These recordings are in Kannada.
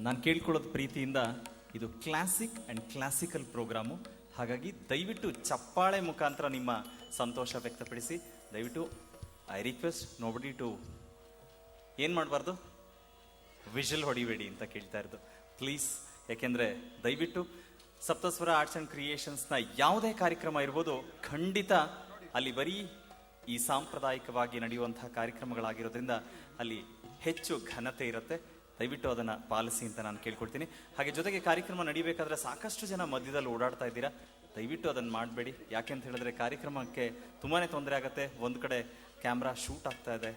ನಾನು ಕೇಳ್ಕೊಳ್ಳೋದು ಪ್ರೀತಿಯಿಂದ, ಇದು ಕ್ಲಾಸಿಕ್ ಆ್ಯಂಡ್ ಕ್ಲಾಸಿಕಲ್ ಪ್ರೋಗ್ರಾಮು. ಹಾಗಾಗಿ ದಯವಿಟ್ಟು ಚಪ್ಪಾಳೆ ಮುಖಾಂತರ ನಿಮ್ಮ ಸಂತೋಷ ವ್ಯಕ್ತಪಡಿಸಿ. ದಯವಿಟ್ಟು ಐ ರಿಕ್ವೆಸ್ಟ್ ನೋಬಡಿ ಟು ಏನು ಮಾಡಬಾರ್ದು, ವಿಷಲ್ ಹೊಡಿಬೇಡಿ ಅಂತ ಕೇಳ್ತಾ ಇರೋದು ಪ್ಲೀಸ್. ಯಾಕೆಂದರೆ ದಯವಿಟ್ಟು ಸಪ್ತಸ್ವರ ಆರ್ಟ್ಸ್ ಆ್ಯಂಡ್ ಕ್ರಿಯೇಷನ್ಸ್ನ ಯಾವುದೇ ಕಾರ್ಯಕ್ರಮ ಇರ್ಬೋದು, ಖಂಡಿತ ಅಲ್ಲಿ ಬರೀ ಈ ಸಾಂಪ್ರದಾಯಿಕವಾಗಿ ನಡೆಯುವಂತಹ ಕಾರ್ಯಕ್ರಮಗಳಾಗಿರೋದ್ರಿಂದ ಅಲ್ಲಿ ಹೆಚ್ಚು ಘನತೆ ಇರುತ್ತೆ. ದಯವಿಟ್ಟು ಅದನ್ನು ಪಾಲಿಸಿ ಅಂತ ನಾನು ಕೇಳ್ಕೊಳ್ತೀನಿ. ಹಾಗೆ ಜೊತೆಗೆ ಕಾರ್ಯಕ್ರಮ ನಡಿಬೇಕಾದ್ರೆ ಸಾಕಷ್ಟು ಜನ ಮಧ್ಯದಲ್ಲಿ ಓಡಾಡ್ತಾ ಇದ್ದೀರಾ, ದಯವಿಟ್ಟು ಅದನ್ನು ಮಾಡಬೇಡಿ. ಯಾಕೆಂತ ಹೇಳಿದ್ರೆ ಕಾರ್ಯಕ್ರಮಕ್ಕೆ ತುಂಬಾ ತೊಂದರೆ ಆಗುತ್ತೆ. ಒಂದು ಕಡೆ ಕ್ಯಾಮ್ರಾ ಶೂಟ್ ಆಗ್ತಾ ಇದೆ,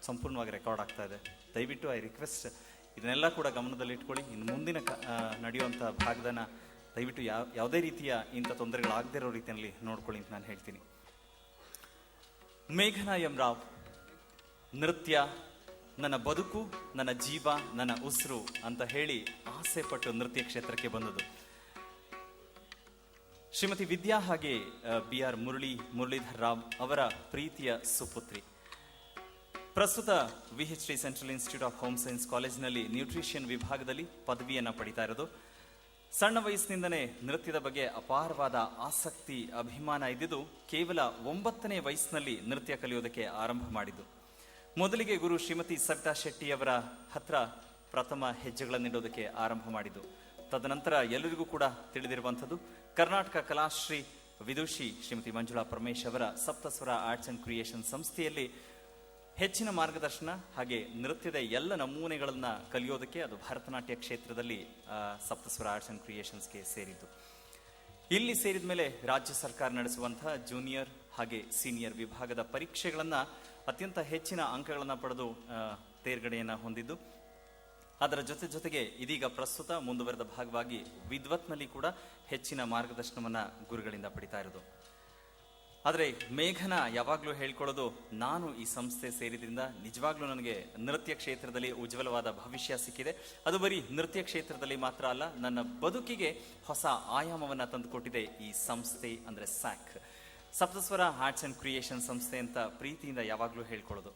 ಸಂಪೂರ್ಣವಾಗಿ ರೆಕಾರ್ಡ್ ಆಗ್ತಾ ಇದೆ. ದಯವಿಟ್ಟು ಐ ರಿಕ್ವೆಸ್ಟ್ ಇದನ್ನೆಲ್ಲ ಕೂಡ ಗಮನದಲ್ಲಿ ಇಟ್ಕೊಳ್ಳಿ. ಇನ್ನು ಮುಂದಿನ ನಡೆಯುವಂಥ ಭಾಗದನ್ನ ದಯವಿಟ್ಟು ಯಾವುದೇ ರೀತಿಯ ಇಂಥ ತೊಂದರೆಗಳಾಗದೇ ಇರೋ ರೀತಿಯಲ್ಲಿ ನೋಡ್ಕೊಳ್ಳಿ ಅಂತ ನಾನು ಹೇಳ್ತೀನಿ. ಮೇಘನಾ ಎಂ ರಾವ್, ನೃತ್ಯ ನನ್ನ ಬದುಕು, ನನ್ನ ಜೀವ, ನನ್ನ ಉಸಿರು ಅಂತ ಹೇಳಿ ಆಸೆ ಪಟ್ಟು ನೃತ್ಯ ಕ್ಷೇತ್ರಕ್ಕೆ ಬಂದದ್ದು. ಶ್ರೀಮತಿ ವಿದ್ಯಾ ಹಾಗೆ BR ಮುರಳೀಧರ್ ರಾವ್ ಅವರ ಪ್ರೀತಿಯ ಸುಪುತ್ರಿ. ಪ್ರಸ್ತುತ VHT central institute of home science ಕಾಲೇಜಿನಲ್ಲಿ ನ್ಯೂಟ್ರಿಷನ್ ವಿಭಾಗದಲ್ಲಿ ಪದವಿಯನ್ನು ಪಡಿತಾ ಇರೋದು. ಸಣ್ಣ ವಯಸ್ಸಿನಿಂದನೇ ನೃತ್ಯದ ಬಗ್ಗೆ ಅಪಾರವಾದ ಆಸಕ್ತಿ, ಅಭಿಮಾನ ಇದ್ದಿದ್ದು ಕೇವಲ 9ನೇ ವಯಸ್ಸಿನಲ್ಲಿ ನೃತ್ಯ ಕಲಿಯೋದಕ್ಕೆ ಆರಂಭ ಮಾಡಿದ್ದು. ಮೊದಲಿಗೆ ಗುರು ಶ್ರೀಮತಿ ಸವಿತಾ ಶೆಟ್ಟಿ ಅವರ ಹತ್ರ ಪ್ರಥಮ ಹೆಜ್ಜೆಗಳನ್ನಿಡೋದಕ್ಕೆ ಆರಂಭ ಮಾಡಿದ್ದು. ತದನಂತರ ಎಲ್ಲರಿಗೂ ಕೂಡ ತಿಳಿದಿರುವಂಥದ್ದು ಕರ್ನಾಟಕ ಕಲಾಶ್ರೀ ವಿದುಷಿ ಶ್ರೀಮತಿ ಮಂಜುಳಾ ಪರಮೇಶ್ ಅವರ ಸಪ್ತಸ್ವರ ಆರ್ಟ್ಸ್ ಅಂಡ್ ಕ್ರಿಯೇಷನ್ ಸಂಸ್ಥೆಯಲ್ಲಿ ಹೆಚ್ಚಿನ ಮಾರ್ಗದರ್ಶನ ಹಾಗೆ ನೃತ್ಯದ ಎಲ್ಲ ನಮೂನೆಗಳನ್ನ ಕಲಿಯೋದಕ್ಕೆ, ಅದು ಭರತನಾಟ್ಯ ಕ್ಷೇತ್ರದಲ್ಲಿ ಸಪ್ತಸ್ವರ ಆರ್ಟ್ಸ್ ಅಂಡ್ ಕ್ರಿಯೇಷನ್ಸ್ಗೆ ಸೇರಿದ್ದು. ಇಲ್ಲಿ ಸೇರಿದ ಮೇಲೆ ರಾಜ್ಯ ಸರ್ಕಾರ ನಡೆಸುವಂತಹ ಜೂನಿಯರ್ ಹಾಗೆ ಸೀನಿಯರ್ ವಿಭಾಗದ ಪರೀಕ್ಷೆಗಳನ್ನ ಅತ್ಯಂತ ಹೆಚ್ಚಿನ ಅಂಕಗಳನ್ನು ಪಡೆದು ತೇರ್ಗಡೆಯನ್ನು ಹೊಂದಿದ್ದು, ಅದರ ಜೊತೆಗೆ ಇದೀಗ ಪ್ರಸ್ತುತ ಮುಂದುವರೆದ ಭಾಗವಾಗಿ ವಿದ್ವತ್ನಲ್ಲಿ ಕೂಡ ಹೆಚ್ಚಿನ ಮಾರ್ಗದರ್ಶನವನ್ನ ಗುರುಗಳಿಂದ ಪಡಿತಾ ಇರೋದು. ಆದರೆ ಮೇಘನಾ ಯಾವಾಗಲೂ ಹೇಳ್ಕೊಳ್ಳೋದು, ನಾನು ಈ ಸಂಸ್ಥೆ ಸೇರಿದ್ರಿಂದ ನಿಜವಾಗ್ಲೂ ನನಗೆ ನೃತ್ಯ ಕ್ಷೇತ್ರದಲ್ಲಿ ಉಜ್ವಲವಾದ ಭವಿಷ್ಯ ಸಿಕ್ಕಿದೆ. ಅದು ಬರೀ ನೃತ್ಯ ಕ್ಷೇತ್ರದಲ್ಲಿ ಮಾತ್ರ ಅಲ್ಲ, ನನ್ನ ಬದುಕಿಗೆ ಹೊಸ ಆಯಾಮವನ್ನು ತಂದುಕೊಟ್ಟಿದೆ ಈ ಸಂಸ್ಥೆ, ಅಂದರೆ sack Saptaswara arts and creation ಸಂಸ್ಥೆ ಅಂತ ಪ್ರೀತಿಯಿಂದ ಯಾವಾಗಲೂ ಹೇಳ್ಕೊಳ್ಳೋದು.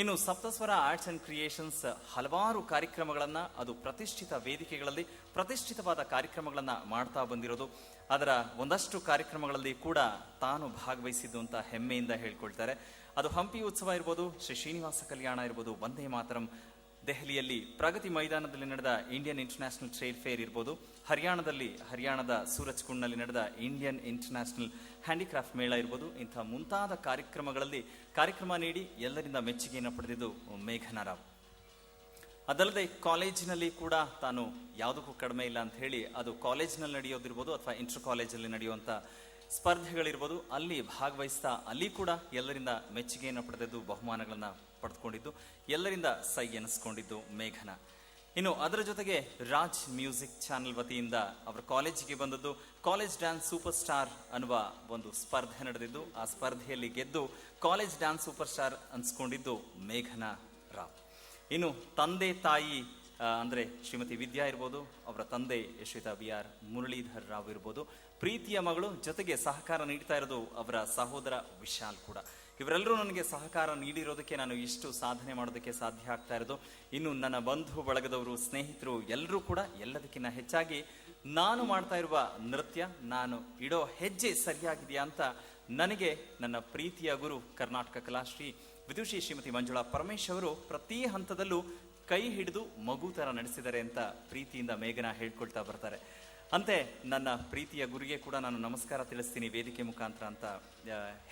ಇನ್ನು ಸಪ್ತಸ್ವರ ಆರ್ಟ್ಸ್ ಅಂಡ್ ಕ್ರಿಯೇಷನ್ಸ್ ಹಲವಾರು ಕಾರ್ಯಕ್ರಮಗಳನ್ನ, ಅದು ಪ್ರತಿಷ್ಠಿತ ವೇದಿಕೆಗಳಲ್ಲಿ ಪ್ರತಿಷ್ಠಿತವಾದ ಕಾರ್ಯಕ್ರಮಗಳನ್ನ ಮಾಡ್ತಾ ಬಂದಿರೋದು. ಅದರ ಒಂದಷ್ಟು ಕಾರ್ಯಕ್ರಮಗಳಲ್ಲಿ ಕೂಡ ತಾನು ಭಾಗವಹಿಸಿದ್ದು ಅಂತ ಹೆಮ್ಮೆಯಿಂದ ಹೇಳ್ಕೊಳ್ತಾರೆ. ಅದು ಹಂಪಿ ಉತ್ಸವ ಇರ್ಬೋದು, ಶ್ರೀ ಶ್ರೀನಿವಾಸ ಕಲ್ಯಾಣ ಇರ್ಬೋದು, ವಂದೇ ಮಾತರಂ, ದೆಹಲಿಯಲ್ಲಿ ಪ್ರಗತಿ ಮೈದಾನದಲ್ಲಿ ನಡೆದ ಇಂಡಿಯನ್ ಇಂಟರ್ನ್ಯಾಷನಲ್ ಟ್ರೇಡ್ ಫೇರ್ ಇರ್ಬೋದು, ಹರಿಯಾಣದ ಸೂರಜ್ ಕುಂಡ್ನಲ್ಲಿ ನಡೆದ ಇಂಡಿಯನ್ ಇಂಟರ್ನ್ಯಾಷನಲ್ ಹ್ಯಾಂಡಿಕ್ರಾಫ್ಟ್ ಮೇಳ ಇರ್ಬೋದು, ಇಂಥ ಮುಂತಾದ ಕಾರ್ಯಕ್ರಮ ನೀಡಿ ಎಲ್ಲರಿಂದ ಮೆಚ್ಚುಗೆಯನ್ನು ಪಡೆದಿದ್ದು ಮೇಘನಾ ರಾವ್. ಅದಲ್ಲದೆ ಕಾಲೇಜಿನಲ್ಲಿ ಕೂಡ ತಾನು ಯಾವುದಕ್ಕೂ ಕಡಿಮೆ ಇಲ್ಲ ಅಂತ ಹೇಳಿ, ಅದು ಕಾಲೇಜಿನಲ್ಲಿ ನಡೆಯೋದಿರ್ಬೋದು ಅಥವಾ ಇಂಟರ್ ಕಾಲೇಜಲ್ಲಿ ನಡೆಯುವಂಥ ಸ್ಪರ್ಧೆಗಳಿರ್ಬೋದು, ಅಲ್ಲಿ ಭಾಗವಹಿಸ್ತಾ ಅಲ್ಲಿ ಕೂಡ ಎಲ್ಲರಿಂದ ಮೆಚ್ಚುಗೆಯನ್ನು ಪಡೆದಿದ್ದು, ಬಹುಮಾನಗಳನ್ನು ಪಡೆದುಕೊಂಡಿದ್ದು, ಎಲ್ಲರಿಂದ ಸೈ ಎನಿಸ್ಕೊಂಡಿದ್ದು ಮೇಘನಾ. ಇನ್ನು ಅದರ ಜೊತೆಗೆ ರಾಜ್ ಮ್ಯೂಸಿಕ್ ಚಾನೆಲ್ ವತಿಯಿಂದ ಅವರ ಕಾಲೇಜಿಗೆ ಬಂದದ್ದು ಕಾಲೇಜ್ ಡ್ಯಾನ್ಸ್ ಸೂಪರ್ ಸ್ಟಾರ್ ಅನ್ನುವ ಒಂದು ಸ್ಪರ್ಧೆ ನಡೆದಿದ್ದು, ಆ ಸ್ಪರ್ಧೆಯಲ್ಲಿ ಗೆದ್ದು ಕಾಲೇಜ್ ಡ್ಯಾನ್ಸ್ ಸೂಪರ್ ಸ್ಟಾರ್ ಅನ್ಸ್ಕೊಂಡಿದ್ದು ಮೇಘನಾ ರಾವ್. ಇನ್ನು ತಂದೆ ತಾಯಿ ಅಂದರೆ ಶ್ರೀಮತಿ ವಿದ್ಯಾ ಇರ್ಬೋದು, ಅವರ ತಂದೆ ಶ್ರೀಯುತ BR ಮುರಳೀಧರ್ ರಾವ್ ಇರ್ಬೋದು, ಪ್ರೀತಿಯ ಮಗಳು, ಜೊತೆಗೆ ಸಹಕಾರ ನೀಡ್ತಾ ಇರೋದು ಅವರ ಸಹೋದರ ವಿಶಾಲ್ ಕೂಡ. ಇವರೆಲ್ಲರೂ ನನಗೆ ಸಹಕಾರ ನೀಡಿರೋದಕ್ಕೆ ನಾನು ಇಷ್ಟು ಸಾಧನೆ ಮಾಡೋದಕ್ಕೆ ಸಾಧ್ಯ ಆಗ್ತಾ ಇರೋದು. ಇನ್ನು ನನ್ನ ಬಂಧು ಬಳಗದವರು, ಸ್ನೇಹಿತರು ಎಲ್ಲರೂ ಕೂಡ, ಎಲ್ಲದಕ್ಕಿಂತ ಹೆಚ್ಚಾಗಿ ನಾನು ಮಾಡ್ತಾ ಇರುವ ನೃತ್ಯ, ನಾನು ಇಡೋ ಹೆಜ್ಜೆ ಸರಿಯಾಗಿದೆಯಾ ಅಂತ ನನಗೆ ನನ್ನ ಪ್ರೀತಿಯ ಗುರು ಕರ್ನಾಟಕ ಕಲಾಶ್ರೀ ವಿದುಷಿ ಶ್ರೀಮತಿ ಮಂಜುಳಾ ಪರಮೇಶ್ ಅವರು ಪ್ರತಿ ಹಂತದಲ್ಲೂ ಕೈ ಹಿಡಿದು ಮಗು ಥರ ನಡೆಸಿದ್ದಾರೆ ಅಂತ ಪ್ರೀತಿಯಿಂದ ಮೇಘನಾ ಹೇಳ್ಕೊಳ್ತಾ ಬರ್ತಾರೆ. ಅಂತೆ ನನ್ನ ಪ್ರೀತಿಯ ಗುರಿಗೆ ಕೂಡ ನಾನು ನಮಸ್ಕಾರ ತಿಳಿಸ್ತೀನಿ ವೇದಿಕೆ ಮುಖಾಂತರ ಅಂತ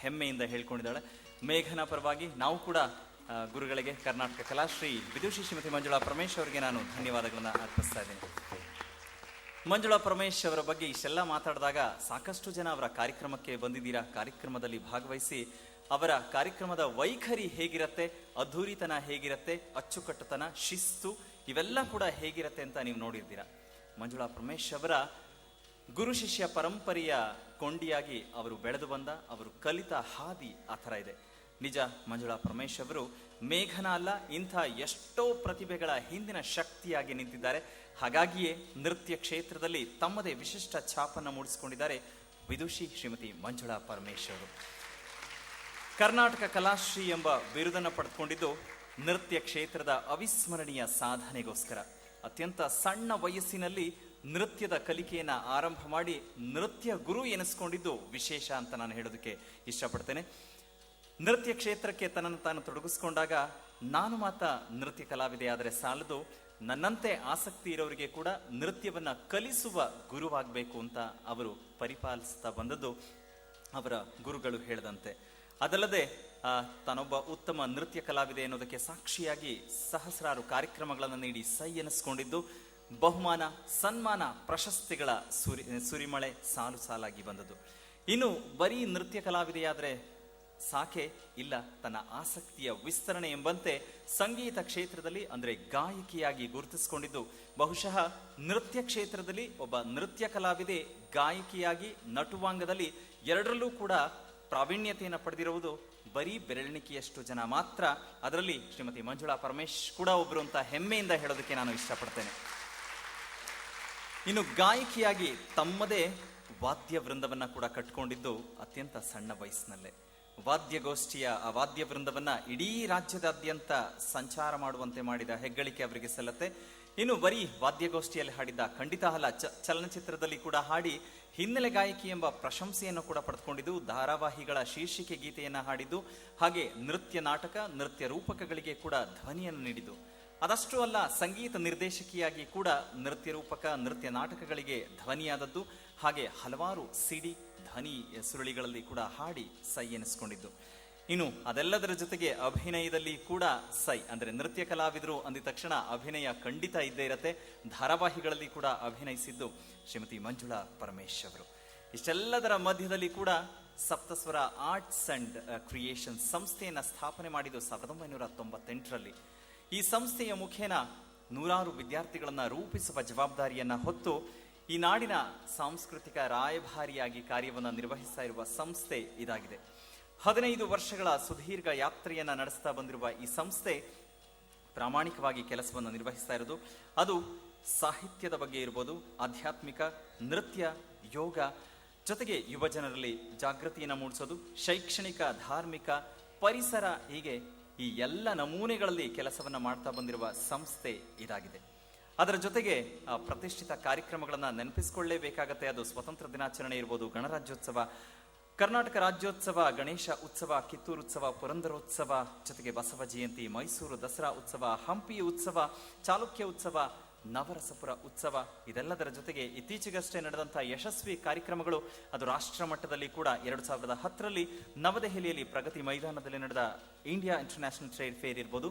ಹೆಮ್ಮೆಯಿಂದ ಹೇಳ್ಕೊಂಡಿದ್ದಾಳೆ. ಮೇಘನಾ ಪರವಾಗಿ ನಾವು ಕೂಡ ಗುರುಗಳಿಗೆ, ಕರ್ನಾಟಕ ಕಲಾಶ್ರೀ ವಿದುಷಿ ಶ್ರೀಮತಿ ಮಂಜುಳಾ ಪರಮೇಶ್ ಅವರಿಗೆ ನಾನು ಧನ್ಯವಾದಗಳನ್ನು ಅರ್ಪಿಸ್ತಾ ಇದ್ದೀನಿ. ಮಂಜುಳಾ ಪರಮೇಶ್ ಅವರ ಬಗ್ಗೆ ಇಷ್ಟೆಲ್ಲ ಮಾತಾಡಿದಾಗ ಸಾಕಷ್ಟು ಜನ ಅವರ ಕಾರ್ಯಕ್ರಮಕ್ಕೆ ಬಂದಿದ್ದೀರಾ, ಕಾರ್ಯಕ್ರಮದಲ್ಲಿ ಭಾಗವಹಿಸಿ ಅವರ ಕಾರ್ಯಕ್ರಮದ ವೈಖರಿ ಹೇಗಿರತ್ತೆ, ಅದ್ಧೂರಿತನ ಹೇಗಿರತ್ತೆ, ಅಚ್ಚುಕಟ್ಟುತನ, ಶಿಸ್ತು ಇವೆಲ್ಲ ಕೂಡ ಹೇಗಿರತ್ತೆ ಅಂತ ನೀವು ನೋಡಿರ್ತೀರ. ಮಂಜುಳಾ ಪರಮೇಶ್ ಅವರ ಗುರು ಶಿಷ್ಯ ಪರಂಪರೆಯ ಕೊಂಡಿಯಾಗಿ ಅವರು ಬೆಳೆದು ಬಂದ, ಅವರು ಕಲಿತ ಹಾದಿ ಆ ಥರ ಇದೆ. ನಿಜ, ಮಂಜುಳಾ ಪರಮೇಶ್ ಅವರು ಮೇಘನಾ ಅಲ್ಲ, ಇಂಥ ಎಷ್ಟೋ ಪ್ರತಿಭೆಗಳ ಹಿಂದಿನ ಶಕ್ತಿಯಾಗಿ ನಿಂತಿದ್ದಾರೆ. ಹಾಗಾಗಿಯೇ ನೃತ್ಯ ಕ್ಷೇತ್ರದಲ್ಲಿ ತಮ್ಮದೇ ವಿಶಿಷ್ಟ ಛಾಪನ್ನು ಮೂಡಿಸಿಕೊಂಡಿದ್ದಾರೆ ವಿದುಷಿ ಶ್ರೀಮತಿ ಮಂಜುಳಾ ಪರಮೇಶ್ ಅವರು. ಕರ್ನಾಟಕ ಕಲಾಶ್ರೀ ಎಂಬ ಬಿರುದನ್ನು ಪಡೆದುಕೊಂಡಿದ್ದು ನೃತ್ಯ ಕ್ಷೇತ್ರದ ಅವಿಸ್ಮರಣೀಯ ಸಾಧನೆಗೋಸ್ಕರ. ಅತ್ಯಂತ ಸಣ್ಣ ವಯಸ್ಸಿನಲ್ಲಿ ನೃತ್ಯದ ಕಲಿಕೆಯನ್ನ ಆರಂಭ ಮಾಡಿ ನೃತ್ಯ ಗುರು ಎನಿಸ್ಕೊಂಡಿದ್ದು ವಿಶೇಷ ಅಂತ ನಾನು ಹೇಳೋದಕ್ಕೆ ಇಷ್ಟಪಡ್ತೇನೆ. ನೃತ್ಯ ಕ್ಷೇತ್ರಕ್ಕೆ ತನ್ನನ್ನು ತಾನು ತೊಡಗಿಸ್ಕೊಂಡಾಗ ನಾನು ಮಾತ್ರ ನೃತ್ಯ ಕಲಾವಿದೆ ಆದರೆ ಸಾಲದು, ನನ್ನಂತೆ ಆಸಕ್ತಿ ಇರೋರಿಗೆ ಕೂಡ ನೃತ್ಯವನ್ನ ಕಲಿಸುವ ಗುರುವಾಗಬೇಕು ಅಂತ ಅವರು ಪರಿಪಾಲಿಸ್ತಾ ಬಂದದ್ದು ಅವರ ಗುರುಗಳು ಹೇಳಿದಂತೆ. ಅದಲ್ಲದೆ ತಾನೊಬ್ಬ ಉತ್ತಮ ನೃತ್ಯ ಕಲಾವಿದೆ ಎನ್ನುವುದಕ್ಕೆ ಸಾಕ್ಷಿಯಾಗಿ ಸಹಸ್ರಾರು ಕಾರ್ಯಕ್ರಮಗಳನ್ನು ನೀಡಿ ಸೈ ಎನಿಸ್ಕೊಂಡಿದ್ದು ಬಹುಮಾನ, ಸನ್ಮಾನ, ಪ್ರಶಸ್ತಿಗಳ ಸುರಿಮಳೆ ಸಾಲು ಸಾಲಾಗಿ ಬಂದದ್ದು. ಇನ್ನು ಬರೀ ನೃತ್ಯ ಕಲಾವಿದೆಯಾದರೆ ಸಾಕೆ ಇಲ್ಲ, ತನ್ನ ಆಸಕ್ತಿಯ ವಿಸ್ತರಣೆ ಎಂಬಂತೆ ಸಂಗೀತ ಕ್ಷೇತ್ರದಲ್ಲಿ ಅಂದ್ರೆ ಗಾಯಕಿಯಾಗಿ ಗುರುತಿಸಿಕೊಂಡಿದ್ದು ಬಹುಶಃ ನೃತ್ಯ ಕ್ಷೇತ್ರದಲ್ಲಿ ಒಬ್ಬ ನೃತ್ಯ ಕಲಾವಿದೆ ಗಾಯಕಿಯಾಗಿ ನಟುವಾಂಗದಲ್ಲಿ ಎರಡರಲ್ಲೂ ಕೂಡ ಪ್ರಾವೀಣ್ಯತೆಯನ್ನು ಪಡೆದಿರುವುದು ಬರೀ ಬೆರಳಿಣಿಕೆಯಷ್ಟು ಜನ ಮಾತ್ರ. ಅದರಲ್ಲಿ ಶ್ರೀಮತಿ ಮಂಜುಳಾ ಪರಮೇಶ್ ಕೂಡ ಒಬ್ರು ಅಂತ ಹೆಮ್ಮೆಯಿಂದ ಹೇಳೋದಕ್ಕೆ ನಾನು ಇಷ್ಟಪಡ್ತೇನೆ. ಇನ್ನು ಗಾಯಕಿಯಾಗಿ ತಮ್ಮದೇ ವಾದ್ಯ ವೃಂದವನ್ನ ಕೂಡ ಕಟ್ಕೊಂಡಿದ್ದು ಅತ್ಯಂತ ಸಣ್ಣ ವಯಸ್ಸಿನಲ್ಲೇ. ವಾದ್ಯಗೋಷ್ಠಿಯ ಆ ವಾದ್ಯ ವೃಂದವನ್ನ ಇಡೀ ರಾಜ್ಯದಾದ್ಯಂತ ಸಂಚಾರ ಮಾಡುವಂತೆ ಮಾಡಿದ ಹೆಗ್ಗಳಿಕೆ ಅವರಿಗೆ ಸಲ್ಲತ್ತೆ. ಇನ್ನು ಬರೀ ವಾದ್ಯಗೋಷ್ಠಿಯಲ್ಲಿ ಹಾಡಿದ್ದ ಖಂಡಿತ ಅಲ್ಲ, ಚಲನಚಿತ್ರದಲ್ಲಿ ಕೂಡ ಹಾಡಿ ಹಿನ್ನೆಲೆ ಗಾಯಕಿ ಎಂಬ ಪ್ರಶಂಸೆಯನ್ನು ಕೂಡ ಪಡೆದುಕೊಂಡಿದ್ದು, ಧಾರಾವಾಹಿಗಳ ಶೀರ್ಷಿಕೆ ಗೀತೆಯನ್ನ ಹಾಡಿದ್ದು, ಹಾಗೆ ನೃತ್ಯ ನಾಟಕ, ನೃತ್ಯ ರೂಪಕಗಳಿಗೆ ಕೂಡ ಧ್ವನಿಯನ್ನು ನೀಡಿದ್ದು. ಅದಷ್ಟು ಅಲ್ಲ, ಸಂಗೀತ ನಿರ್ದೇಶಕಿಯಾಗಿ ಕೂಡ ನೃತ್ಯ ರೂಪಕ, ನೃತ್ಯ ನಾಟಕಗಳಿಗೆ ಧ್ವನಿಯಾದದ್ದು, ಹಾಗೆ ಹಲವಾರು ಸಿಡಿ ಧ್ವನಿ ಸುರುಳಿಗಳಲ್ಲಿ ಕೂಡ ಹಾಡಿ ಸೈ ಎನಿಸ್ಕೊಂಡಿದ್ದು. ಇನ್ನು ಅದೆಲ್ಲದರ ಜೊತೆಗೆ ಅಭಿನಯದಲ್ಲಿ ಕೂಡ ಸೈ, ಅಂದ್ರೆ ನೃತ್ಯ ಕಲಾವಿದರು ಅಂದಿದ ತಕ್ಷಣ ಅಭಿನಯ ಖಂಡಿತ ಇದ್ದೇ ಇರತ್ತೆ. ಧಾರಾವಾಹಿಗಳಲ್ಲಿ ಕೂಡ ಅಭಿನಯಿಸಿದ್ದು ಶ್ರೀಮತಿ ಮಂಜುಳಾ ಪರಮೇಶ್ ಅವರು. ಇಷ್ಟೆಲ್ಲದರ ಮಧ್ಯದಲ್ಲಿ ಕೂಡ ಸಪ್ತಸ್ವರ ಆರ್ಟ್ಸ್ ಅಂಡ್ ಕ್ರಿಯೇಷನ್ ಸಂಸ್ಥೆಯನ್ನ ಸ್ಥಾಪನೆ ಮಾಡಿದ್ದು 1998ರಲ್ಲಿ. ಈ ಸಂಸ್ಥೆಯ ಮುಖೇನ ನೂರಾರು ವಿದ್ಯಾರ್ಥಿಗಳನ್ನ ರೂಪಿಸುವ ಜವಾಬ್ದಾರಿಯನ್ನ ಹೊತ್ತು ಈ ನಾಡಿನ ಸಾಂಸ್ಕೃತಿಕ ರಾಯಭಾರಿಯಾಗಿ ಕಾರ್ಯವನ್ನು ನಿರ್ವಹಿಸ್ತಾ ಇರುವ ಸಂಸ್ಥೆ ಇದಾಗಿದೆ. 15 ವರ್ಷಗಳ ಸುದೀರ್ಘ ಯಾತ್ರೆಯನ್ನ ನಡೆಸ್ತಾ ಬಂದಿರುವ ಈ ಸಂಸ್ಥೆ ಪ್ರಾಮಾಣಿಕವಾಗಿ ಕೆಲಸವನ್ನು ನಿರ್ವಹಿಸ್ತಾ ಇರೋದು. ಅದು ಸಾಹಿತ್ಯದ ಬಗ್ಗೆ ಇರ್ಬೋದು, ಆಧ್ಯಾತ್ಮಿಕ, ನೃತ್ಯ, ಯೋಗ, ಜೊತೆಗೆ ಯುವ ಜನರಲ್ಲಿ ಜಾಗೃತಿಯನ್ನು ಮೂಡಿಸೋದು, ಶೈಕ್ಷಣಿಕ, ಧಾರ್ಮಿಕ, ಪರಿಸರ, ಹೀಗೆ ಈ ಎಲ್ಲ ನಮೂನೆಗಳಲ್ಲಿ ಕೆಲಸವನ್ನ ಮಾಡ್ತಾ ಬಂದಿರುವ ಸಂಸ್ಥೆ ಇದಾಗಿದೆ. ಅದರ ಜೊತೆಗೆ ಪ್ರತಿಷ್ಠಿತ ಕಾರ್ಯಕ್ರಮಗಳನ್ನ ನೆನಪಿಸಿಕೊಳ್ಳಲೇಬೇಕಾಗತ್ತೆ. ಅದು ಸ್ವತಂತ್ರ ದಿನಾಚರಣೆ ಇರ್ಬೋದು, ಗಣರಾಜ್ಯೋತ್ಸವ, ಕರ್ನಾಟಕ ರಾಜ್ಯೋತ್ಸವ, ಗಣೇಶ ಉತ್ಸವ, ಕಿತ್ತೂರು ಉತ್ಸವ, ಪುರಂದರೋತ್ಸವ, ಜೊತೆಗೆ ಬಸವ ಜಯಂತಿ, ಮೈಸೂರು ದಸರಾ ಉತ್ಸವ, ಹಂಪಿ ಉತ್ಸವ, ಚಾಲುಕ್ಯ ಉತ್ಸವ, ನವರಸಪುರ ಉತ್ಸವ, ಇದೆಲ್ಲದರ ಜೊತೆಗೆ ಇತ್ತೀಚೆಗಷ್ಟೇ ನಡೆದಂತಹ ಯಶಸ್ವಿ ಕಾರ್ಯಕ್ರಮಗಳು. ಅದು ರಾಷ್ಟ್ರ ಮಟ್ಟದಲ್ಲಿ ಕೂಡ 2010ರಲ್ಲಿ ನವದೆಹಲಿಯಲ್ಲಿ ಪ್ರಗತಿ ಮೈದಾನದಲ್ಲಿ ನಡೆದ ಇಂಡಿಯಾ ಇಂಟರ್ನ್ಯಾಷನಲ್ ಟ್ರೇಡ್ ಫೇರ್ ಇರ್ಬೋದು,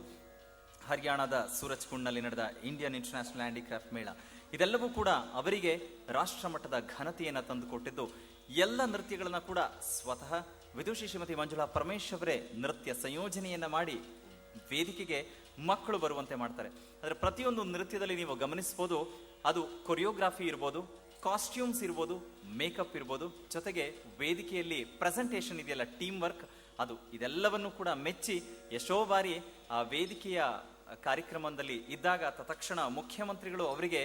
ಹರಿಯಾಣದ ಸೂರಜ್ಕುಂಡ್ನಲ್ಲಿ ನಡೆದ ಇಂಡಿಯನ್ ಇಂಟರ್ನ್ಯಾಷನಲ್ ಹ್ಯಾಂಡಿಕ್ರಾಫ್ಟ್ ಮೇಳ, ಇದೆಲ್ಲವೂ ಕೂಡ ಅವರಿಗೆ ರಾಷ್ಟ್ರ ಮಟ್ಟದ ಘನತೆಯನ್ನು ತಂದುಕೊಟ್ಟಿದ್ದು. ಎಲ್ಲ ನೃತ್ಯಗಳನ್ನ ಕೂಡ ಸ್ವತಃ ವಿದುಷಿ ಶ್ರೀಮತಿ ಮಂಜುಳಾ ಪರಮೇಶ್ ಅವರೇ ನೃತ್ಯ ಸಂಯೋಜನೆಯನ್ನ ಮಾಡಿ ವೇದಿಕೆಗೆ ಮಕ್ಕಳು ಬರುವಂತೆ ಮಾಡ್ತಾರೆ. ಆದರೆ ಪ್ರತಿಯೊಂದು ನೃತ್ಯದಲ್ಲಿ ನೀವು ಗಮನಿಸಬಹುದು, ಅದು ಕೊರಿಯೋಗ್ರಾಫಿ ಇರ್ಬೋದು, ಕಾಸ್ಟ್ಯೂಮ್ಸ್ ಇರ್ಬೋದು, ಮೇಕಪ್ ಇರ್ಬೋದು, ಜೊತೆಗೆ ವೇದಿಕೆಯಲ್ಲಿ ಪ್ರೆಸೆಂಟೇಷನ್ ಇದೆಯಲ್ಲ, ಟೀಮ್ ವರ್ಕ್, ಅದು ಇದೆಲ್ಲವನ್ನು ಕೂಡ ಮೆಚ್ಚಿ ಎಷ್ಟೋ ಬಾರಿ ಆ ವೇದಿಕೆಯ ಕಾರ್ಯಕ್ರಮದಲ್ಲಿ ಇದ್ದಾಗ ತತ್ಕ್ಷಣ ಮುಖ್ಯಮಂತ್ರಿಗಳು ಅವರಿಗೆ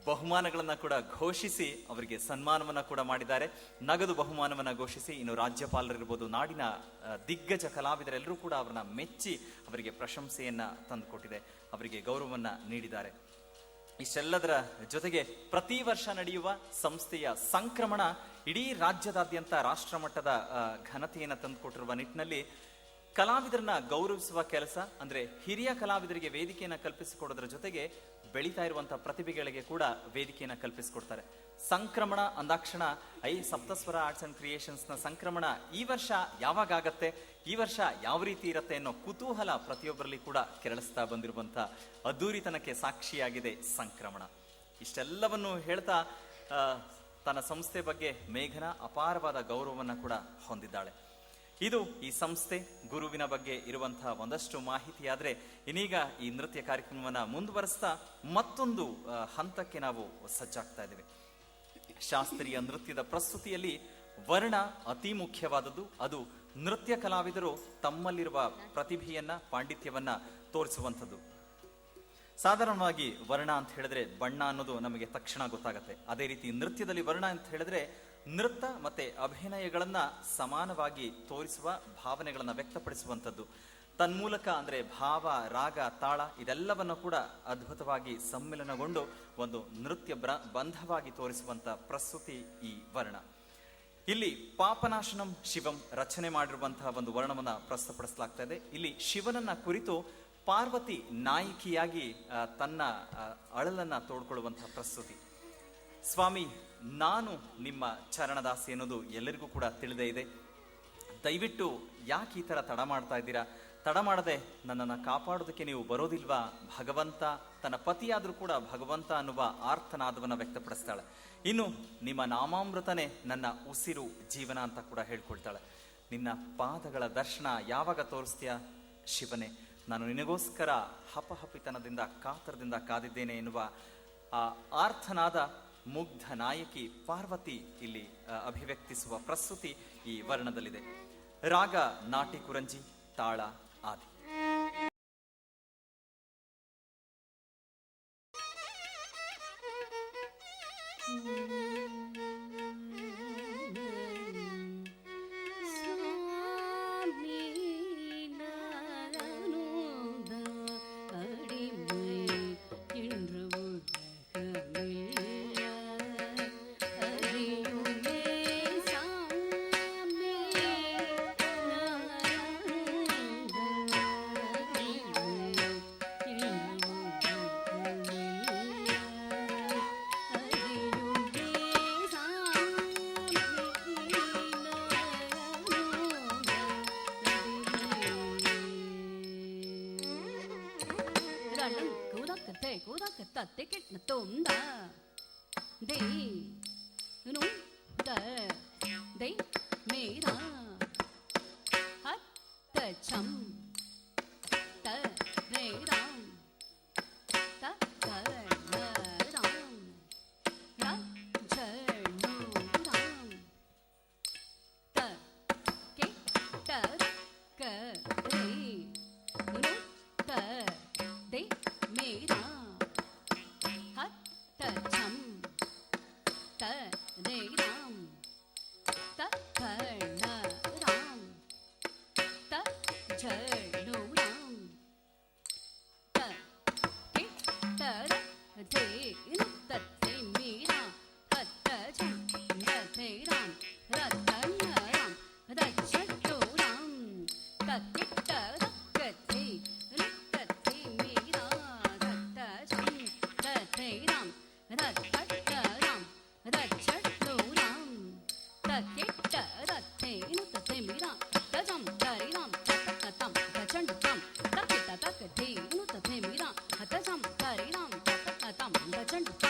ಬಹುಮಾನಗಳನ್ನ ಕೂಡ ಘೋಷಿಸಿ ಅವರಿಗೆ ಸನ್ಮಾನವನ್ನ ಕೂಡ ಮಾಡಿದ್ದಾರೆ. ನಗದು ಬಹುಮಾನವನ್ನ ಘೋಷಿಸಿ, ಇನ್ನು ರಾಜ್ಯಪಾಲರಿರ್ಬೋದು, ನಾಡಿನ ದಿಗ್ಗಜ ಕಲಾವಿದರೆಲ್ಲರೂ ಕೂಡ ಅವರನ್ನ ಮೆಚ್ಚಿ ಅವರಿಗೆ ಪ್ರಶಂಸೆಯನ್ನ ತಂದುಕೊಟ್ಟಿದೆ, ಅವರಿಗೆ ಗೌರವವನ್ನ ನೀಡಿದ್ದಾರೆ. ಇಷ್ಟೆಲ್ಲದರ ಜೊತೆಗೆ ಪ್ರತಿ ವರ್ಷ ನಡೆಯುವ ಸಂಸ್ಥೆಯ ಸಂಕ್ರಮಣ ಇಡೀ ರಾಜ್ಯದಾದ್ಯಂತ ರಾಷ್ಟ್ರ ಮಟ್ಟದ ಘನತೆಯನ್ನು ತಂದುಕೊಟ್ಟಿರುವ ನಿಟ್ಟಿನಲ್ಲಿ ಕಲಾವಿದರನ್ನ ಗೌರವಿಸುವ ಕೆಲಸ, ಅಂದ್ರೆ ಹಿರಿಯ ಕಲಾವಿದರಿಗೆ ವೇದಿಕೆಯನ್ನು ಕಲ್ಪಿಸಿಕೊಡೋದ್ರ ಜೊತೆಗೆ ಬೆಳೀತಾ ಇರುವಂತಹ ಪ್ರತಿಭೆಗಳಿಗೆ ಕೂಡ ವೇದಿಕೆಯನ್ನು ಕಲ್ಪಿಸಿಕೊಡ್ತಾರೆ. ಸಂಕ್ರಮಣ ಅಂದಾಕ್ಷಣ ಸಪ್ತಸ್ವರ ಆರ್ಟ್ಸ್ ಅಂಡ್ ಕ್ರಿಯೇಷನ್ಸ್ ನ ಸಂಕ್ರಮಣ ಈ ವರ್ಷ ಯಾವಾಗ ಆಗತ್ತೆ, ಈ ವರ್ಷ ಯಾವ ರೀತಿ ಇರತ್ತೆ ಅನ್ನೋ ಕುತೂಹಲ ಪ್ರತಿಯೊಬ್ಬರಲ್ಲಿ ಕೂಡ ಕೆರಳಿಸ್ತಾ ಬಂದಿರುವಂತಹ ಅದ್ದೂರಿತನಕ್ಕೆ ಸಾಕ್ಷಿಯಾಗಿದೆ ಸಂಕ್ರಮಣ. ಇಷ್ಟೆಲ್ಲವನ್ನು ಹೇಳ್ತಾ ತನ್ನ ಸಂಸ್ಥೆ ಬಗ್ಗೆ ಮೇಘನ ಅಪಾರವಾದ ಗೌರವವನ್ನು ಕೂಡ ಹೊಂದಿದ್ದಾಳೆ. ಇದು ಈ ಸಂಸ್ಥೆ, ಗುರುವಿನ ಬಗ್ಗೆ ಇರುವಂತಹ ಒಂದಷ್ಟು ಮಾಹಿತಿ. ಆದ್ರೆ ಇನ್ನೀಗ ಈ ನೃತ್ಯ ಕಾರ್ಯಕ್ರಮವನ್ನ ಮುಂದುವರಿಸ್ತಾ ಮತ್ತೊಂದು ಹಂತಕ್ಕೆ ನಾವು ಸಜ್ಜಾಗ್ತಾ ಇದ್ದೇವೆ. ಶಾಸ್ತ್ರೀಯ ನೃತ್ಯದ ಪ್ರಸ್ತುತಿಯಲ್ಲಿ ವರ್ಣ ಅತಿ ಮುಖ್ಯವಾದದ್ದು. ಅದು ನೃತ್ಯ ಕಲಾವಿದರು ತಮ್ಮಲ್ಲಿರುವ ಪ್ರತಿಭೆಯನ್ನ, ಪಾಂಡಿತ್ಯವನ್ನ ತೋರಿಸುವಂಥದ್ದು. ಸಾಧಾರಣವಾಗಿ ವರ್ಣ ಅಂತ ಹೇಳಿದ್ರೆ ಬಣ್ಣ ಅನ್ನೋದು ನಮಗೆ ತಕ್ಷಣ ಗೊತ್ತಾಗತ್ತೆ. ಅದೇ ರೀತಿ ನೃತ್ಯದಲ್ಲಿ ವರ್ಣ ಅಂತ ಹೇಳಿದ್ರೆ ನೃತ್ಯ ಮತ್ತೆ ಅಭಿನಯಗಳನ್ನ ಸಮಾನವಾಗಿ ತೋರಿಸುವ, ಭಾವನೆಗಳನ್ನ ವ್ಯಕ್ತಪಡಿಸುವಂಥದ್ದು. ತನ್ಮೂಲಕ ಅಂದ್ರೆ ಭಾವ, ರಾಗ, ತಾಳ ಇದೆಲ್ಲವನ್ನು ಕೂಡ ಅದ್ಭುತವಾಗಿ ಸಮ್ಮಿಲನಗೊಂಡು ಒಂದು ನೃತ್ಯ ಬಂಧವಾಗಿ ತೋರಿಸುವಂತ ಪ್ರಸ್ತುತಿ ಈ ವರ್ಣ. ಇಲ್ಲಿ ಪಾಪನಾಶನಂ ಶಿವಂ ರಚನೆ ಮಾಡಿರುವಂತಹ ಒಂದು ವರ್ಣವನ್ನ ಪ್ರಸ್ತುತಪಡಿಸಲಾಗ್ತಾ ಇದೆ. ಇಲ್ಲಿ ಶಿವನನ್ನ ಕುರಿತು ಪಾರ್ವತಿ ನಾಯಕಿಯಾಗಿ ತನ್ನ ಅಳಲನ್ನ ತೋಡ್ಕೊಳ್ಳುವಂತಹ ಪ್ರಸ್ತುತಿ. ಸ್ವಾಮಿ, ನಾನು ನಿಮ್ಮ ಚರಣದಾಸಿ ಅನ್ನೋದು ಎಲ್ಲರಿಗೂ ಕೂಡ ತಿಳಿದೇ ಇದೆ. ದಯವಿಟ್ಟು ಯಾಕೆ ಈ ತರ ತಡ ಮಾಡ್ತಾ ಇದ್ದೀರಾ? ತಡ ಮಾಡದೆ ನನ್ನನ್ನು ಕಾಪಾಡೋದಕ್ಕೆ ನೀವು ಬರೋದಿಲ್ವಾ? ಭಗವಂತ ತನ್ನ ಪತಿಯಾದ್ರೂ ಕೂಡ ಭಗವಂತ ಅನ್ನುವ ಆರ್ತನಾದವನ್ನ ವ್ಯಕ್ತಪಡಿಸ್ತಾಳೆ. ಇನ್ನು ನಿಮ್ಮ ನಾಮಾಮೃತನೇ ನನ್ನ ಉಸಿರು ಜೀವನ ಅಂತ ಕೂಡ ಹೇಳ್ಕೊಳ್ತಾಳೆ. ನಿನ್ನ ಪಾದಗಳ ದರ್ಶನ ಯಾವಾಗ ತೋರಿಸ್ತೀಯ ಶಿವನೇ? ನಾನು ನಿನಗೋಸ್ಕರ ಹಪಹಪಿತನದಿಂದ ಕಾತರದಿಂದ ಕಾದಿದ್ದೇನೆ ಎನ್ನುವ ಆ ಆರ್ಥನಾದ ಮುಗ್ಧ ನಾಯಕಿ ಪಾರ್ವತಿ ಇಲ್ಲಿ ಅಭಿವ್ಯಕ್ತಿಸುವ ಪ್ರಸ್ತುತಿ ಈ ವರ್ಣದಲ್ಲಿದೆ. ರಾಗ ನಾಟಿ ಕುರಂಜಿ, ತಾಳ ಆದಿ. Chand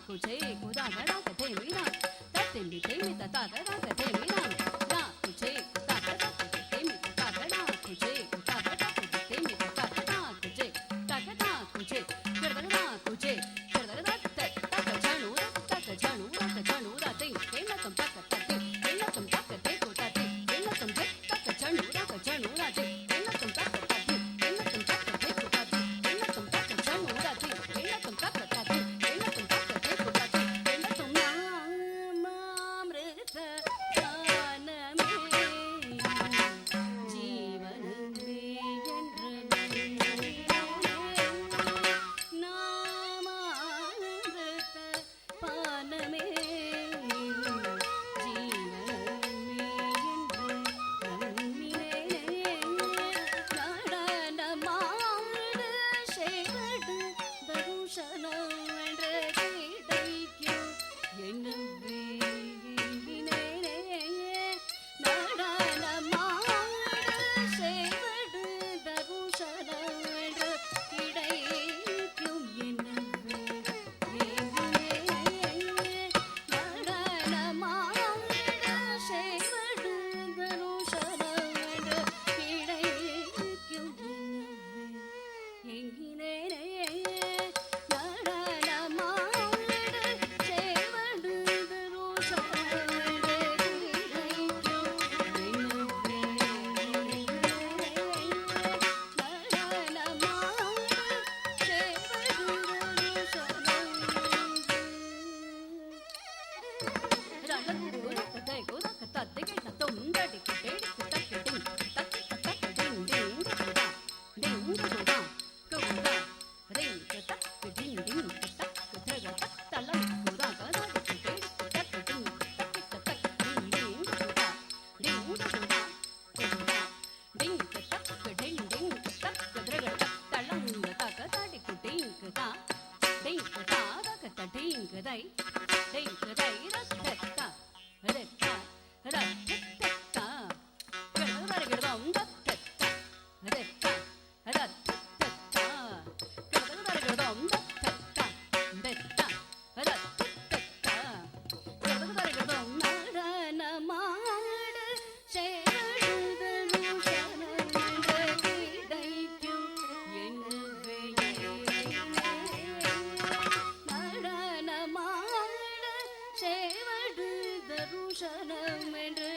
குச்சே குதா கடா கதே மீனா தத்திமி தேமி ததா கடா கதே மீனா ரா குச்சே குதா கடா கதே தேமி ததா கடா குச்சே குதா கடா கதே தேமி ததா கடா குச்சே தகடா குச்சே கடகடா குச்சே கடகடா தக்க ஜானு தக்க ஜானு ராதே கேலகம் தக்க தத்தி கேலகம் தக்க தே குதா தே கேலகம் தக்க ஜானு ராதே கேலகம் தக்க தத்தி கேலகம் தக்க தே குதா தே கேலகம் தக்க ஜானு ராதே கேலகம் தக்க தத்தி கேலகம் தக்க தே குதா தே கேலகம் நாம்ருத கானமே ஜீவனமே என்று நாமாமிருத பானமே ஜீவனமே என்று நம்பினேன் நடனமாடு செய்வது தருஷனம் என்ற கிடைக்கும் என்னவே எண்ணினேனே நடனமாடு செய்வது தருஷனம் என்ற கிடைக்கும் என்னவே எண்ணினேனே நடனமாடு செய்வது தருஷனம் என்ற கிடைக்கும் என்னவே எங்கினேனே நடனமாடு செய்வது தருஷனம் என்ற செய்வது தருஷனம் என்று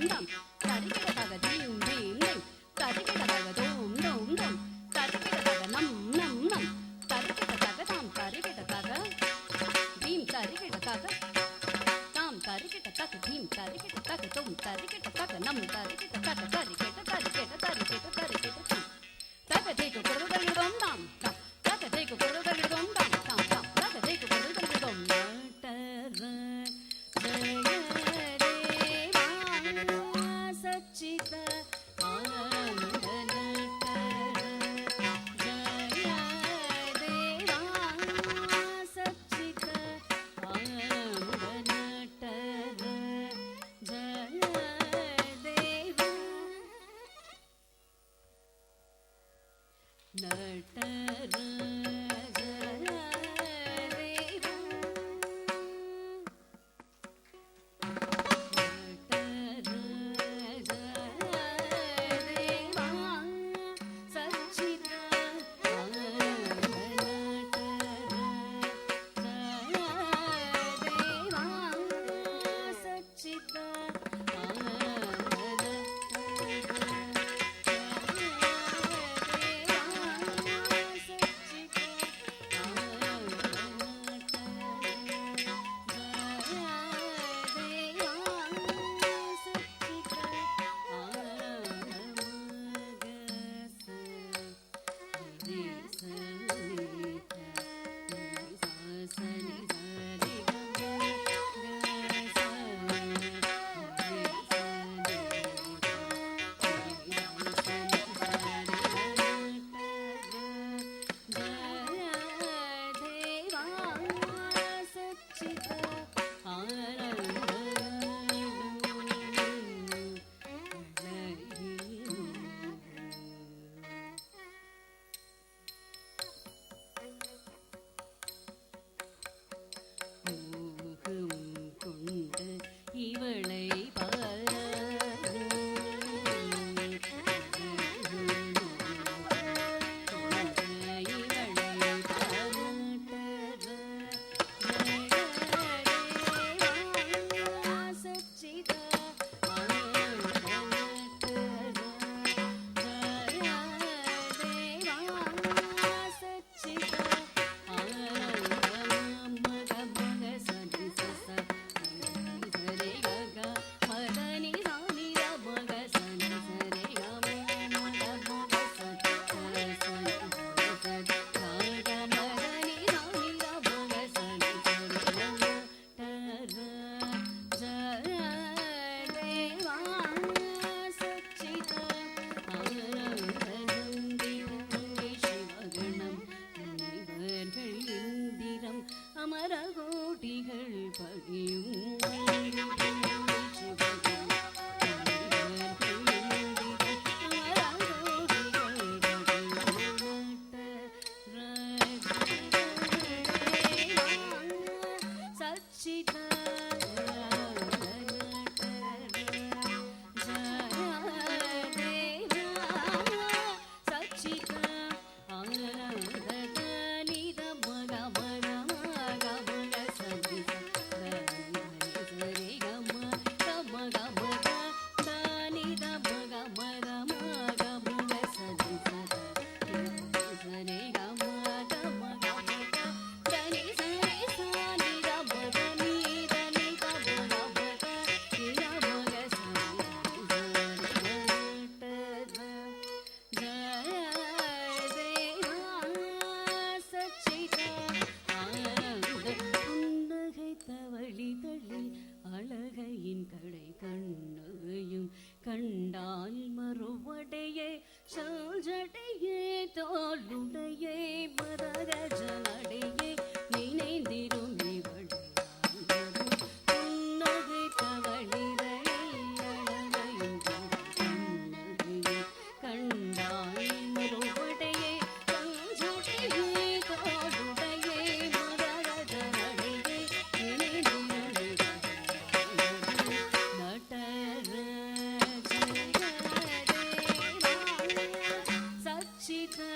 dom dom, tarikita taga dim dim dim, tarikita taga dom dom dom, tarikita taga nam nam nam, tarikita taga tam tarikita taga dim tarikita taga tam tarikita taga dim tarikita taga dom tarikita taga nam tarikita taga tarikita tarikita tarikita tarikita tam taga take a kuru dum dum dum taga take a kuru dum dum dum tam tam taga take a kuru dum dum Sachita Sachita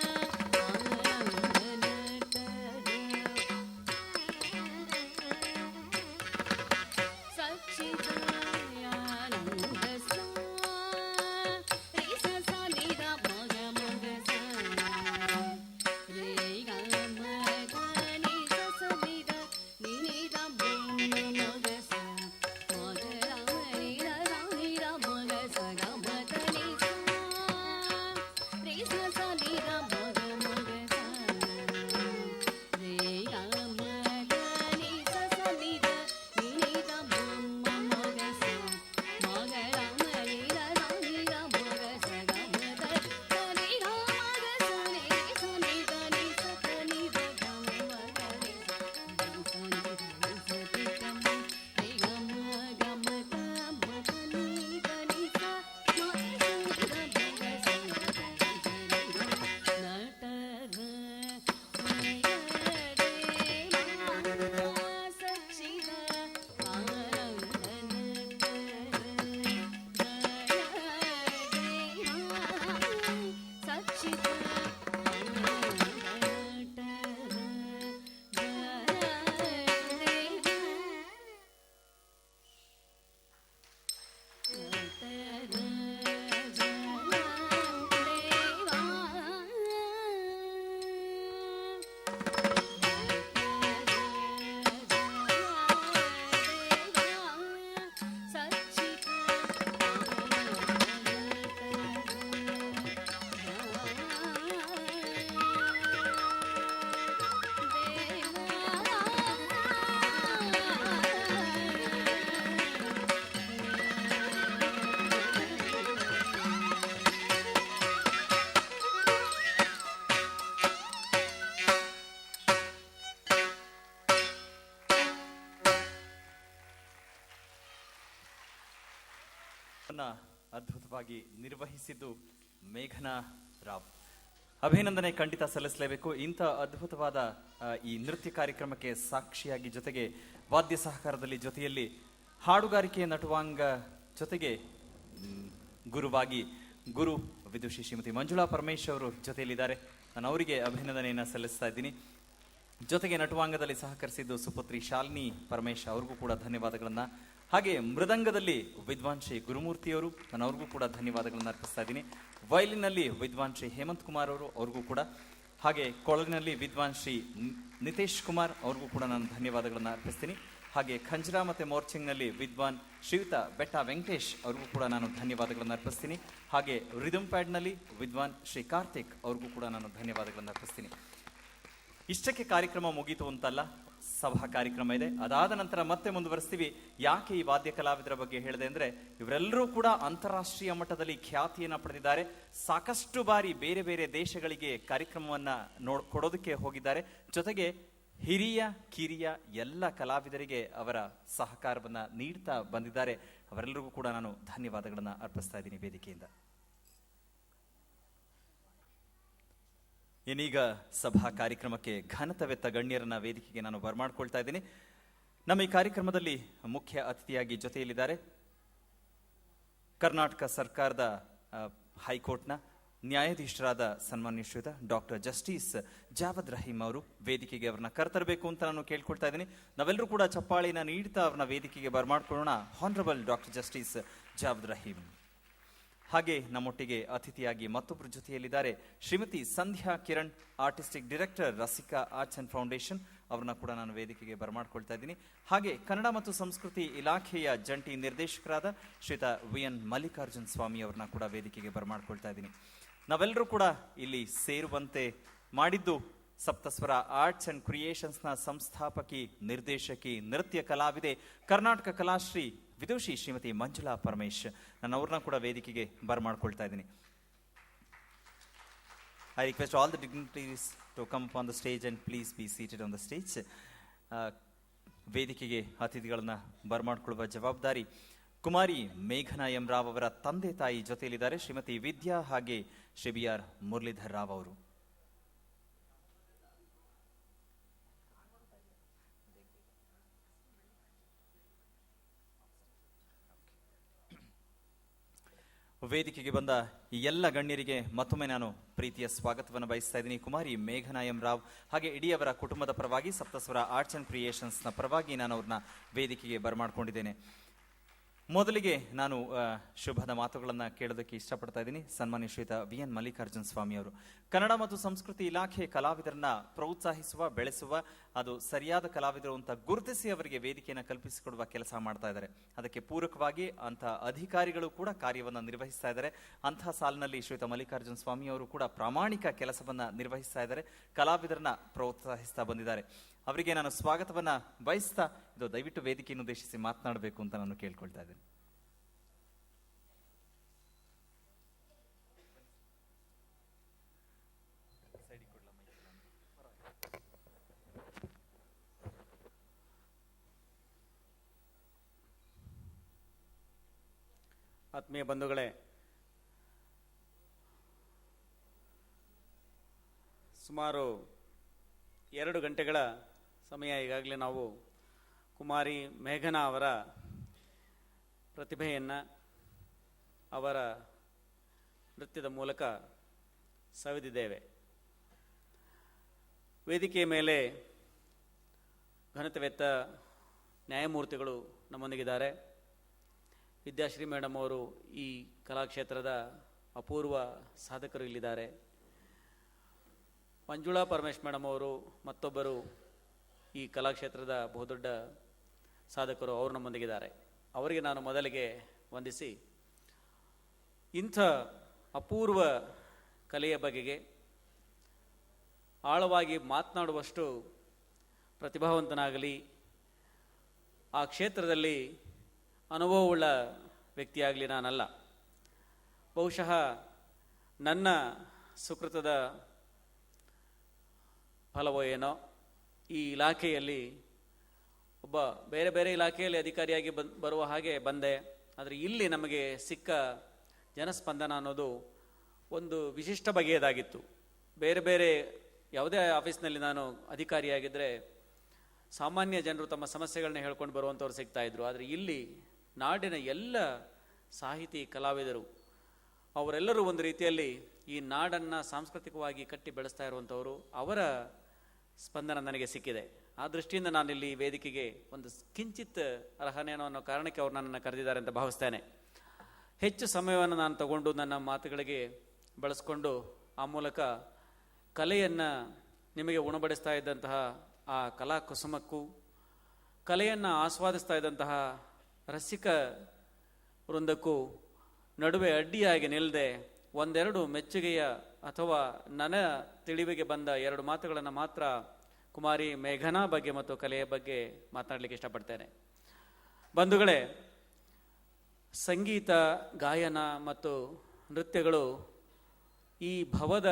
ಅದ್ಭುತವಾಗಿ ನಿರ್ವಹಿಸಿದ್ದು ಮೇಘನಾ ರಾವ್. ಅಭಿನಂದನೆ ಖಂಡಿತ ಸಲ್ಲಿಸಲೇಬೇಕು. ಇಂಥ ಅದ್ಭುತವಾದ ಈ ನೃತ್ಯ ಕಾರ್ಯಕ್ರಮಕ್ಕೆ ಸಾಕ್ಷಿಯಾಗಿ, ಜೊತೆಗೆ ವಾದ್ಯ ಸಹಕಾರದಲ್ಲಿ, ಜೊತೆಯಲ್ಲಿ ಹಾಡುಗಾರಿಕೆ ನಟುವಾಂಗ, ಜೊತೆಗೆ ಗುರುವಾಗಿ ಗುರು ವಿದುಷಿ ಶ್ರೀಮತಿ ಮಂಜುಳಾ ಪರಮೇಶ್ ಅವರು ಜೊತೆಯಲ್ಲಿದ್ದಾರೆ. ನಾನು ಅವರಿಗೆ ಅಭಿನಂದನೆಯನ್ನು ಸಲ್ಲಿಸ್ತಾ ಇದ್ದೀನಿ. ಜೊತೆಗೆ ನಟುವಾಂಗದಲ್ಲಿ ಸಹಕರಿಸಿದ್ದು ಸುಪುತ್ರಿ ಶಾಲಿನಿ ಪರಮೇಶ್, ಅವ್ರಿಗೂ ಕೂಡ ಧನ್ಯವಾದಗಳನ್ನು. ಹಾಗೆ ಮೃದಂಗದಲ್ಲಿ ವಿದ್ವಾನ್ ಶ್ರೀ ಗುರುಮೂರ್ತಿಯವರು, ನಾನು ಅವ್ರಿಗೂ ಕೂಡ ಧನ್ಯವಾದಗಳನ್ನು ಅರ್ಪಿಸ್ತಾ ಇದ್ದೀನಿ. ವಯಲಿನಲ್ಲಿ ವಿದ್ವಾನ್ ಶ್ರೀ ಹೇಮಂತ್ ಕುಮಾರ್ ಅವರು, ಅವ್ರಿಗೂ ಕೂಡ. ಹಾಗೆ ಕೊಳಲಿನಲ್ಲಿ ವಿದ್ವಾನ್ ಶ್ರೀ ನಿತೇಶ್ ಕುಮಾರ್, ಅವ್ರಿಗೂ ಕೂಡ ನಾನು ಧನ್ಯವಾದಗಳನ್ನು ಅರ್ಪಿಸ್ತೀನಿ. ಹಾಗೆ ಖಂಜ್ರಾ ಮತ್ತು ಮೋರ್ಚಿಂಗ್ನಲ್ಲಿ ವಿದ್ವಾನ್ ಶ್ರೀಯುತ ಬೆಟ್ಟ ವೆಂಕಟೇಶ್, ಅವ್ರಿಗೂ ಕೂಡ ನಾನು ಧನ್ಯವಾದಗಳನ್ನು ಅರ್ಪಿಸ್ತೀನಿ. ಹಾಗೆ ರಿದಮ್ ಪ್ಯಾಡ್ನಲ್ಲಿ ವಿದ್ವಾನ್ ಶ್ರೀ ಕಾರ್ತಿಕ್, ಅವ್ರಿಗೂ ಕೂಡ ನಾನು ಧನ್ಯವಾದಗಳನ್ನು ಅರ್ಪಿಸ್ತೀನಿ. ಇಷ್ಟಕ್ಕೆ ಕಾರ್ಯಕ್ರಮ ಮುಗೀತು ಅಂತಲ್ಲ, ಸಭಾ ಕಾರ್ಯಕ್ರಮ ಇದೆ. ಅದಾದ ನಂತರ ಮತ್ತೆ ಮುಂದುವರಿಸ್ತೀವಿ. ಯಾಕೆ ಈ ವಾದ್ಯ ಕಲಾವಿದರ ಬಗ್ಗೆ ಹೇಳಿದೆ ಅಂದ್ರೆ, ಇವರೆಲ್ಲರೂ ಕೂಡ ಅಂತಾರಾಷ್ಟ್ರೀಯ ಮಟ್ಟದಲ್ಲಿ ಖ್ಯಾತಿಯನ್ನು ಪಡೆದಿದ್ದಾರೆ. ಸಾಕಷ್ಟು ಬಾರಿ ಬೇರೆ ಬೇರೆ ದೇಶಗಳಿಗೆ ಕಾರ್ಯಕ್ರಮವನ್ನ ಕೊಡೋದಕ್ಕೆ ಹೋಗಿದ್ದಾರೆ. ಜೊತೆಗೆ ಹಿರಿಯ ಕಿರಿಯ ಎಲ್ಲ ಕಲಾವಿದರಿಗೆ ಅವರ ಸಹಕಾರವನ್ನ ನೀಡ್ತಾ ಬಂದಿದ್ದಾರೆ. ಅವರೆಲ್ಲರಿಗೂ ಕೂಡ ನಾನು ಧನ್ಯವಾದಗಳನ್ನ ಅರ್ಪಿಸ್ತಾ ಇದ್ದೀನಿ ವೇದಿಕೆಯಿಂದ. ಏನೀಗ ಸಭಾ ಕಾರ್ಯಕ್ರಮಕ್ಕೆ ಘನತವೆತ್ತ ಗಣ್ಯರನ್ನ ವೇದಿಕೆಗೆ ನಾನು ಬರಮಾಡ್ಕೊಳ್ತಾ ಇದ್ದೀನಿ. ನಮ್ಮ ಈ ಕಾರ್ಯಕ್ರಮದಲ್ಲಿ ಮುಖ್ಯ ಅತಿಥಿಯಾಗಿ ಜೊತೆಯಲ್ಲಿದ್ದಾರೆ ಕರ್ನಾಟಕ ಸರ್ಕಾರದ ಹೈಕೋರ್ಟ್ನ ನ್ಯಾಯಾಧೀಶರಾದ ಸನ್ಮಾನ್ಯ ಶ್ರೀಯುತ ಡಾಕ್ಟರ್ ಜಸ್ಟಿಸ್ ಜಾವದ್ ರಹೀಂ ಅವರು ವೇದಿಕೆಗೆ ಅವ್ರನ್ನ ಕರೆತರಬೇಕು ಅಂತ ನಾನು ಕೇಳ್ಕೊಳ್ತಾ ಇದ್ದೀನಿ. ನಾವೆಲ್ಲರೂ ಕೂಡ ಚಪ್ಪಾಳಿನ ನೀಡ್ತಾ ಅವ್ರನ್ನ ವೇದಿಕೆಗೆ ಬರಮಾಡ್ಕೊಳ್ಳೋಣ. Honourable doctor justice Javad Rahim. ಹಾಗೆ ನಮ್ಮೊಟ್ಟಿಗೆ ಅತಿಥಿಯಾಗಿ ಮತ್ತೊಬ್ಬರ ಜೊತೆಯಲ್ಲಿದ್ದಾರೆ Shrimati Sandhya Kiran, artistic director Rasika arts and foundation, ಅವ್ರನ್ನ ಕೂಡ ನಾನು ವೇದಿಕೆಗೆ ಬರಮಾಡ್ಕೊಳ್ತಾ ಇದ್ದೀನಿ. ಹಾಗೆ ಕನ್ನಡ ಮತ್ತು ಸಂಸ್ಕೃತಿ ಇಲಾಖೆಯ ಜಂಟಿ ನಿರ್ದೇಶಕರಾದ ಶ್ರೀಯುತ ವಿ.ಎನ್. ಮಲ್ಲಿಕಾರ್ಜುನ್ ಸ್ವಾಮಿ ಅವ್ರನ್ನ ಕೂಡ ವೇದಿಕೆಗೆ ಬರಮಾಡ್ಕೊಳ್ತಾ ಇದ್ದೀನಿ. ನಾವೆಲ್ಲರೂ ಕೂಡ ಇಲ್ಲಿ ಸೇರುವಂತೆ ಮಾಡಿದ್ದು ಸಪ್ತಸ್ವರ ಆರ್ಟ್ಸ್ ಅಂಡ್ ಕ್ರಿಯೇಷನ್ಸ್ನ ಸಂಸ್ಥಾಪಕಿ, ನಿರ್ದೇಶಕಿ, ನೃತ್ಯ ಕಲಾವಿದೆ, ಕರ್ನಾಟಕ ಕಲಾಶ್ರೀ ವಿದುಷಿ ಶ್ರೀಮತಿ ಮಂಜುಳಾ ಪರಮೇಶ್. ನಾನು ಅವ್ರನ್ನ ಕೂಡ ವೇದಿಕೆಗೆ ಬರಮಾಡ್ಕೊಳ್ತಾ ಇದ್ದೀನಿ. I request all the dignitaries to come on the stage and please be seated on the stage. ವೇದಿಕೆಗೆ ಅತಿಥಿಗಳನ್ನ ಬರಮಾಡ್ಕೊಳ್ಳುವ ಜವಾಬ್ದಾರಿ ಕುಮಾರಿ ಮೇಘನಾ ಎಂ ರಾವ್ ಅವರ ತಂದೆ ತಾಯಿ ಜೊತೆಯಲ್ಲಿದ್ದಾರೆ, ಶ್ರೀಮತಿ ವಿದ್ಯಾ ಹಾಗೆ ಶ್ರೀ ಬಿ.ಆರ್. ಮುರಳೀಧರ್ ರಾವ್ ಅವರು. ವೇದಿಕೆಗೆ ಬಂದ ಈ ಎಲ್ಲ ಗಣ್ಯರಿಗೆ ಮತ್ತೊಮ್ಮೆ ನಾನು ಪ್ರೀತಿಯ ಸ್ವಾಗತವನ್ನು ಬಯಸ್ತಾ ಇದ್ದೀನಿ. ಕುಮಾರಿ ಮೇಘನಾ ಎಂ ರಾವ್ ಹಾಗೆ ಇಡೀ ಅವರ ಕುಟುಂಬದ ಪರವಾಗಿ, ಸಪ್ತಸ್ವರ ಆರ್ಟ್ಸ್ ಅಂಡ್ ಕ್ರಿಯೇಷನ್ಸ್ನ ಪರವಾಗಿ ನಾನು ಅವ್ರನ್ನ ವೇದಿಕೆಗೆ ಬರಮಾಡ್ಕೊಂಡಿದ್ದೇನೆ. ಮೊದಲಿಗೆ ನಾನು ಶುಭದ ಮಾತುಗಳನ್ನು ಕೇಳೋದಕ್ಕೆ ಇಷ್ಟಪಡ್ತಾ ಇದ್ದೀನಿ. ಸನ್ಮಾನ್ಯ ಶ್ರೀಯುತ ವಿ.ಎನ್. ಮಲ್ಲಿಕಾರ್ಜುನ್ ಸ್ವಾಮಿ ಅವರು ಕನ್ನಡ ಮತ್ತು ಸಂಸ್ಕೃತಿ ಇಲಾಖೆ ಕಲಾವಿದರನ್ನ ಪ್ರೋತ್ಸಾಹಿಸುವ, ಬೆಳೆಸುವ, ಅದು ಸರಿಯಾದ ಕಲಾವಿದರು ಅಂತ ಗುರುತಿಸಿ ಅವರಿಗೆ ವೇದಿಕೆಯನ್ನು ಕಲ್ಪಿಸಿಕೊಡುವ ಕೆಲಸ ಮಾಡ್ತಾ ಇದ್ದಾರೆ. ಅದಕ್ಕೆ ಪೂರಕವಾಗಿ ಅಂಥ ಅಧಿಕಾರಿಗಳು ಕೂಡ ಕಾರ್ಯವನ್ನು ನಿರ್ವಹಿಸ್ತಾ ಇದ್ದಾರೆ. ಅಂತಹ ಸಾಲಿನಲ್ಲಿ ಶ್ರೀಯುತ ಮಲ್ಲಿಕಾರ್ಜುನ್ ಸ್ವಾಮಿ ಅವರು ಕೂಡ ಪ್ರಾಮಾಣಿಕ ಕೆಲಸವನ್ನ ನಿರ್ವಹಿಸ್ತಾ ಇದ್ದಾರೆ, ಕಲಾವಿದರನ್ನ ಪ್ರೋತ್ಸಾಹಿಸ್ತಾ ಬಂದಿದ್ದಾರೆ. ಅವರಿಗೆ ನಾನು ಸ್ವಾಗತವನ್ನ ಬಯಸ್ತಾ ಇದು ದಯವಿಟ್ಟು ವೇದಿಕೆಯನ್ನು ಉದ್ದೇಶಿಸಿ ಮಾತನಾಡಬೇಕು ಅಂತ ನಾನು ಕೇಳ್ಕೊಳ್ತಾ ಇದ್ದೇನೆ. ಆತ್ಮೀಯ ಬಂಧುಗಳೇ, ಸುಮಾರು 2 ಗಂಟೆಗಳ ಸಮಯ ಈಗಾಗಲೇ ನಾವು ಕುಮಾರಿ ಮೇಘನಾ ಅವರ ಪ್ರತಿಭೆಯನ್ನು ಅವರ ನೃತ್ಯದ ಮೂಲಕ ಸವಿದಿದ್ದೇವೆ. ವೇದಿಕೆಯ ಮೇಲೆ ಘನತೆವೆತ್ತ ನ್ಯಾಯಮೂರ್ತಿಗಳು ನಮ್ಮೊಂದಿಗಿದ್ದಾರೆ. ವಿದ್ಯಾಶ್ರೀ ಮೇಡಮ್ ಅವರು ಈ ಕಲಾಕ್ಷೇತ್ರದ ಅಪೂರ್ವ ಸಾಧಕರು ಇಲ್ಲಿದ್ದಾರೆ. ಮಂಜುಳಾ ಪರಮೇಶ್ ಮೇಡಮ್ ಅವರು ಮತ್ತೊಬ್ಬರು ಈ ಕಲಾಕ್ಷೇತ್ರದ ಬಹುದೊಡ್ಡ ಸಾಧಕರು, ಅವರು ನಮ್ಮೊಂದಿಗಿದ್ದಾರೆ. ಅವರಿಗೆ ನಾನು ಮೊದಲಿಗೆ ವಂದಿಸಿ, ಇಂಥ ಅಪೂರ್ವ ಕಲೆಯ ಬಗೆಗೆ ಆಳವಾಗಿ ಮಾತನಾಡುವಷ್ಟು ಪ್ರತಿಭಾವಂತನಾಗಲಿ, ಆ ಕ್ಷೇತ್ರದಲ್ಲಿ ಅನುಭವವುಳ್ಳ ವ್ಯಕ್ತಿಯಾಗಲಿ ನಾನಲ್ಲ. ಬಹುಶಃ ನನ್ನ ಸುಕೃತದ ಫಲವೋ ಏನೋ, ಈ ಇಲಾಖೆಯಲ್ಲಿ ಒಬ್ಬ ಬೇರೆ ಬೇರೆ ಇಲಾಖೆಯಲ್ಲಿ ಅಧಿಕಾರಿಯಾಗಿ ಬರುವ ಹಾಗೆ ಬಂದೆ. ಆದರೆ ಇಲ್ಲಿ ನಮಗೆ ಸಿಕ್ಕ ಜನಸ್ಪಂದನ ಅನ್ನೋದು ಒಂದು ವಿಶಿಷ್ಟ ಬಗೆಯದಾಗಿತ್ತು. ಬೇರೆ ಬೇರೆ ಯಾವುದೇ ಆಫೀಸ್ನಲ್ಲಿ ನಾನು ಅಧಿಕಾರಿಯಾಗಿದ್ದರೆ ಸಾಮಾನ್ಯ ಜನರು ತಮ್ಮ ಸಮಸ್ಯೆಗಳನ್ನ ಹೇಳ್ಕೊಂಡು ಬರುವಂಥವ್ರು ಸಿಗ್ತಾ ಇದ್ರು. ಆದರೆ ಇಲ್ಲಿ ನಾಡಿನ ಎಲ್ಲ ಸಾಹಿತಿ ಕಲಾವಿದರು ಅವರೆಲ್ಲರೂ ಒಂದು ರೀತಿಯಲ್ಲಿ ಈ ನಾಡನ್ನು ಸಾಂಸ್ಕೃತಿಕವಾಗಿ ಕಟ್ಟಿ ಬೆಳೆಸ್ತಾ ಇರುವಂಥವರು, ಅವರ ಸ್ಪಂದನ ನನಗೆ ಸಿಕ್ಕಿದೆ. ಆ ದೃಷ್ಟಿಯಿಂದ ನಾನಿಲ್ಲಿ ವೇದಿಕೆಗೆ ಒಂದು ಕಿಂಚಿತ್ ಅರ್ಹನೇನೋ ಅನ್ನೋ ಕಾರಣಕ್ಕೆ ಅವರು ನನ್ನನ್ನು ಕರೆದಿದ್ದಾರೆ ಅಂತ ಭಾವಿಸ್ತೇನೆ. ಹೆಚ್ಚು ಸಮಯವನ್ನು ನಾನು ತಗೊಂಡು ನನ್ನ ಮಾತುಗಳಿಗೆ ಬಳಸ್ಕೊಂಡು ಆ ಮೂಲಕ ಕಲೆಯನ್ನು ನಿಮಗೆ ಉಣಬಡಿಸ್ತಾ ಇದ್ದಂತಹ ಆ ಕಲಾ ಕುಸುಮಕ್ಕೂ ಕಲೆಯನ್ನು ಆಸ್ವಾದಿಸ್ತಾ ಇದ್ದಂತಹ ರಸಿಕ ವೃಂದಕ್ಕೂ ನಡುವೆ ಅಡ್ಡಿಯಾಗಿ ನಿಲ್ಲದೆ ಒಂದೆರಡು ಮೆಚ್ಚುಗೆಯ ಅಥವಾ ನನ್ನ ತಿಳಿವಿಗೆ ಬಂದ 2 ಮಾತುಗಳನ್ನು ಮಾತ್ರ ಕುಮಾರಿ ಮೇಘನಾ ಬಗ್ಗೆ ಮತ್ತು ಕಲೆಯ ಬಗ್ಗೆ ಮಾತನಾಡಲಿಕ್ಕೆ ಇಷ್ಟಪಡ್ತೇನೆ. ಬಂಧುಗಳೇ, ಸಂಗೀತ, ಗಾಯನ ಮತ್ತು ನೃತ್ಯಗಳು ಈ ಭವದ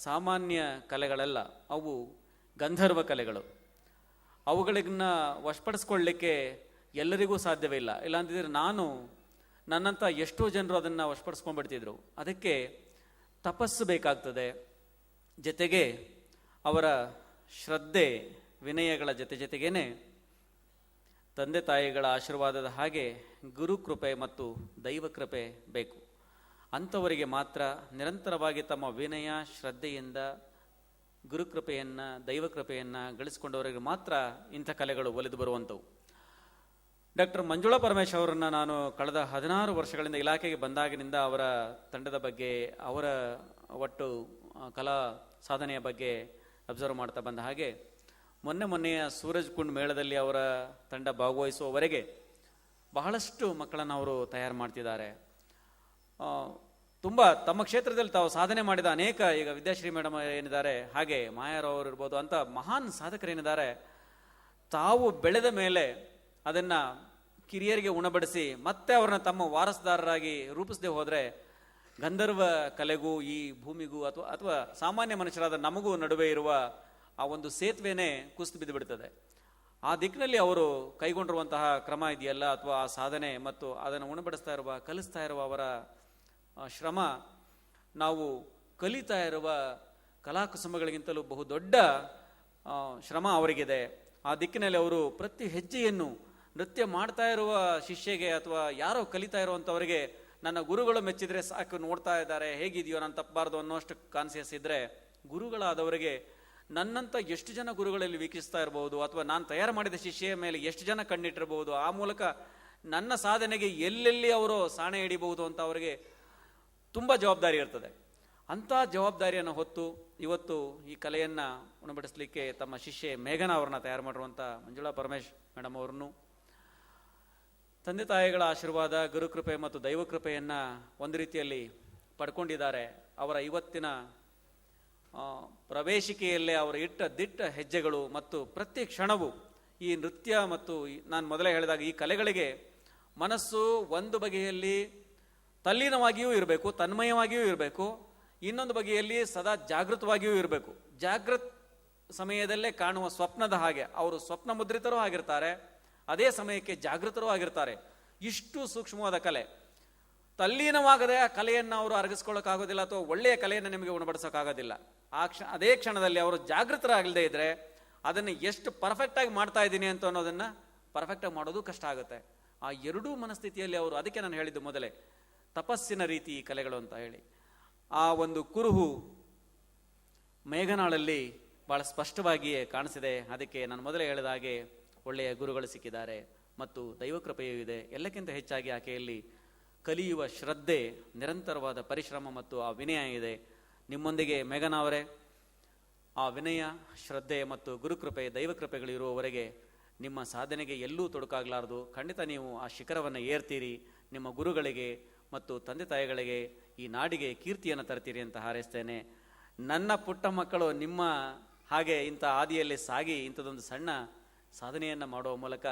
ಸಾಮಾನ್ಯ ಕಲೆಗಳಲ್ಲ, ಅವು ಗಂಧರ್ವ ಕಲೆಗಳು. ಅವುಗಳನ್ನ ವಶಪಡಿಸ್ಕೊಳ್ಳಿಕ್ಕೆ ಎಲ್ಲರಿಗೂ ಸಾಧ್ಯವಿಲ್ಲ. ಇಲ್ಲಾಂತಿದ್ರೆ ನನ್ನಂಥ ಎಷ್ಟೋ ಜನರು ಅದನ್ನು ವಶಪಡಿಸ್ಕೊಂಡ್ಬಿಡ್ತಿದ್ರು. ಅದಕ್ಕೆ ತಪಸ್ಸು ಬೇಕಾಗ್ತದೆ. ಜೊತೆಗೆ ಅವರ ಶ್ರದ್ಧೆ ವಿನಯಗಳ ಜೊತೆಗೇನೆ ತಂದೆ ತಾಯಿಗಳ ಆಶೀರ್ವಾದದ ಹಾಗೆ ಗುರುಕೃಪೆ ಮತ್ತು ದೈವಕೃಪೆ ಬೇಕು. ಅಂಥವರಿಗೆ ಮಾತ್ರ ನಿರಂತರವಾಗಿ ತಮ್ಮ ವಿನಯ ಶ್ರದ್ಧೆಯಿಂದ ಗುರುಕೃಪೆಯನ್ನು ದೈವಕೃಪೆಯನ್ನು ಗಳಿಸಿಕೊಂಡವರಿಗೆ ಮಾತ್ರ ಇಂಥ ಕಲೆಗಳು ಒಲಿದು ಬರುವಂಥವು. ಡಾಕ್ಟರ್ ಮಂಜುಳಾ ಪರಮೇಶ್ ಅವರನ್ನು ನಾನು ಕಳೆದ 16 ವರ್ಷಗಳಿಂದ ಇಲಾಖೆಗೆ ಬಂದಾಗಿನಿಂದ ಅವರ ತಂಡದ ಬಗ್ಗೆ, ಅವರ ಒಟ್ಟು ಕಲಾ ಸಾಧನೆಯ ಬಗ್ಗೆ ಅಬ್ಸರ್ವ್ ಮಾಡ್ತಾ ಬಂದ ಹಾಗೆ ಮೊನ್ನೆಯ ಸೂರಜ್ ಕುಂಡ್ ಮೇಳದಲ್ಲಿ ಅವರ ತಂಡ ಭಾಗವಹಿಸುವವರೆಗೆ ಬಹಳಷ್ಟು ಮಕ್ಕಳನ್ನು ಅವರು ತಯಾರು ಮಾಡ್ತಿದ್ದಾರೆ. ತುಂಬ ತಮ್ಮ ಕ್ಷೇತ್ರದಲ್ಲಿ ತಾವು ಸಾಧನೆ ಮಾಡಿದ ಅನೇಕ, ಈಗ ವಿದ್ಯಾಶ್ರೀ ಮೇಡಮ್ ಏನಿದ್ದಾರೆ, ಹಾಗೆ ಮಾಯಾರಾವ್ ಅವರು ಇರ್ಬೋದು, ಅಂತ ಮಹಾನ್ ಸಾಧಕರೇನಿದ್ದಾರೆ, ತಾವು ಬೆಳೆದ ಮೇಲೆ ಅದನ್ನು ಕಿರಿಯರಿಗೆ ಉಣಬಡಿಸಿ ಮತ್ತೆ ಅವ್ರನ್ನ ತಮ್ಮ ವಾರಸುದಾರರಾಗಿ ರೂಪಿಸದೆ ಹೋದರೆ ಗಂಧರ್ವ ಕಲೆಗೂ ಈ ಭೂಮಿಗೂ ಅಥವಾ ಸಾಮಾನ್ಯ ಮನುಷ್ಯರಾದ ನಮಗೂ ನಡುವೆ ಇರುವ ಆ ಒಂದು ಸೇತುವೆನೇ ಕುಸಿದು ಬಿದ್ದು ಬಿಡ್ತದೆ. ಆ ದಿಕ್ಕಿನಲ್ಲಿ ಅವರು ಕೈಗೊಂಡಿರುವಂತಹ ಕ್ರಮ ಇದೆಯಲ್ಲ, ಅಥವಾ ಆ ಸಾಧನೆ ಮತ್ತು ಅದನ್ನು ಉಣಬಡಿಸ್ತಾ ಇರುವ, ಕಲಿಸ್ತಾ ಇರುವ ಅವರ ಶ್ರಮ, ನಾವು ಕಲಿತಾ ಇರುವ ಕಲಾಕುಸುಮಗಳಿಗಿಂತಲೂ ಬಹುದೊಡ್ಡ ಶ್ರಮ ಅವರಿಗಿದೆ. ಆ ದಿಕ್ಕಿನಲ್ಲಿ ಅವರು ಪ್ರತಿ ಹೆಜ್ಜೆಯನ್ನು ನೃತ್ಯ ಮಾಡ್ತಾ ಇರುವ ಶಿಷ್ಯಗೆ ಅಥವಾ ಯಾರೋ ಕಲಿತಾ ಇರುವಂಥವರಿಗೆ ನನ್ನ ಗುರುಗಳು ಮೆಚ್ಚಿದ್ರೆ ಸಾಕು, ನೋಡ್ತಾ ಇದ್ದಾರೆ ಹೇಗಿದೆಯೋ, ನಾನು ತಪ್ಪಬಾರ್ದು ಅನ್ನೋಷ್ಟು ಕಾನ್ಸಿಯಸ್ ಇದ್ದರೆ, ಗುರುಗಳಾದವರಿಗೆ ನನ್ನಂಥ ಎಷ್ಟು ಜನ ಗುರುಗಳಲ್ಲಿ ವೀಕ್ಷಿಸ್ತಾ ಇರಬಹುದು, ಅಥವಾ ನಾನು ತಯಾರು ಮಾಡಿದ ಶಿಷ್ಯೆಯ ಮೇಲೆ ಎಷ್ಟು ಜನ ಕಣ್ಣಿಟ್ಟಿರಬಹುದು, ಆ ಮೂಲಕ ನನ್ನ ಸಾಧನೆಗೆ ಎಲ್ಲೆಲ್ಲಿ ಅವರು ಸಾಣೆ ಹಿಡಿಬಹುದು ಅಂತ ಅವರಿಗೆ ತುಂಬ ಜವಾಬ್ದಾರಿ ಇರ್ತದೆ. ಅಂಥ ಜವಾಬ್ದಾರಿಯನ್ನು ಹೊತ್ತು ಇವತ್ತು ಈ ಕಲೆಯನ್ನು ಉಣಬಡಿಸಲಿಕ್ಕೆ ತಮ್ಮ ಶಿಷ್ಯೆ ಮೇಘನಾ ಅವ್ರನ್ನ ತಯಾರು ಮಾಡಿರುವಂಥ ಮಂಜುಳಾ ಪರಮೇಶ್ ಮೇಡಮ್ ಅವ್ರನ್ನು ತಂದೆ ತಾಯಿಗಳ ಆಶೀರ್ವಾದ, ಗುರುಕೃಪೆ ಮತ್ತು ದೈವಕೃಪೆಯನ್ನು ಒಂದು ರೀತಿಯಲ್ಲಿ ಪಡ್ಕೊಂಡಿದ್ದಾರೆ. ಅವರ ಇವತ್ತಿನ ಪ್ರವೇಶಿಕೆಯಲ್ಲೇ ಅವರು ಇಟ್ಟ ದಿಟ್ಟ ಹೆಜ್ಜೆಗಳು ಮತ್ತು ಪ್ರತಿ ಕ್ಷಣವೂ ಈ ನೃತ್ಯ ಮತ್ತು ನಾನು ಮೊದಲೇ ಹೇಳಿದಾಗ ಈ ಕಲೆಗಳಿಗೆ ಮನಸ್ಸು ಒಂದು ಬಗೆಯಲ್ಲಿ ತಲ್ಲೀನವಾಗಿಯೂ ಇರಬೇಕು, ತನ್ಮಯವಾಗಿಯೂ ಇರಬೇಕು, ಇನ್ನೊಂದು ಬಗೆಯಲ್ಲಿ ಸದಾ ಜಾಗೃತವಾಗಿಯೂ ಇರಬೇಕು. ಜಾಗೃತ ಸಮಯದಲ್ಲೇ ಕಾಣುವ ಸ್ವಪ್ನದ ಹಾಗೆ ಅವರು ಸ್ವಪ್ನ ಮುದ್ರಿತರೂ ಆಗಿರ್ತಾರೆ, ಅದೇ ಸಮಯಕ್ಕೆ ಜಾಗೃತರೂ ಆಗಿರ್ತಾರೆ. ಇಷ್ಟು ಸೂಕ್ಷ್ಮವಾದ ಕಲೆ. ತಲ್ಲೀನವಾಗದೆ ಆ ಕಲೆಯನ್ನು ಅವರು ಅರಗಿಸ್ಕೊಳ್ಳೋಕ್ಕಾಗೋದಿಲ್ಲ, ಅಥವಾ ಒಳ್ಳೆಯ ಕಲೆಯನ್ನು ನಿಮಗೆ ಉಣಬಡಿಸೋಕ್ಕಾಗೋದಿಲ್ಲ. ಅದೇ ಕ್ಷಣದಲ್ಲಿ ಅವರು ಜಾಗೃತರಾಗದೇ ಇದ್ರೆ ಅದನ್ನು ಎಷ್ಟು ಪರ್ಫೆಕ್ಟಾಗಿ ಮಾಡ್ತಾ ಇದ್ದೀನಿ ಅಂತ ಅನ್ನೋದನ್ನು ಪರ್ಫೆಕ್ಟಾಗಿ ಮಾಡೋದು ಕಷ್ಟ ಆಗುತ್ತೆ. ಆ ಎರಡೂ ಮನಸ್ಥಿತಿಯಲ್ಲಿ ಅವರು, ಅದಕ್ಕೆ ನಾನು ಹೇಳಿದ್ದು ಮೊದಲೇ ತಪಸ್ಸಿನ ರೀತಿ ಈ ಕಲೆಗಳು ಅಂತ ಹೇಳಿ, ಆ ಒಂದು ಕುರುಹು ಮೇಘನಾಳಲ್ಲಿ ಬಹಳ ಸ್ಪಷ್ಟವಾಗಿಯೇ ಕಾಣಿಸಿದೆ. ಅದಕ್ಕೆ ನಾನು ಮೊದಲೇ ಹೇಳಿದ ಹಾಗೆ ಒಳ್ಳೆಯ ಗುರುಗಳು ಸಿಕ್ಕಿದ್ದಾರೆ ಮತ್ತು ದೈವಕೃಪೆಯೂ ಇದೆ. ಎಲ್ಲಕ್ಕಿಂತ ಹೆಚ್ಚಾಗಿ ಆಕೆಯಲ್ಲಿ ಕಲಿಯುವ ಶ್ರದ್ಧೆ, ನಿರಂತರವಾದ ಪರಿಶ್ರಮ ಮತ್ತು ಆ ವಿನಯ ಇದೆ. ನಿಮ್ಮೊಂದಿಗೆ ಮೇಘನಾ ಅವರೇ, ಆ ವಿನಯ, ಶ್ರದ್ಧೆ ಮತ್ತು ಗುರುಕೃಪೆ, ದೈವಕೃಪೆಗಳಿರುವವರೆಗೆ ನಿಮ್ಮ ಸಾಧನೆಗೆ ಎಲ್ಲೂ ತೊಡಕಾಗಲಾರದು. ಖಂಡಿತ ನೀವು ಆ ಶಿಖರವನ್ನು ಏರ್ತೀರಿ. ನಿಮ್ಮ ಗುರುಗಳಿಗೆ ಮತ್ತು ತಂದೆ ತಾಯಿಗಳಿಗೆ, ಈ ನಾಡಿಗೆ ಕೀರ್ತಿಯನ್ನು ತರ್ತೀರಿ ಅಂತ ಹಾರೈಸ್ತೇನೆ. ನನ್ನ ಪುಟ್ಟ ಮಕ್ಕಳು ನಿಮ್ಮ ಹಾಗೆ ಇಂಥ ಹಾದಿಯಲ್ಲಿ ಸಾಗಿ ಇಂಥದ್ದೊಂದು ಸಣ್ಣ ಸಾಧನೆಯನ್ನು ಮಾಡುವ ಮೂಲಕ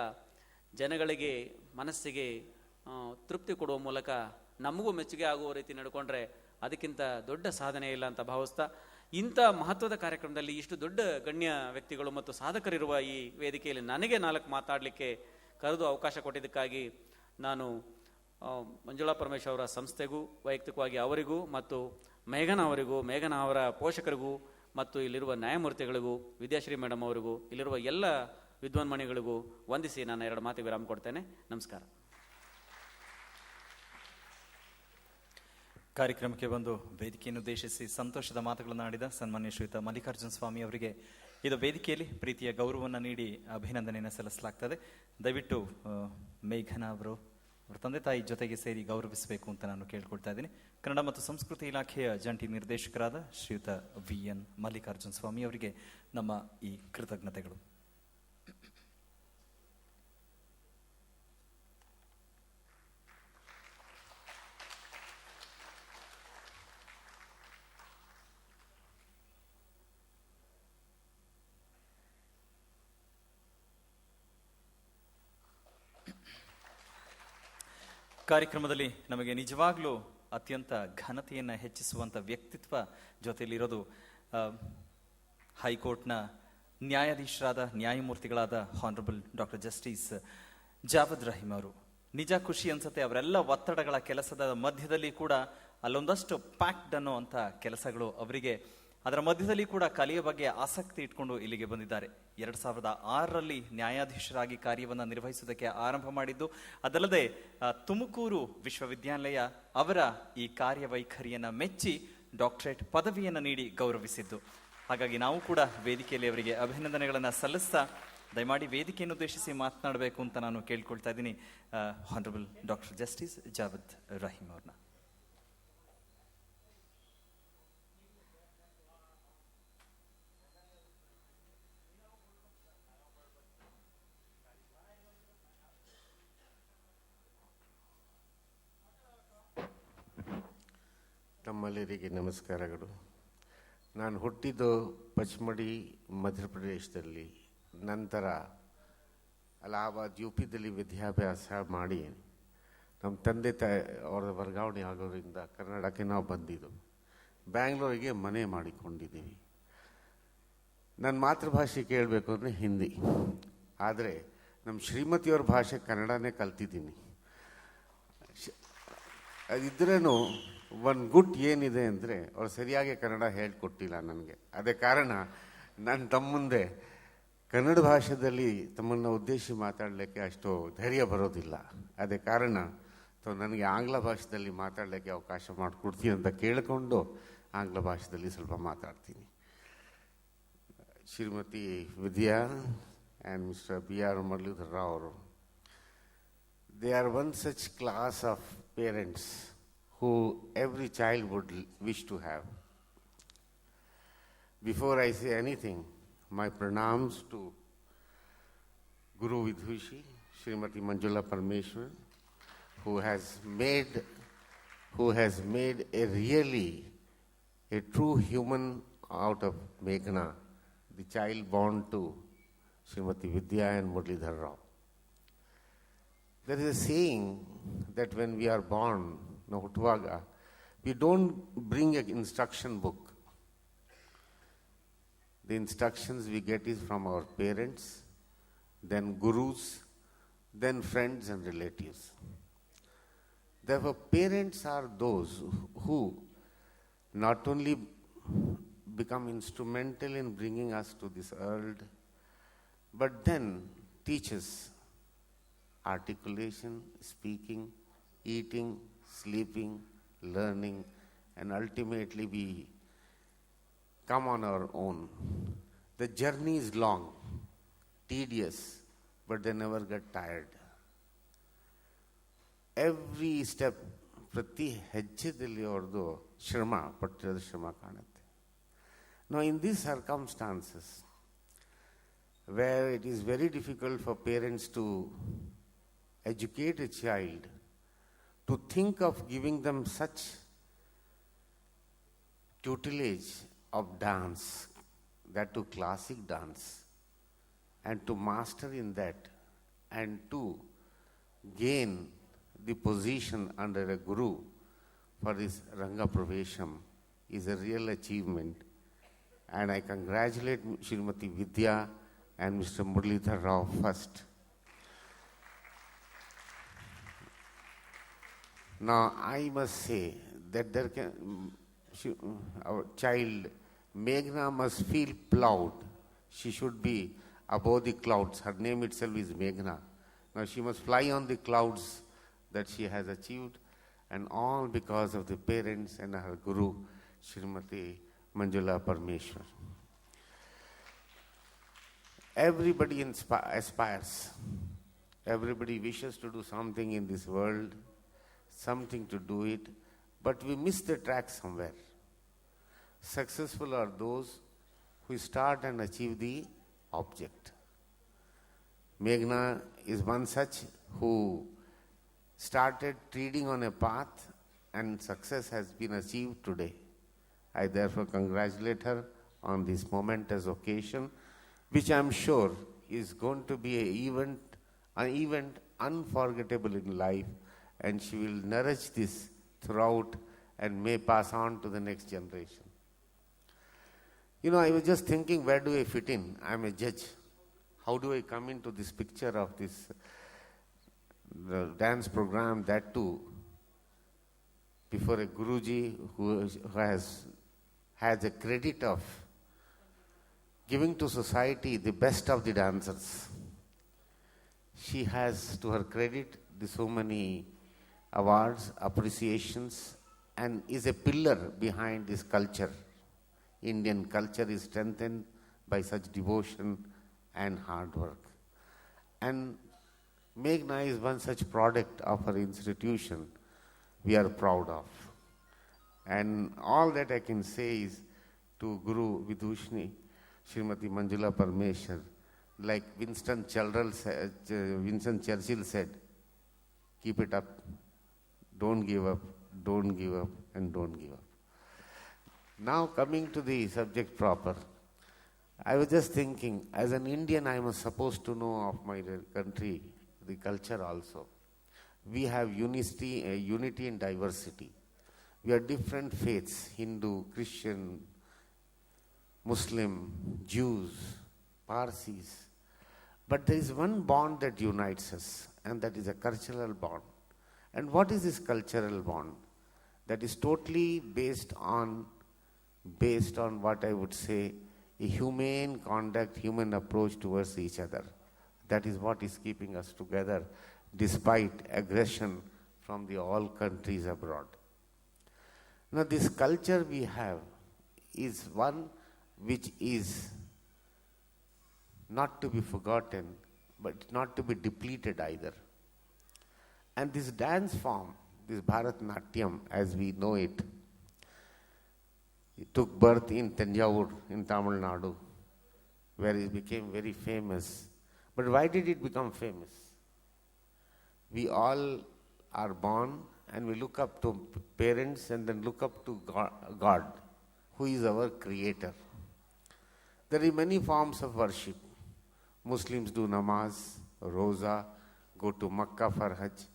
ಜನಗಳಿಗೆ ಮನಸ್ಸಿಗೆ ತೃಪ್ತಿ ಕೊಡುವ ಮೂಲಕ ನಮಗೂ ಮೆಚ್ಚುಗೆ ಆಗುವ ರೀತಿ ನಡ್ಕೊಂಡ್ರೆ ಅದಕ್ಕಿಂತ ದೊಡ್ಡ ಸಾಧನೆ ಇಲ್ಲ ಅಂತ ಭಾವಿಸ್ತಾ, ಇಂಥ ಮಹತ್ವದ ಕಾರ್ಯಕ್ರಮದಲ್ಲಿ ಇಷ್ಟು ದೊಡ್ಡ ಗಣ್ಯ ವ್ಯಕ್ತಿಗಳು ಮತ್ತು ಸಾಧಕರಿರುವ ಈ ವೇದಿಕೆಯಲ್ಲಿ ನನಗೆ 4 ಮಾತಾಡಲಿಕ್ಕೆ ಕರೆದು ಅವಕಾಶ ಕೊಟ್ಟಿದ್ದಕ್ಕಾಗಿ ನಾನು ಮಂಜುಳಾ ಪರಮೇಶ್ ಅವರ ಸಂಸ್ಥೆಗೂ ವೈಯಕ್ತಿಕವಾಗಿ ಅವರಿಗೂ ಮತ್ತು ಮೇಘನಾ ಅವರಿಗೂ, ಮೇಘನಾ ಅವರ ಪೋಷಕರಿಗೂ ಮತ್ತು ಇಲ್ಲಿರುವ ನ್ಯಾಯಮೂರ್ತಿಗಳಿಗೂ, ವಿದ್ಯಾಶ್ರೀ ಮೇಡಮ್ ಅವರಿಗೂ, ಇಲ್ಲಿರುವ ಎಲ್ಲ ವಿದ್ವಾನ್ಮಣಿಗಳಿಗೂ ವಂದಿಸಿ ನಾನು 2 ಮಾತಿಗೆ ವಿರಾಮ ಕೊಡ್ತೇನೆ. ನಮಸ್ಕಾರ. ಕಾರ್ಯಕ್ರಮಕ್ಕೆ ಬಂದು ವೇದಿಕೆಯನ್ನು ಉದ್ದೇಶಿಸಿ ಸಂತೋಷದ ಮಾತುಗಳನ್ನು ಆಡಿದ ಸನ್ಮಾನ್ಯ ಶ್ರೀಯುತ ಮಲ್ಲಿಕಾರ್ಜುನ ಸ್ವಾಮಿ ಅವರಿಗೆ ಇದು ವೇದಿಕೆಯಲ್ಲಿ ಪ್ರೀತಿಯ ಗೌರವವನ್ನು ನೀಡಿ ಅಭಿನಂದನೆಯನ್ನು ಸಲ್ಲಿಸಲಾಗ್ತದೆ. ದಯವಿಟ್ಟು ಮೇಘನಾ ಅವರು ಅವರ ತಂದೆ ತಾಯಿ ಜೊತೆಗೆ ಸೇರಿ ಗೌರವಿಸಬೇಕು ಅಂತ ನಾನು ಕೇಳ್ಕೊಳ್ತಾ ಇದ್ದೀನಿ. ಕನ್ನಡ ಮತ್ತು ಸಂಸ್ಕೃತಿ ಇಲಾಖೆಯ ಜಂಟಿ ನಿರ್ದೇಶಕರಾದ ಶ್ರೀಯುತ VN ಮಲ್ಲಿಕಾರ್ಜುನ ಸ್ವಾಮಿ ಅವರಿಗೆ ನಮ್ಮ ಈ ಕೃತಜ್ಞತೆಗಳು. ಕಾರ್ಯಕ್ರಮದಲ್ಲಿ ನಮಗೆ ನಿಜವಾಗ್ಲೂ ಅತ್ಯಂತ ಘನತೆಯನ್ನು ಹೆಚ್ಚಿಸುವಂಥ ವ್ಯಕ್ತಿತ್ವ ಜೊತೆಯಲ್ಲಿರೋದು ಹೈಕೋರ್ಟ್ನ ನ್ಯಾಯಾಧೀಶರಾದ ನ್ಯಾಯಮೂರ್ತಿಗಳಾದ honourable doctor justice Javad Rahim ಅವರು. ನಿಜ ಖುಷಿ ಅನ್ಸುತ್ತೆ, ಅವರೆಲ್ಲ ಒತ್ತಡಗಳ ಕೆಲಸದ ಮಧ್ಯದಲ್ಲಿ ಕೂಡ ಅಲ್ಲೊಂದಷ್ಟು ಪ್ಯಾಕ್ಡ್ ಅನ್ನೋ ಅಂಥ ಕೆಲಸಗಳು ಅವರಿಗೆ, ಅದರ ಮಧ್ಯದಲ್ಲಿ ಕೂಡ ಕಲೆಯ ಬಗ್ಗೆ ಆಸಕ್ತಿ ಇಟ್ಕೊಂಡು ಇಲ್ಲಿಗೆ ಬಂದಿದ್ದಾರೆ. 2006ರಲ್ಲಿ ನ್ಯಾಯಾಧೀಶರಾಗಿ ಕಾರ್ಯವನ್ನು ನಿರ್ವಹಿಸುವುದಕ್ಕೆ ಆರಂಭ ಮಾಡಿದ್ದು, ಅದಲ್ಲದೆ ತುಮಕೂರು ವಿಶ್ವವಿದ್ಯಾಲಯ ಅವರ ಈ ಕಾರ್ಯವೈಖರಿಯನ್ನು ಮೆಚ್ಚಿ ಡಾಕ್ಟರೇಟ್ ಪದವಿಯನ್ನು ನೀಡಿ ಗೌರವಿಸಿದ್ದು. ಹಾಗಾಗಿ ನಾವು ಕೂಡ ವೇದಿಕೆಯಲ್ಲಿ ಅವರಿಗೆ ಅಭಿನಂದನೆಗಳನ್ನು ಸಲ್ಲಿಸ್ತಾ ದಯಮಾಡಿ ವೇದಿಕೆಯನ್ನು ಉದ್ದೇಶಿಸಿ ಮಾತನಾಡಬೇಕು ಅಂತ ನಾನು ಕೇಳ್ಕೊಳ್ತಾ ಇದ್ದೀನಿ honourable doctor justice Javad Rahim ಅವ್ರನ್ನ. ತಮ್ಮೆಲ್ಲರಿಗೆ ನಮಸ್ಕಾರಗಳು. ನಾನು ಹುಟ್ಟಿದ್ದು ಪಚ್ಮಡಿ ಮಧ್ಯಪ್ರದೇಶದಲ್ಲಿ, ನಂತರ ಅಲಹಾಬಾದ್ UPದಲ್ಲಿ ವಿದ್ಯಾಭ್ಯಾಸ ಮಾಡಿ ನಮ್ಮ ತಂದೆ ತಾಯಿ ಅವರ ವರ್ಗಾವಣೆ ಆಗೋದ್ರಿಂದ ಕರ್ನಾಟಕಕ್ಕೆ ನಾವು ಬಂದಿದ್ದು. ಬ್ಯಾಂಗ್ಳೂರಿಗೆ ಮನೆ ಮಾಡಿಕೊಂಡಿದ್ದೀವಿ. ನನ್ನ ಮಾತೃಭಾಷೆ ಕೇಳಬೇಕು ಅಂದರೆ ಹಿಂದಿ, ಆದರೆ ನಮ್ಮ ಶ್ರೀಮತಿಯವ್ರ ಭಾಷೆ ಕನ್ನಡನೇ ಕಲ್ತಿದ್ದೀನಿ. ಅದಿದ್ರೂ ಒಂದು ಗುಟ್ ಏನಿದೆ ಅಂದರೆ ಅವ್ರು ಸರಿಯಾಗಿ ಕನ್ನಡ ಹೇಳ್ಕೊಟ್ಟಿಲ್ಲ ನನಗೆ. ಅದೇ ಕಾರಣ ನಾನು ತಮ್ಮ ಮುಂದೆ ಕನ್ನಡ ಭಾಷೆಯಲ್ಲಿ ತಮ್ಮನ್ನು ಉದ್ದೇಶಿಸಿ ಮಾತಾಡಲಿಕ್ಕೆ ಅಷ್ಟು ಧೈರ್ಯ ಬರೋದಿಲ್ಲ. ಅದೇ ಕಾರಣ ನನಗೆ ಆಂಗ್ಲ ಭಾಷೆಯಲ್ಲಿ ಮಾತಾಡಲಿಕ್ಕೆ ಅವಕಾಶ ಮಾಡಿಕೊಡ್ತೀನಿ ಅಂತ ಕೇಳಿಕೊಂಡು ಆಂಗ್ಲ ಭಾಷೆಯಲ್ಲಿ ಸ್ವಲ್ಪ ಮಾತಾಡ್ತೀನಿ. Shrimati Vidya and mister BR Muralidhara Rao ಅವರು, they are one such class of parents who every child would wish to have. Before I say anything, my pranams to Guru Vidhushi, Srimati Manjula Parmeshwar, who has made a true human out of Meghna, the child born to Srimati Vidya and Muralidhar Rao. There is a saying that when we are born, ಹುಟ್ಟುವಾಗ we don't bring an instruction book. The instructions we get is from our parents, then gurus, then friends and relatives. Therefore, parents are those who not only become instrumental in bringing us to this world, but then teach us articulation, speaking, eating, sleeping, learning, and ultimately we come on our own. The journey is long, tedious, but they never get tired. Every step, ಪ್ರತಿ ಹೆಜ್ಜೆದಲ್ಲಿ ಅವ್ರದ್ದು ಶ್ರಮ ಪಟ್ಟಿರೋದು ಶ್ರಮ ಕಾಣುತ್ತೆ. Now in these circumstances, where it is very difficult for parents to educate a child, to think of giving them such tutelage of dance, that to classic dance, and to master in that, and to gain the position under a guru for this Ranga Pravesham is a real achievement. And I congratulate Srimati Vidya and Mr. Muralidhar Rao first. Now, I must say that our child Meghna must feel proud. She should be above the clouds. Her name itself is Meghna. Now, she must fly on the clouds that she has achieved, and all because of the parents and her guru, Srimati Manjula Parmeshwar. Everybody aspires. Everybody wishes to do something in this world, something to do it, but we miss the track somewhere. Successful are those who start and achieve the object. Meghna is one such who started treading on a path and success has been achieved today. I therefore congratulate her on this momentous occasion, which I am sure is going to be an event unforgettable in life, and she will nourish this throughout and may pass on to the next generation. I was just thinking, where do I fit in? I am a judge. How do I come into this picture of this the dance program, that too before a Guruji who has a credit of giving to society the best of the dancers. She has to her credit so many awards, appreciations, and is a pillar behind this culture. Indian culture is strengthened by such devotion and hard work. And Meghna is one such product of her institution we are proud of. And all that I can say is to Guru Vidushni, Srimati Manjula Parmeshwar, like Winston Churchill said, keep it up, don't give up, don't give up, and don't give up. Now coming to the subject proper, I was just thinking, as an Indian I was supposed to know of my country, the culture also. We have unity in diversity. We are different faiths, Hindu, Christian, Muslim, Jews, Parsis. But there is one bond that unites us, and that is a cultural bond. And what is this cultural bond? That is totally based on what I would say, a humane conduct, human approach towards each other. That is what is keeping us together despite aggression from all countries abroad. Now this culture we have is one which is not to be forgotten, but not to be depleted either. And this dance form, this Bharatnatyam as we know it took birth in Tanjavur in Tamil Nadu, where it became very famous. But why did it become famous? We all are born and we look up to parents and then look up to God, who is our creator. There are many forms of worship. Muslims do namaz, roza, go to Makkah for Hajj.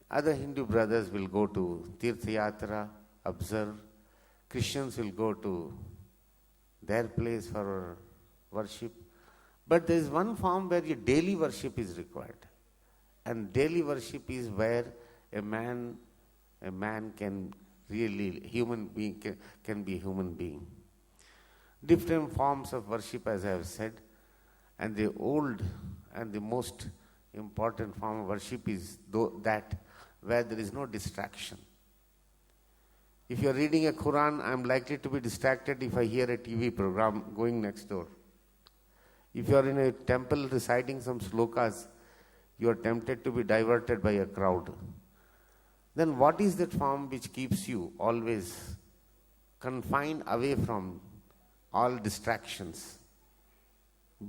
Other Hindu brothers will go to Tirtha Yatra, observe. Christians will go to their place for worship. But there is one form where your daily worship is required. And daily worship is where a man can really, human being can be a human being. Different forms of worship, as I have said, and the old and the most important form of worship is that where there is no distraction. If you are reading a Quran, I am likely to be distracted if I hear a TV program going next door. If you are in a temple reciting some slokas, you are tempted to be diverted by a crowd. Then what is that form which keeps you always confined away from all distractions?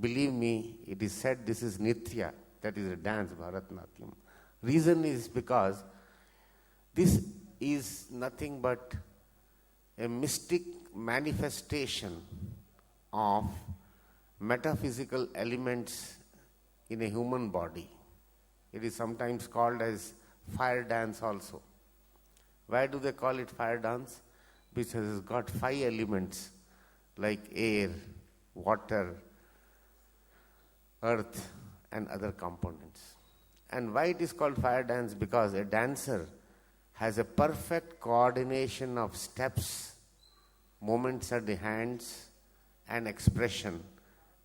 Believe me, it is said this is Nitya, that is a dance, Bharatnatyam. Reason is because this is nothing but a mystic manifestation of metaphysical elements in a human body. It is sometimes called as fire dance also. Why do they call it fire dance? Because it's got 5 elements like air, water, earth and other components. And why it is called fire dance? Because a dancer has a perfect coordination of steps, movements of the hands, and expression.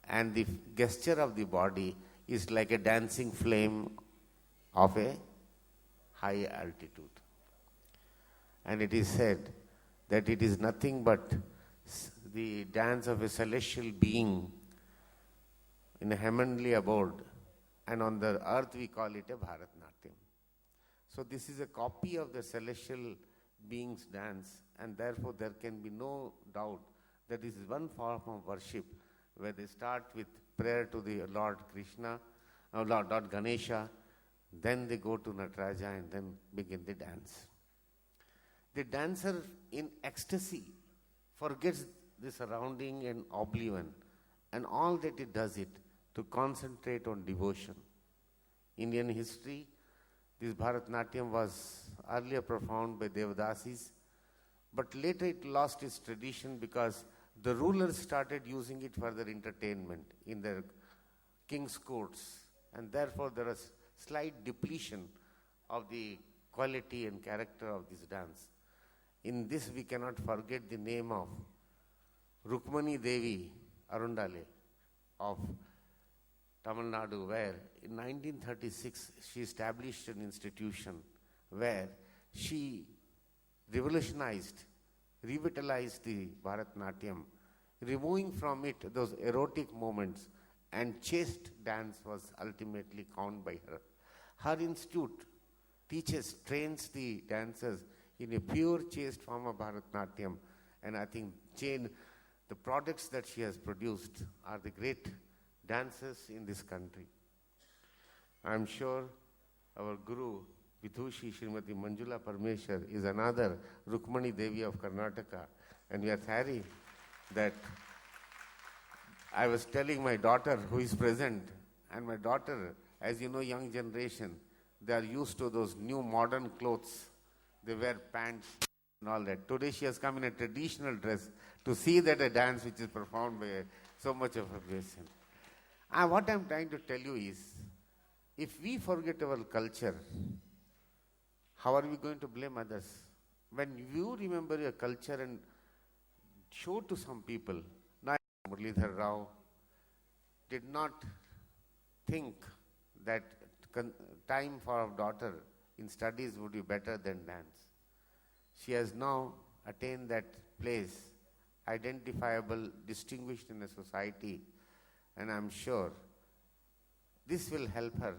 And the gesture of the body is like a dancing flame of a high altitude. And it is said that it is nothing but the dance of a celestial being in a heavenly abode, and on the earth we call it a Bharatnatyam. So this is a copy of the celestial being's dance, and therefore there can be no doubt that this is one form of worship where they start with prayer to the Lord Krishna, or Lord Ganesha, then they go to Nataraja and then begin the dance. The dancer in ecstasy forgets the surrounding and oblivion, and all that it does it to concentrate on devotion. Indian history, this Bharatnatyam was earlier performed by Devadasis, but later it lost its tradition because the rulers started using it for their entertainment in their king's courts, and therefore there was slight depletion of the quality and character of this dance. In this we cannot forget the name of Rukmani Devi Arundale of Tamil Nadu, where in 1936 she established an institution where she revolutionized, revitalized the Bharatnatyam, removing from it those erotic moments, and chaste dance was ultimately coined by her. Her institute teaches, trains the dancers in a pure chaste form of Bharatnatyam, and I think the products that she has produced are the great dancers in this country. I am sure our Guru, Vidhushi Srimati Manjula Parmeshwar, is another Rukmani Devi of Karnataka, and we are sorry that I was telling my daughter who is present, and my daughter, as you know, young generation, they are used to those new modern clothes. They wear pants and all that. Today she has come in a traditional dress to see that a dance which is performed by so much of a person. What I am trying to tell you is, if we forget our culture, how are we going to blame others? When you remember your culture and show to some people, now Muralidhar Rao did not think that time for our daughter in studies would be better than dance. She has now attained that place, identifiable, distinguished in a society, and I'm sure this will help her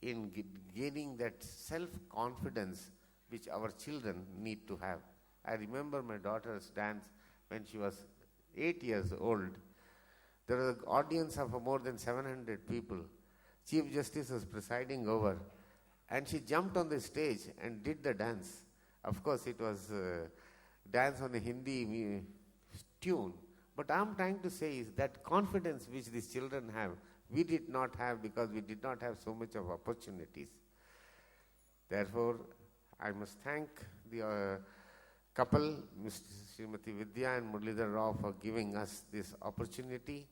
in gaining that self-confidence which our children need to have. I remember my daughter's dance when she was 8 years old. There was an audience of more than 700 people. Chief Justice was presiding over, and she jumped on the stage and did the dance. Of course, it was dance on a Hindi tune. But I'm trying to say is that confidence which these children have, we did not have because we did not have so much of opportunities. Therefore, I must thank the couple, Mr. Srimati Vidya and Muralidhar Rao, for giving us this opportunity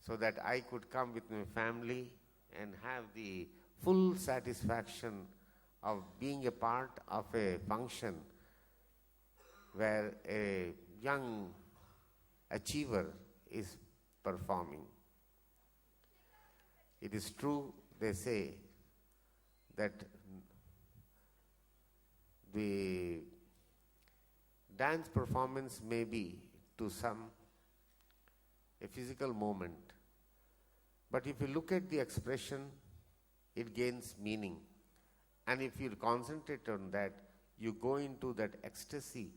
so that I could come with my family and have the full satisfaction of being a part of a function where a young achiever is performing. It is true, they say, that the dance performance may be to some a physical moment, but if you look at the expression, it gains meaning. And if you concentrate on that, you go into that ecstasy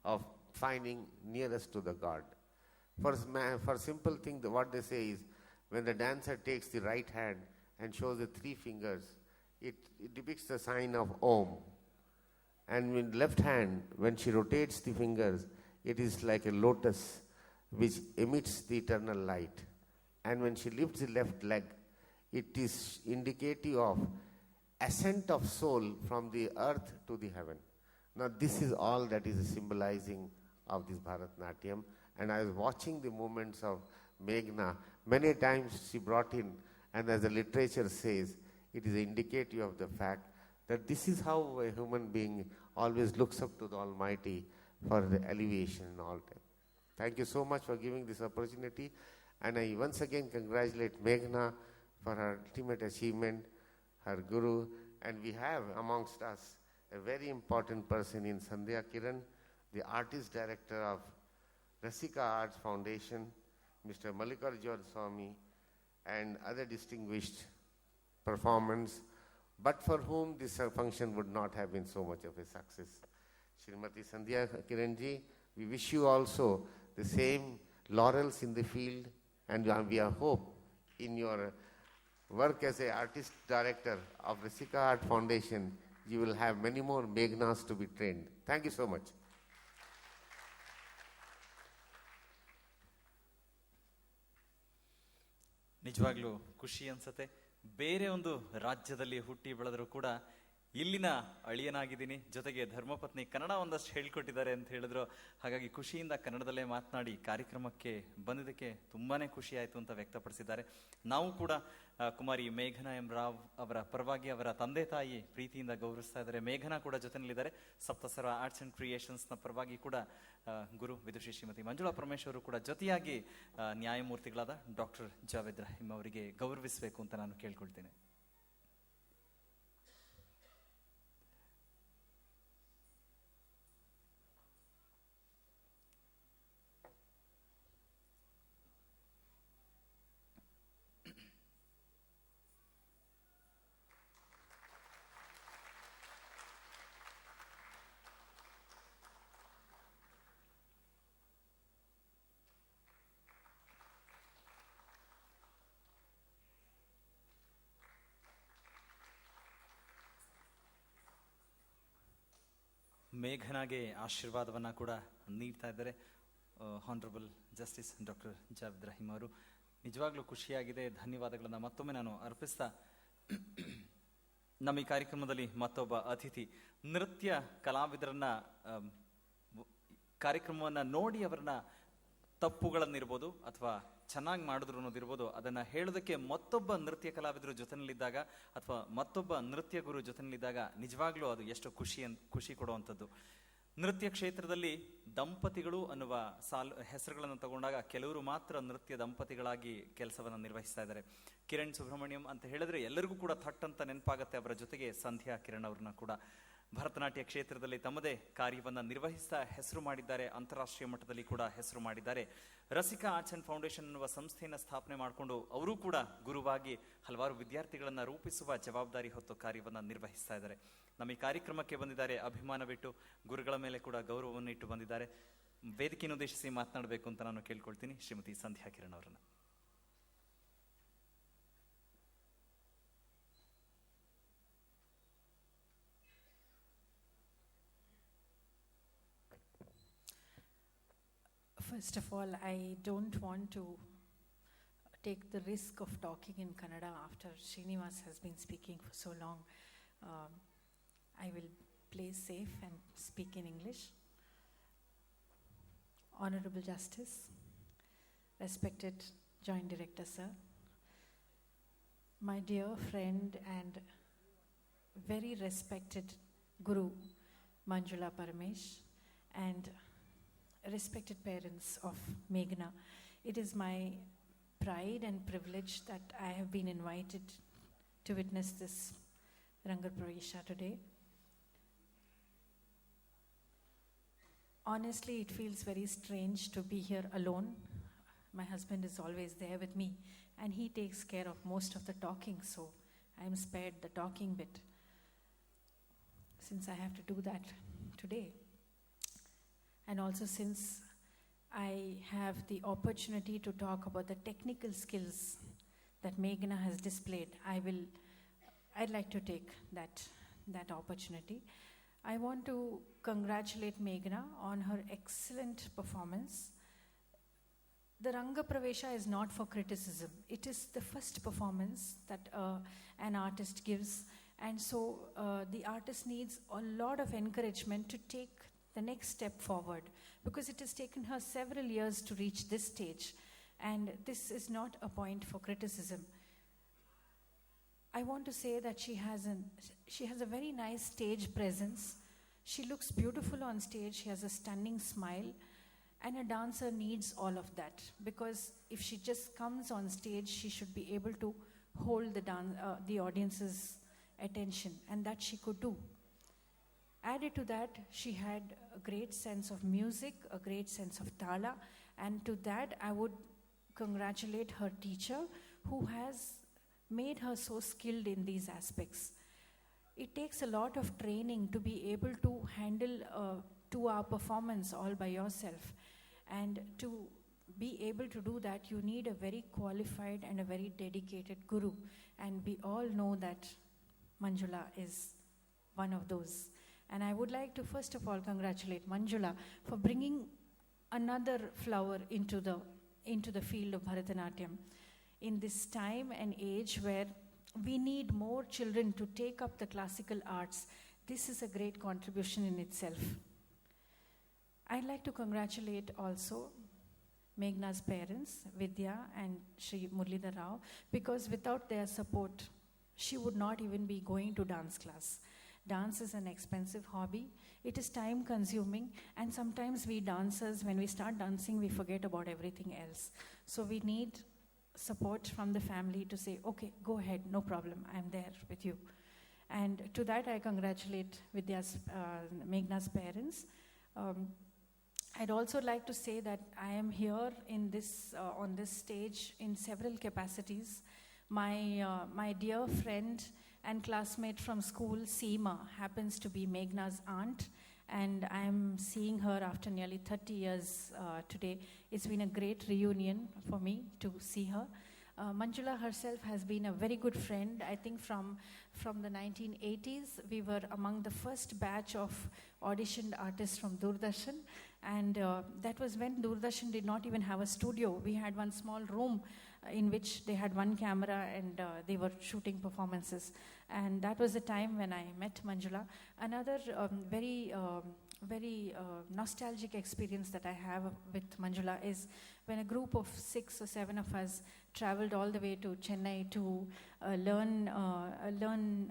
of finding nearest to the God. For simple thing, what they say is, when the dancer takes the right hand and shows the 3 fingers, it depicts the sign of Om. And with left hand, when she rotates the fingers, it is like a lotus which emits the eternal light. And when she lifts the left leg, it is indicative of ascent of soul from the earth to the heaven. Now this is all that is symbolizing of this Bharatnatyam. And I was watching the movements of Meghna. Many times she brought in, and as the literature says, it is indicative of the fact that this is how a human being always looks up to the Almighty for the elevation in all time. Thank you so much for giving this opportunity, and I once again congratulate Meghna for her ultimate achievement, her guru, and we have amongst us a very important person in Sandhya Kiran, the artist director of Rasika Arts Foundation, Mr. Mallikarjuna Swami, and other distinguished performers, but for whom this function would not have been so much of a success. Srimati Sandhya Kiranji, we wish you also the same laurels in the field, and we hope in your work as an artist director of Rasika Art Foundation, you will have many more Meghnas to be trained. Thank you so much. ನಿಜವಾಗ್ಲೂ ಖುಷಿ ಅನ್ಸತ್ತೆ. ಬೇರೆ ಒಂದು ರಾಜ್ಯದಲ್ಲಿ ಹುಟ್ಟಿ ಬೆಳೆದರೂ ಕೂಡ ಇಲ್ಲಿನ ಅಳಿಯನಾಗಿದ್ದೀನಿ, ಜೊತೆಗೆ ಧರ್ಮಪತ್ನಿ ಕನ್ನಡ ಒಂದಷ್ಟು ಹೇಳ್ಕೊಟ್ಟಿದ್ದಾರೆ ಅಂತ ಹೇಳಿದ್ರು. ಹಾಗಾಗಿ ಖುಷಿಯಿಂದ ಕನ್ನಡದಲ್ಲೇ ಮಾತನಾಡಿ ಕಾರ್ಯಕ್ರಮಕ್ಕೆ ಬಂದಿದ್ದಕ್ಕೆ ತುಂಬಾನೇ ಖುಷಿ ಆಯಿತು ಅಂತ ವ್ಯಕ್ತಪಡಿಸಿದ್ದಾರೆ. ನಾವು ಕೂಡ ಕುಮಾರಿ ಮೇಘನಾ ಎಂ ರಾವ್ ಅವರ ಪರವಾಗಿ ಅವರ ತಂದೆ ತಾಯಿ ಪ್ರೀತಿಯಿಂದ ಗೌರವಿಸ್ತಾ ಇದ್ದಾರೆ. ಮೇಘನಾ ಕೂಡ ಜೊತೆನಲ್ಲಿದ್ದಾರೆ. ಸಪ್ತಸ್ವರ ಆರ್ಟ್ಸ್ ಅಂಡ್ ಕ್ರಿಯೇಷನ್ಸ್ನ ಪರವಾಗಿ ಕೂಡ ಗುರು ವಿದುಷಿ ಶ್ರೀಮತಿ ಮಂಜುಳಾ ಪರಮೇಶ್ವರು ಕೂಡ ಜೊತೆಯಾಗಿ ನ್ಯಾಯಮೂರ್ತಿಗಳಾದ ಡಾಕ್ಟರ್ ಜಾವೇದ್ ರಹೀಂ ಅವರಿಗೆ ಗೌರವಿಸಬೇಕು ಅಂತ ನಾನು ಕೇಳ್ಕೊಳ್ತೇನೆ. ಮೇಘನಾಗೆ ಆಶೀರ್ವಾದವನ್ನು ಕೂಡ ನೀಡ್ತಾ ಇದ್ದಾರೆ honourable justice doctor Javed Rahim ಅವರು. ನಿಜವಾಗ್ಲೂ ಖುಷಿಯಾಗಿದೆ. ಧನ್ಯವಾದಗಳನ್ನು ಮತ್ತೊಮ್ಮೆ ನಾನು ಅರ್ಪಿಸ್ತಾ, ನಮ್ಮ ಈ ಕಾರ್ಯಕ್ರಮದಲ್ಲಿ ಮತ್ತೊಬ್ಬ ಅತಿಥಿ ನೃತ್ಯ ಕಲಾವಿದರನ್ನ ಕಾರ್ಯಕ್ರಮವನ್ನು ನೋಡಿ ಅವರನ್ನ ತಪ್ಪುಗಳನ್ನಿರ್ಬೋದು ಅಥವಾ ಚೆನ್ನಾಗಿ ಮಾಡಿದ್ರು ಅನ್ನೋದಿರ್ಬೋದು, ಅದನ್ನ ಹೇಳೋದಕ್ಕೆ ಮತ್ತೊಬ್ಬ ನೃತ್ಯ ಕಲಾವಿದರು ಜೊತೆನಲ್ಲಿದ್ದಾಗ ಅಥವಾ ಮತ್ತೊಬ್ಬ ನೃತ್ಯ ಗುರು ಜೊತೆನಲ್ಲಿದ್ದಾಗ ನಿಜವಾಗ್ಲೂ ಅದು ಎಷ್ಟು ಖುಷಿ ಕೊಡುವಂಥದ್ದು. ನೃತ್ಯ ಕ್ಷೇತ್ರದಲ್ಲಿ ದಂಪತಿಗಳು ಅನ್ನುವ ಹೆಸರುಗಳನ್ನು ತಗೊಂಡಾಗ ಕೆಲವರು ಮಾತ್ರ ನೃತ್ಯ ದಂಪತಿಗಳಾಗಿ ಕೆಲಸವನ್ನು ನಿರ್ವಹಿಸ್ತಾ ಇದ್ದಾರೆ. ಕಿರಣ್ ಸುಬ್ರಹ್ಮಣ್ಯಂ ಅಂತ ಹೇಳಿದ್ರೆ ಎಲ್ಲರಿಗೂ ಕೂಡ ಥಟ್ ಅಂತ ನೆನಪಾಗತ್ತೆ. ಅವರ ಜೊತೆಗೆ ಸಂಧ್ಯಾ ಕಿರಣ್ ಅವ್ರನ್ನ ಕೂಡ ಭರತನಾಟ್ಯ ಕ್ಷೇತ್ರದಲ್ಲಿ ತಮ್ಮದೇ ಕಾರ್ಯವನ್ನು ನಿರ್ವಹಿಸ್ತಾ ಹೆಸರು ಮಾಡಿದ್ದಾರೆ. ಅಂತಾರಾಷ್ಟ್ರೀಯ ಮಟ್ಟದಲ್ಲಿ ಕೂಡ ಹೆಸರು ಮಾಡಿದ್ದಾರೆ. ರಸಿಕಾ ಆರ್ಟ್ಸ್ ಅಂಡ್ ಫೌಂಡೇಶನ್ ಎನ್ನುವ ಸಂಸ್ಥೆಯನ್ನು ಸ್ಥಾಪನೆ ಮಾಡಿಕೊಂಡು ಅವರು ಕೂಡ ಗುರುವಾಗಿ ಹಲವಾರು ವಿದ್ಯಾರ್ಥಿಗಳನ್ನು ರೂಪಿಸುವ ಜವಾಬ್ದಾರಿ ಹೊತ್ತು ಕಾರ್ಯವನ್ನು ನಿರ್ವಹಿಸ್ತಾ ಇದ್ದಾರೆ. ನಮ್ಮ ಈ ಕಾರ್ಯಕ್ರಮಕ್ಕೆ ಬಂದಿದ್ದಾರೆ, ಅಭಿಮಾನವಿಟ್ಟು ಗುರುಗಳ ಮೇಲೆ ಕೂಡ ಗೌರವವನ್ನು ಇಟ್ಟು ಬಂದಿದ್ದಾರೆ. ವೇದಿಕೆಯನ್ನು ಉದ್ದೇಶಿಸಿ ಮಾತನಾಡಬೇಕು ಅಂತ ನಾನು ಕೇಳ್ಕೊಳ್ತೀನಿ ಶ್ರೀಮತಿ ಸಂಧ್ಯಾ ಕಿರಣ್ ಅವರನ್ನು. First of all, I don't want to take the risk of talking in Kannada after Srinivas has been speaking for so long. I will play safe and speak in English. Honorable Justice, respected Joint Director Sir, my dear friend and very respected Guru Manjula Paramesh, and respected parents of Meghna, it is my pride and privilege that I have been invited to witness this Ranga Pravesha today. Honestly, it feels very strange to be here alone. My husband is always there with me and he takes care of most of the talking, so I am spared the talking bit since I have to do that today. And also since I have the opportunity to talk about the technical skills that Meghna has displayed, I'd like to take that opportunity. I want to congratulate Meghna on her excellent performance. The Ranga Pravesha is not for criticism. It is the first performance that an artist gives, and so the artist needs a lot of encouragement to take the next step forward, because it has taken her several years to reach this stage, and this is not a point for criticism. I want to say that she has a very nice stage presence. She looks beautiful on stage. She has a stunning smile. And a dancer needs all of that, because if she just comes on stage, she should be able to hold the audience's attention, and that she could do. Added to that, she had a great sense of music, a great sense of tala, and to that I would congratulate her teacher, who has made her so skilled in these aspects. It takes a lot of training to be able to handle a 2-hour performance all by yourself. And to be able to do that, you need a very qualified and a very dedicated guru. And we all know that Manjula is one of those. And I would like to first of all congratulate Manjula for bringing another flower into the field of Bharatanatyam. In this time and age where we need more children to take up the classical arts, this is a great contribution in itself. I'd like to congratulate also Meghna's parents, Vidya and Shri Murlidhar Rao, because without their support, she would not even be going to dance class. Dance is an expensive hobby. It is time consuming, and sometimes we dancers, when we start dancing, we forget about everything else. So we need support from the family to say, okay, go ahead, no problem, I'm there with you. And to that I congratulate Meghna's parents. I'd also like to say that I am here in this on this stage in several capacities. My dear friend and classmate from school, Seema, happens to be Meghna's aunt, and I'm seeing her after nearly 30 years today. It's been a great reunion for me to see her. Manjula herself has been a very good friend. I think from the 1980s, we were among the first batch of auditioned artists from Doordarshan, and that was when Doordarshan did not even have a studio. We had one small room in which they had one camera, and they were shooting performances. And that was the time when I met Manjula. Another very nostalgic experience that I have with Manjula is when a group of 6 or 7 of us traveled all the way to Chennai to learn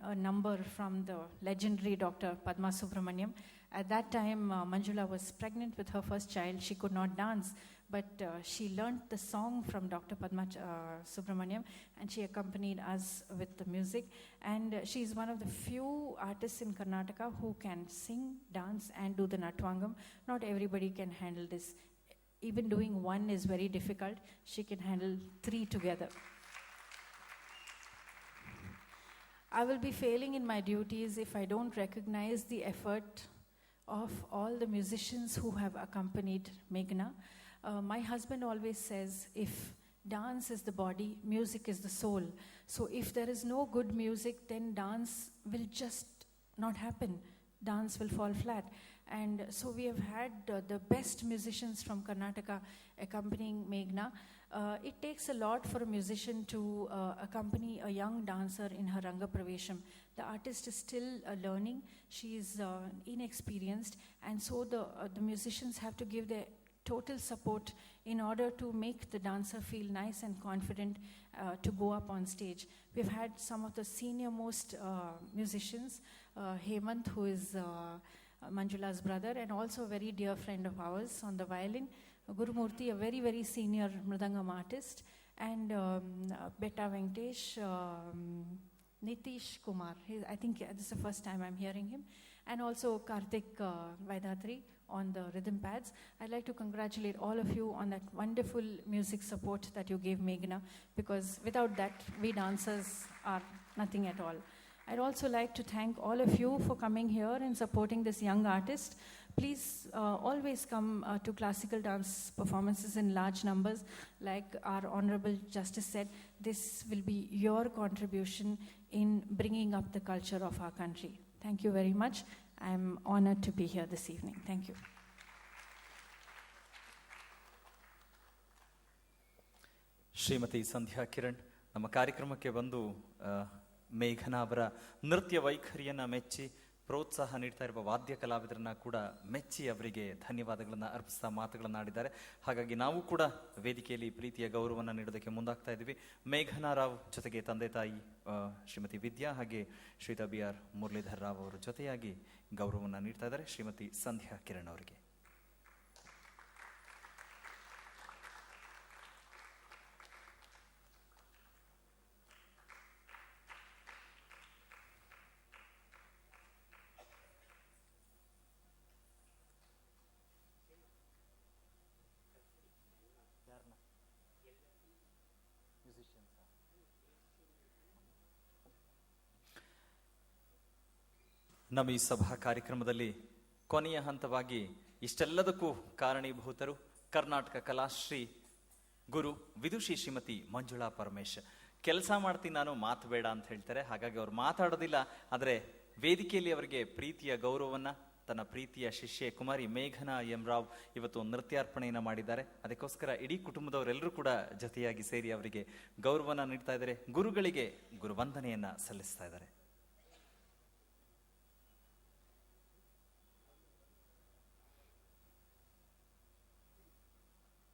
a number from the legendary Dr. Padma Subramaniam. At that time, Manjula was pregnant with her first child. She could not dance, but she learned the song from Dr. Padma Subramaniam, and she accompanied us with the music. And she's one of the few artists in Karnataka who can sing, dance, and do the Natwangam. Not everybody can handle this. Even doing one is very difficult. She can handle 3 together. I will be failing in my duties if I don't recognize the effort of all the musicians who have accompanied Meghna. My husband always says, if dance is the body, music is the soul. So if there is no good music, then dance will just not happen. Dance will fall flat. And so we have had the best musicians from Karnataka accompanying Meghna. It takes a lot for a musician to accompany a young dancer in her Ranga Pravesham. The artist is still learning. She is inexperienced, and so the musicians have to give their total support in order to make the dancer feel nice and confident to go up on stage. We've had some of the senior most musicians, Hemant, who is Manjula's brother, and also a very dear friend of ours on the violin, Gurumurthy, a very, very senior Mridangam artist, and Betta Venkatesh, Nitish Kumar. I think this is the first time I'm hearing him, and also Karthik Vaidatri on the rhythm pads. I'd like to congratulate all of you on that wonderful music support that you gave Meghna, because without that, we dancers are nothing at all. I'd also like to thank all of you for coming here and supporting this young artist. Please always come to classical dance performances in large numbers. Like our Honorable Justice said, this will be your contribution in bringing up the culture of our country. Thank you very much. I'm honored to be here this evening. Thank you. Shrimati Sandhya Kiran ನಮ್ಮ ಕಾರ್ಯಕ್ರಮಕ್ಕೆ ಬಂದು ಮೇಘನಾ ಅವರ ನೃತ್ಯ ವೈಖರಿಯನ್ನು ಮೆಚ್ಚಿ ಪ್ರೋತ್ಸಾಹ ನೀಡ್ತಾ ಇರುವ ವಾದ್ಯ ಕಲಾವಿದರನ್ನ ಕೂಡ ಮೆಚ್ಚಿ ಅವರಿಗೆ ಧನ್ಯವಾದಗಳನ್ನು ಅರ್ಪಿಸ್ತಾ ಮಾತುಗಳನ್ನು ಆಡಿದ್ದಾರೆ. ಹಾಗಾಗಿ ನಾವು ಕೂಡ ವೇದಿಕೆಯಲ್ಲಿ ಪ್ರೀತಿಯ ಗೌರವವನ್ನು ನೀಡೋದಕ್ಕೆ ಮುಂದಾಗ್ತಾ ಇದ್ದೀವಿ. ಮೇಘನಾ ರಾವ್ ಜೊತೆಗೆ ತಂದೆ ತಾಯಿ ಶ್ರೀಮತಿ ವಿದ್ಯಾ ಹಾಗೆ ಶ್ರೀಯುತ BR ಮುರಳೀಧರ್ ರಾವ್ ಅವರು ಜೊತೆಯಾಗಿ ಗೌರವವನ್ನು ನೀಡ್ತಾ ಇದ್ದಾರೆ ಶ್ರೀಮತಿ ಸಂಧ್ಯಾ ಕಿರಣ್ ಅವರಿಗೆ. ನಮ್ಮ ಈ ಸಭಾ ಕಾರ್ಯಕ್ರಮದಲ್ಲಿ ಕೊನೆಯ ಹಂತವಾಗಿ ಇಷ್ಟೆಲ್ಲದಕ್ಕೂ ಕಾರಣೀಭೂತರು ಕರ್ನಾಟಕ ಕಲಾಶ್ರೀ ಗುರು ವಿದುಷಿ ಶ್ರೀಮತಿ ಮಂಜುಳಾ ಪರಮೇಶ್. ಕೆಲಸ ಮಾಡ್ತೀನಿ ನಾನು, ಮಾತು ಬೇಡ ಅಂತ ಹೇಳ್ತಾರೆ. ಹಾಗಾಗಿ ಅವ್ರು ಮಾತಾಡೋದಿಲ್ಲ, ಆದರೆ ವೇದಿಕೆಯಲ್ಲಿ ಅವರಿಗೆ ಪ್ರೀತಿಯ ಗೌರವವನ್ನ ತನ್ನ ಪ್ರೀತಿಯ ಶಿಷ್ಯೆ ಕುಮಾರಿ ಮೇಘನಾ ಎಂ ರಾವ್ ಇವತ್ತು ನೃತ್ಯಾರ್ಪಣೆಯನ್ನು ಮಾಡಿದ್ದಾರೆ. ಅದಕ್ಕೋಸ್ಕರ ಇಡೀ ಕುಟುಂಬದವರೆಲ್ಲರೂ ಕೂಡ ಜೊತೆಯಾಗಿ ಸೇರಿ ಅವರಿಗೆ ಗೌರವನ ನೀಡ್ತಾ ಇದ್ದಾರೆ. ಗುರುಗಳಿಗೆ ಗುರುವಂದನೆಯನ್ನ ಸಲ್ಲಿಸ್ತಾ ಇದ್ದಾರೆ.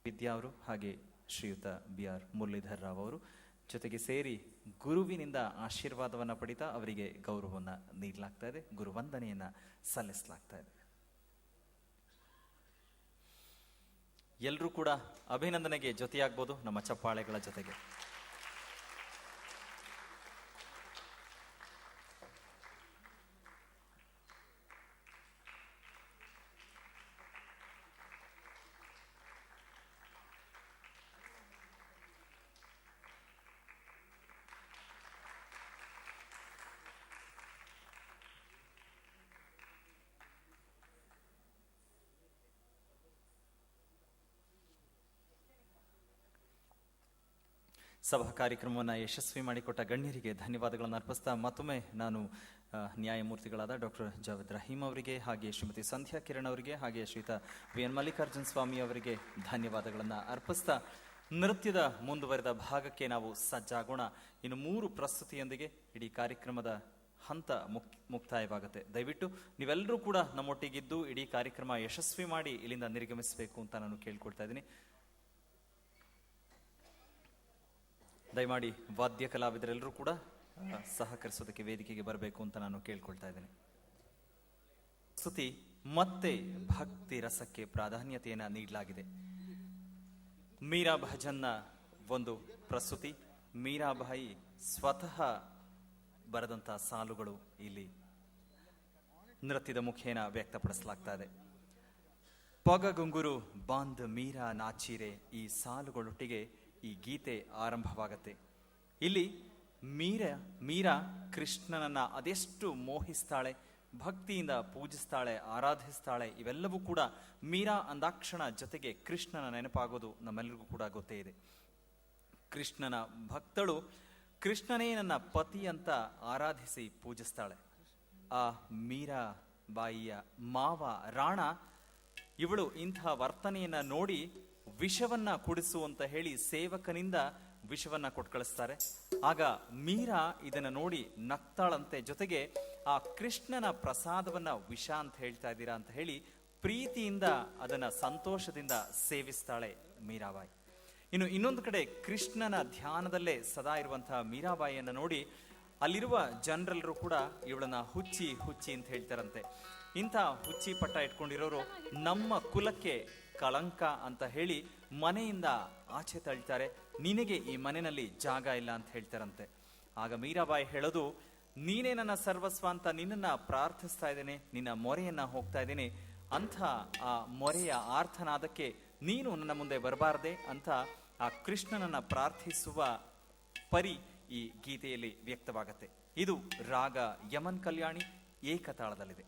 ವಿದ್ಯಾ ಅವರು ಹಾಗೆ ಶ್ರೀಯುತ BR ಮುರಳೀಧರ್ ರಾವ್ ಅವರು ಜೊತೆಗೆ ಸೇರಿ ಗುರುವಿನಿಂದ ಆಶೀರ್ವಾದವನ್ನು ಪಡಿತಾ ಅವರಿಗೆ ಗೌರವವನ್ನು ನೀಡಲಾಗ್ತಾ ಇದೆ, ಗುರುವಂದನೆಯನ್ನ ಸಲ್ಲಿಸಲಾಗ್ತಾ ಇದೆ. ಎಲ್ಲರೂ ಕೂಡ ಅಭಿನಂದನೆಗೆ ಜೊತೆಯಾಗಬಹುದು ನಮ್ಮ ಚಪ್ಪಾಳೆಗಳ ಜೊತೆಗೆ. ಸಭಾ ಕಾರ್ಯಕ್ರಮವನ್ನು ಯಶಸ್ವಿ ಮಾಡಿಕೊಟ್ಟ ಗಣ್ಯರಿಗೆ ಧನ್ಯವಾದಗಳನ್ನು ಅರ್ಪಿಸ್ತಾ ಮತ್ತೊಮ್ಮೆ ನಾನು ನ್ಯಾಯಮೂರ್ತಿಗಳಾದ ಡಾಕ್ಟರ್ ಜಾವೇದ್ ರಹೀಂ ಅವರಿಗೆ ಹಾಗೆ ಶ್ರೀಮತಿ ಸಂಧ್ಯಾ ಕಿರಣ್ ಅವರಿಗೆ ಹಾಗೆ ಶ್ರೀಯುತ VN ಮಲ್ಲಿಕಾರ್ಜುನ್ ಸ್ವಾಮಿ ಅವರಿಗೆ ಧನ್ಯವಾದಗಳನ್ನು ಅರ್ಪಿಸ್ತಾ ನೃತ್ಯದ ಮುಂದುವರೆದ ಭಾಗಕ್ಕೆ ನಾವು ಸಜ್ಜಾಗೋಣ. ಇನ್ನು 3 ಪ್ರಸ್ತುತಿಯೊಂದಿಗೆ ಇಡೀ ಕಾರ್ಯಕ್ರಮದ ಹಂತ ಮುಕ್ತಾಯವಾಗುತ್ತೆ. ದಯವಿಟ್ಟು ನೀವೆಲ್ಲರೂ ಕೂಡ ನಮ್ಮೊಟ್ಟಿಗಿದ್ದು ಇಡೀ ಕಾರ್ಯಕ್ರಮ ಯಶಸ್ವಿ ಮಾಡಿ ಇಲ್ಲಿಂದ ನಿರ್ಗಮಿಸಬೇಕು ಅಂತ ನಾನು ಕೇಳ್ಕೊಳ್ತಾ ಇದ್ದೀನಿ. ದಯಮಾಡಿ ವಾದ್ಯ ಕಲಾವಿದರೆಲ್ಲರೂ ಕೂಡ ಸಹಕರಿಸೋದಕ್ಕೆ ವೇದಿಕೆಗೆ ಬರಬೇಕು ಅಂತ ನಾನು ಕೇಳ್ಕೊಳ್ತಾ ಇದ್ದೇನೆ. ಸ್ತುತಿ ಮತ್ತೆ ಭಕ್ತಿ ರಸಕ್ಕೆ ಪ್ರಾಧಾನ್ಯತೆಯನ್ನು ನೀಡಲಾಗಿದೆ. ಮೀರಾ ಭಜನ್ನ ಒಂದು ಪ್ರಸ್ತುತಿ, ಮೀರಾಬಾಯಿ ಸ್ವತಃ ಬರೆದಂತ ಸಾಲುಗಳು ಇಲ್ಲಿ ನೃತ್ಯದ ಮುಖೇನ ವ್ಯಕ್ತಪಡಿಸಲಾಗ್ತಾ ಇದೆ. ಪೊಗಗುಂಗುರು ಬಾಂದ್ ಮೀರಾ ನಾಚಿರೆ, ಈ ಸಾಲುಗಳೊಟ್ಟಿಗೆ ಈ ಗೀತೆ ಆರಂಭವಾಗತ್ತೆ. ಇಲ್ಲಿ ಮೀರಾ ಕೃಷ್ಣನನ್ನ ಅದೆಷ್ಟು ಮೋಹಿಸ್ತಾಳೆ, ಭಕ್ತಿಯಿಂದ ಪೂಜಿಸ್ತಾಳೆ, ಆರಾಧಿಸ್ತಾಳೆ. ಇವೆಲ್ಲವೂ ಕೂಡ ಮೀರಾ ಅಂದಾಕ್ಷಣ ಜೊತೆಗೆ ಕೃಷ್ಣನ ನೆನಪಾಗೋದು ನಮ್ಮೆಲ್ಲರಿಗೂ ಕೂಡ ಗೊತ್ತೇ ಇದೆ. ಕೃಷ್ಣನ ಭಕ್ತಳು, ಕೃಷ್ಣನೇ ನನ್ನ ಪತಿ ಅಂತ ಆರಾಧಿಸಿ ಪೂಜಿಸ್ತಾಳೆ. ಆ ಮೀರಾ ಬಾಯಿಯ ಮಾವ ರಾಣ ಇವಳು ಇಂಥ ವರ್ತನೆಯನ್ನ ನೋಡಿ ವಿಷವನ್ನ ಕುಡಿಸು ಅಂತ ಹೇಳಿ ಸೇವಕನಿಂದ ವಿಷವನ್ನ ಕೊಟ್ಟು ಕಳಿಸ್ತಾರೆ. ಆಗ ಮೀರಾ ಇದನ್ನ ನೋಡಿ ನಕ್ತಾಳಂತೆ, ಜೊತೆಗೆ ಆ ಕೃಷ್ಣನ ಪ್ರಸಾದವನ್ನ ವಿಷ ಅಂತ ಹೇಳ್ತಾ ಇದ್ದೀರಾ ಅಂತ ಹೇಳಿ ಪ್ರೀತಿಯಿಂದ ಅದನ್ನ ಸಂತೋಷದಿಂದ ಸೇವಿಸ್ತಾಳೆ ಮೀರಾಬಾಯಿ. ಇನ್ನು ಇನ್ನೊಂದು ಕಡೆ ಕೃಷ್ಣನ ಧ್ಯಾನದಲ್ಲೇ ಸದಾ ಇರುವಂತಹ ಮೀರಾಬಾಯಿಯನ್ನ ನೋಡಿ ಅಲ್ಲಿರುವ ಜನರೆಲ್ಲರೂ ಕೂಡ ಇವಳನ್ನ ಹುಚ್ಚಿ ಹುಚ್ಚಿ ಅಂತ ಹೇಳ್ತಾರಂತೆ. ಇಂಥ ಹುಚ್ಚಿ ಪಟ್ಟ ಇಟ್ಕೊಂಡಿರೋರು ನಮ್ಮ ಕುಲಕ್ಕೆ ಕಳಂಕ ಅಂತ ಹೇಳಿ ಮನೆಯಿಂದ ಆಚೆ ತಳ್ತಾರೆ. ನಿನಗೆ ಈ ಮನೆಯಲ್ಲಿ ಜಾಗ ಇಲ್ಲ ಅಂತ ಹೇಳ್ತಾರಂತೆ. ಆಗ ಮೀರಾಬಾಯಿ ಹೇಳೋದು, ನೀನೇ ನನ್ನ ಸರ್ವಸ್ವ ಅಂತ ನಿನ್ನನ್ನ ಪ್ರಾರ್ಥಿಸ್ತಾ ಇದ್ದೇನೆ, ನಿನ್ನ ಮೊರೆಯನ್ನ ಹೋಗ್ತಾ ಇದ್ದೇನೆ, ಅಂಥ ಆ ಮೊರೆಯ ಆರ್ಥನಾದಕ್ಕೆ ನೀನು ನನ್ನ ಮುಂದೆ ಬರಬಾರದೆ ಅಂತ ಆ ಕೃಷ್ಣನನ್ನ ಪ್ರಾರ್ಥಿಸುವ ಪರಿ ಈ ಗೀತೆಯಲ್ಲಿ ವ್ಯಕ್ತವಾಗತ್ತೆ. ಇದು ರಾಗ ಯಮನ್ ಕಲ್ಯಾಣಿ, ಏಕತಾಳದಲ್ಲಿದೆ.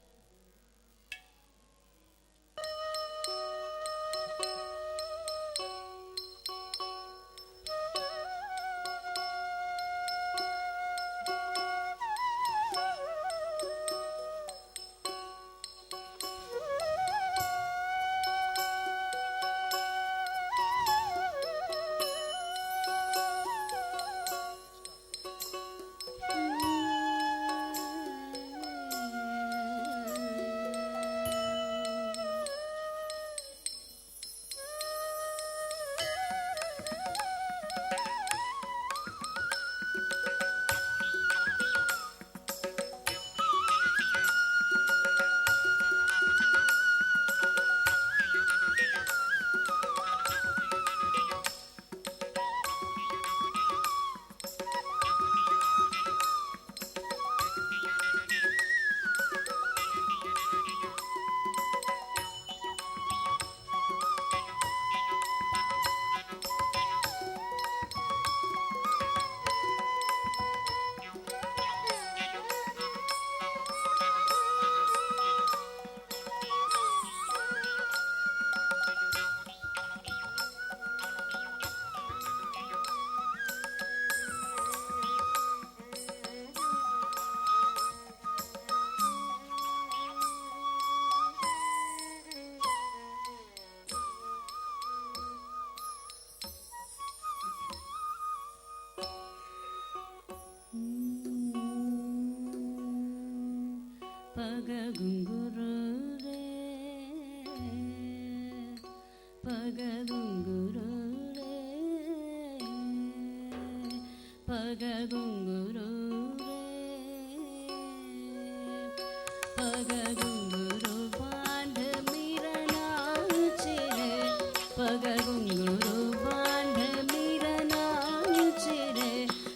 ಪಗ ಗುಂಗುರು ರೇ ಪಗ ಗುಂಗುರು ರೇ ಪಗ ಗುಂಗುರು ರೇ ಪಗ ಗುಂಗುರು ಬಾಂಧ ಮೀರ ನಾಚೆ ಪಗ ಗುಂಗುರು ಬಾಂಧ ಮೀರ ನಾಚೆ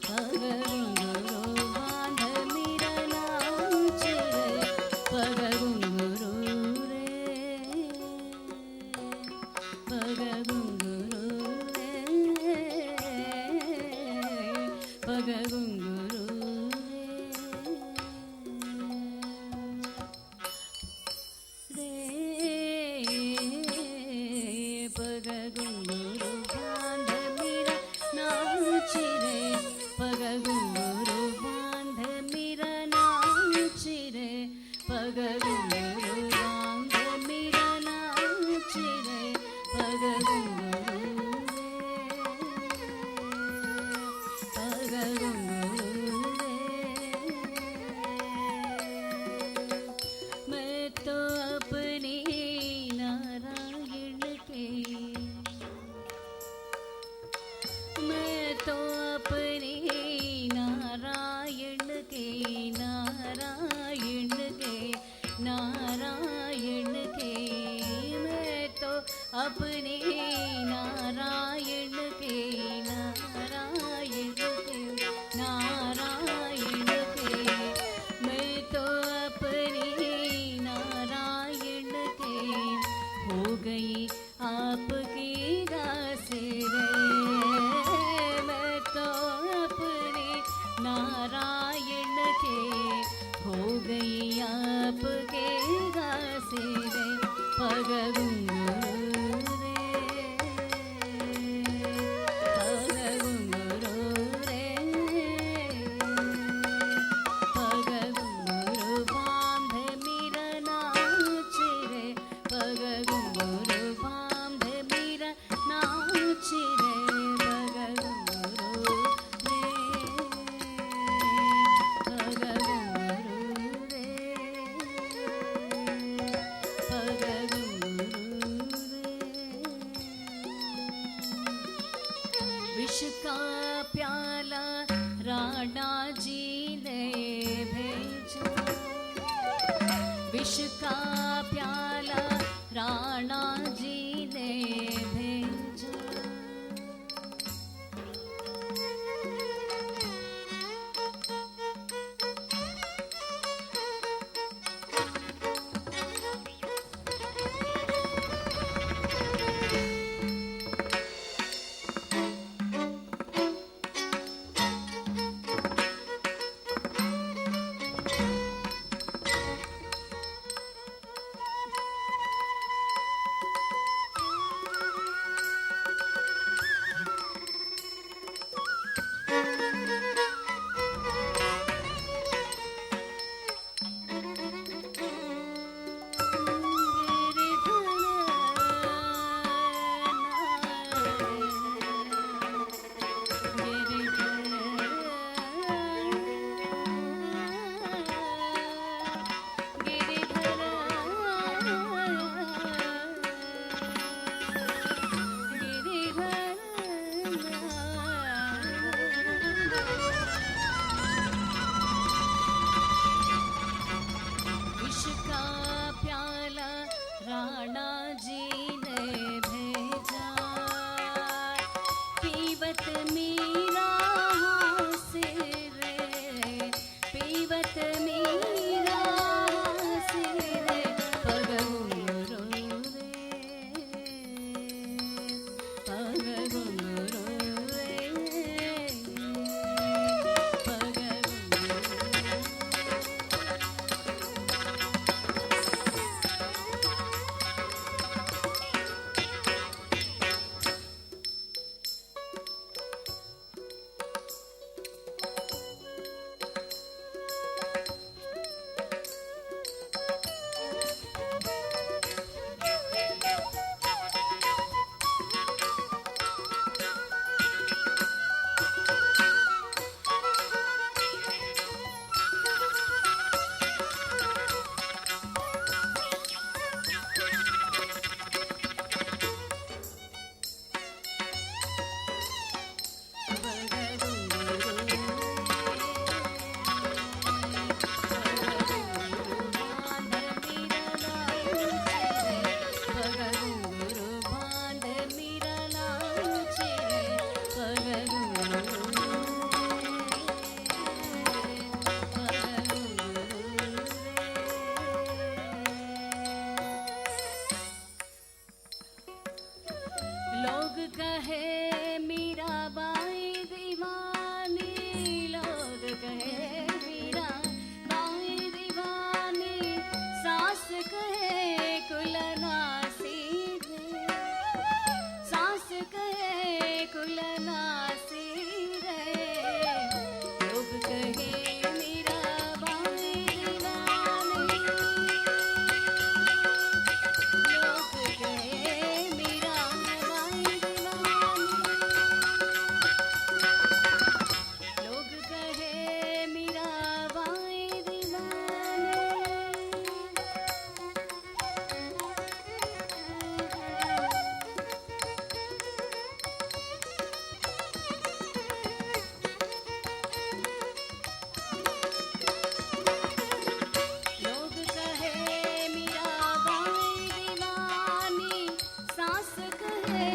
ಪಗ ಗುಂಗುರು ಬಾಂಧ ಮೀರ ನಾಚೆ ಪಗ ಗುಂಗುರು ರೇ ಪಗ ಗುಂಗುರು ರೇ ಪಗ ಗುಂಗುರು ರೇ ಪಗ ಗುಂಗುರು ಬಾಂಧ ಮೀರ ನಾಚಿ ರೇ ಪಗ ಗುಂಗುರು ಬಾಂಧ ಮೀರ ನಾಚಿ ರೇ ಪಗ ಗುಂಗುರು ಬಾಂಧ ಮೀರ ನಾಚಿ ರೇ ಪಗ ಗುಂಗುರು ಪಗ ಗುಂಗುರು मैं तो अपने नारायण के मैं तो अपने नारायण के नारायण के नारायण के मैं तो अपने नारायण के नारायण के नारायण के मैं तो अपने नारायण के हो गई आपकी दासी रे मैं तो अपने नारायण के हो गई आपके दासी रे पग गुंगुरु रे पग गुंगुरु रे पग गुंगुरु बांध मीरा नाची रे पग गुंगुरु बांध मीरा नाची रे पग गुंगुरु रे पग गुंगुरु रे पग गुंगुरु रे विष का प्याला राणा जी ने भेजा विष का प्याला राणा जी ने भेजा कहे मीराबाई दीवानी, लोग कहे मीराबाई दीवानी, सास कहे कुलनासी रे, सास कहे कुलनासी रे, लोग कहे मीराबाई दीवानी, लोग कहे मीराबाई दीवानी, लोग कहे मीराबाई दीवानी। लोग कहे मीराबाई दीवानी, सास कहे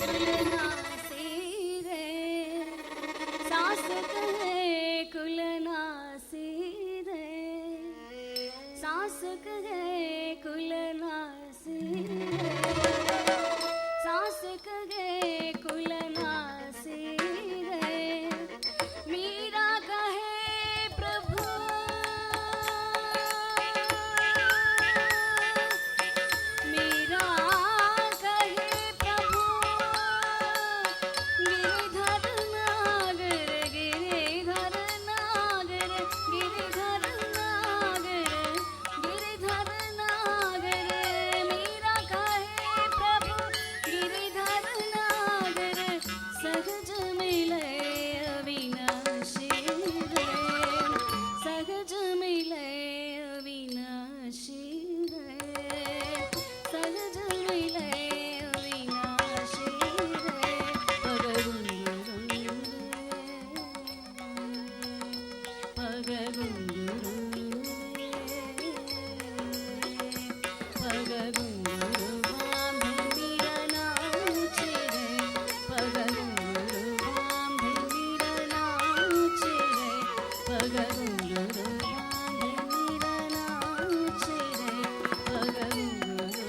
कुलनासी रे, सास कहे कुलनासी रे, सास कहे कुलनासी रे, सास कहे कुलनासी रे, मीरा कहे प्रभु, मीरा कहे प्रभु, गिरिधर नागर, गिरिधर नागर, गिरिधर नागर, गिरिधर नागर, मीरा कहे प्रभु गिरिधर नागर, सहज मिले अविनाशी रे, सहज मिले अविनाशी रे, सहज मिले अविनाशी रे, पगगुंगुरु रे, पगगुंगुरु रे, पगगुंगुरु बांधे मीरा नाचे रे, पगगुंगुरु बांधे मीरा नाचे रे, पगगुंगुरु बांधे मीरा नाचे रे, पगगुंगुरु,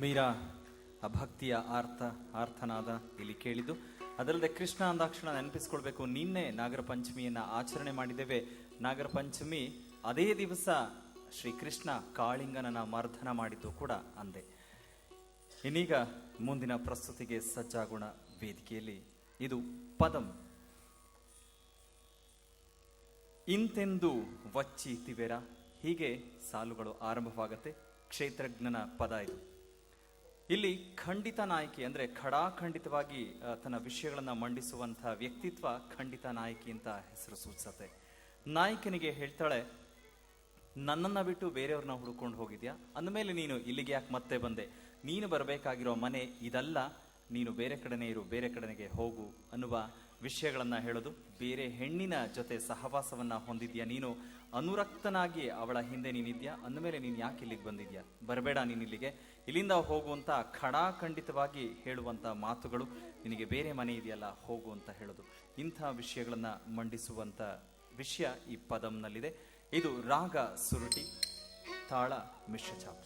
ಮೀರಾ ಆ ಭಕ್ತಿಯ ಆರ್ತನಾದ ಇಲ್ಲಿ ಕೇಳಿದ್ದು. ಅದಲ್ಲದೆ ಕೃಷ್ಣ ಅಂದಾಕ್ಷಣ ನೆನಪಿಸ್ಕೊಳ್ಬೇಕು, ನಿನ್ನೆ ನಾಗರ ಪಂಚಮಿಯನ್ನ ಆಚರಣೆ ಮಾಡಿದ್ದೇವೆ. ನಾಗರ ಪಂಚಮಿ ಅದೇ ದಿವಸ ಶ್ರೀಕೃಷ್ಣ ಕಾಳಿಂಗನನ್ನ ಮರ್ದನ ಮಾಡಿದ್ದು ಕೂಡ ಅಂದೆ. ಇನ್ನೀಗ ಮುಂದಿನ ಪ್ರಸ್ತುತಿಗೆ ಸಜ್ಜಾಗೋಣ ವೇದಿಕೆಯಲ್ಲಿ. ಇದು ಪದಂ. ಇಂತೆಂದು ವಚ್ಚಿ ತಿವೆರ, ಹೀಗೆ ಸಾಲುಗಳು ಆರಂಭವಾಗತ್ತೆ. ಕ್ಷೇತ್ರಜ್ಞನ ಪದ ಇದು. ಇಲ್ಲಿ ಖಂಡಿತ ನಾಯಕಿ ಅಂದ್ರೆ ಖಡಾಖಂಡಿತವಾಗಿ ತನ್ನ ವಿಷಯಗಳನ್ನ ಮಂಡಿಸುವಂತಹ ವ್ಯಕ್ತಿತ್ವ ಖಂಡಿತ ನಾಯಕಿ ಅಂತ ಹೆಸರು ಸೂಚಿಸುತ್ತೆ. ನಾಯಕನಿಗೆ ಹೇಳ್ತಾಳೆ, ನನ್ನನ್ನ ಬಿಟ್ಟು ಬೇರೆಯವ್ರನ್ನ ಹುಡ್ಕೊಂಡು ಹೋಗಿದ್ಯಾ, ಅಂದಮೇಲೆ ನೀನು ಇಲ್ಲಿಗೆ ಯಾಕೆ ಮತ್ತೆ ಬಂದೆ, ನೀನು ಬರಬೇಕಾಗಿರೋ ಮನೆ ಇದಲ್ಲ, ನೀನು ಬೇರೆ ಕಡೆನೇ ಇರು, ಬೇರೆ ಕಡೆಗೆ ಹೋಗು ಅನ್ನುವ ವಿಷಯಗಳನ್ನ ಹೇಳೋದು. ಬೇರೆ ಹೆಣ್ಣಿನ ಜೊತೆ ಸಹವಾಸವನ್ನ ಹೊಂದಿದ್ಯಾ, ನೀನು ಅನುರಕ್ತನಾಗಿ ಅವಳ ಹಿಂದೆ ನೀನಿದ್ಯಾ, ಅಂದಮೇಲೆ ನೀನು ಯಾಕೆ ಇಲ್ಲಿಗೆ ಬಂದಿದ್ಯಾ, ಬರಬೇಡ ನೀನು ಇಲ್ಲಿಗೆ, ಇಲ್ಲಿಂದ ಹೋಗುವಂತ ಖಡಾಖಂಡಿತವಾಗಿ ಹೇಳುವಂತ ಮಾತುಗಳು, ನಿನಗೆ ಬೇರೆ ಮನೆ ಇದೆಯಲ್ಲ ಹೋಗು ಅಂತ ಹೇಳೋದು. ಇಂಥ ವಿಷಯಗಳನ್ನ ಮಂಡಿಸುವಂತ ವಿಷಯ ಈ ಪದಂನಲ್ಲಿದೆ. ಇದು ರಾಗ ಸುರುಟಿ, ತಾಳ ಮಿಶ್ರ ಚಾಪ.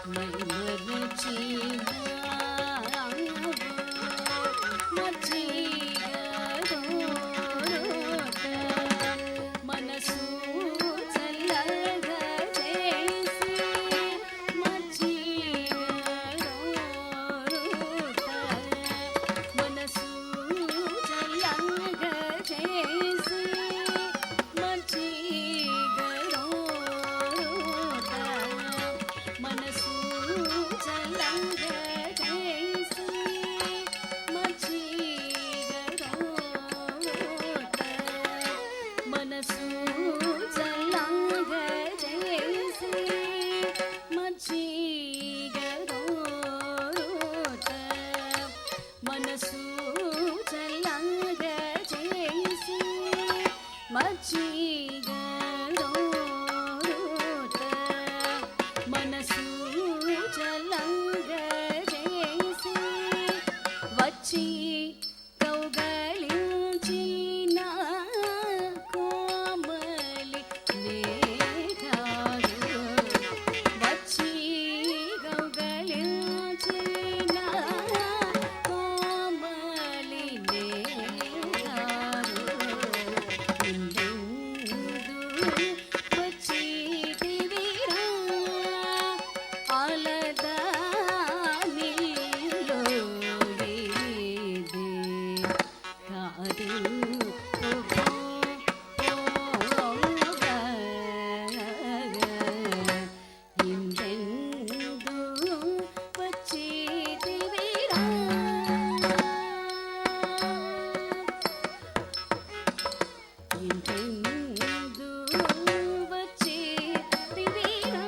मैं मरची मची मनसू चलग जैसी मची मनसू चलग जैसी मची मनसू चलग जैसी मची मनसू चलग जैसी मची मनसू चलग जैसी मची मनसू चलग जैसी వచ్చి కౌగలించిన కోమలి మేఘాలు వచ్చి కౌగలించిన కోమలి మేఘాలు ఇందెందు వచ్చి దివిరా ఆలదా నీలో ఏదే కాదు ఇందెందు వచ్చి దివిరా ఇందెందు వచ్చి దివిరా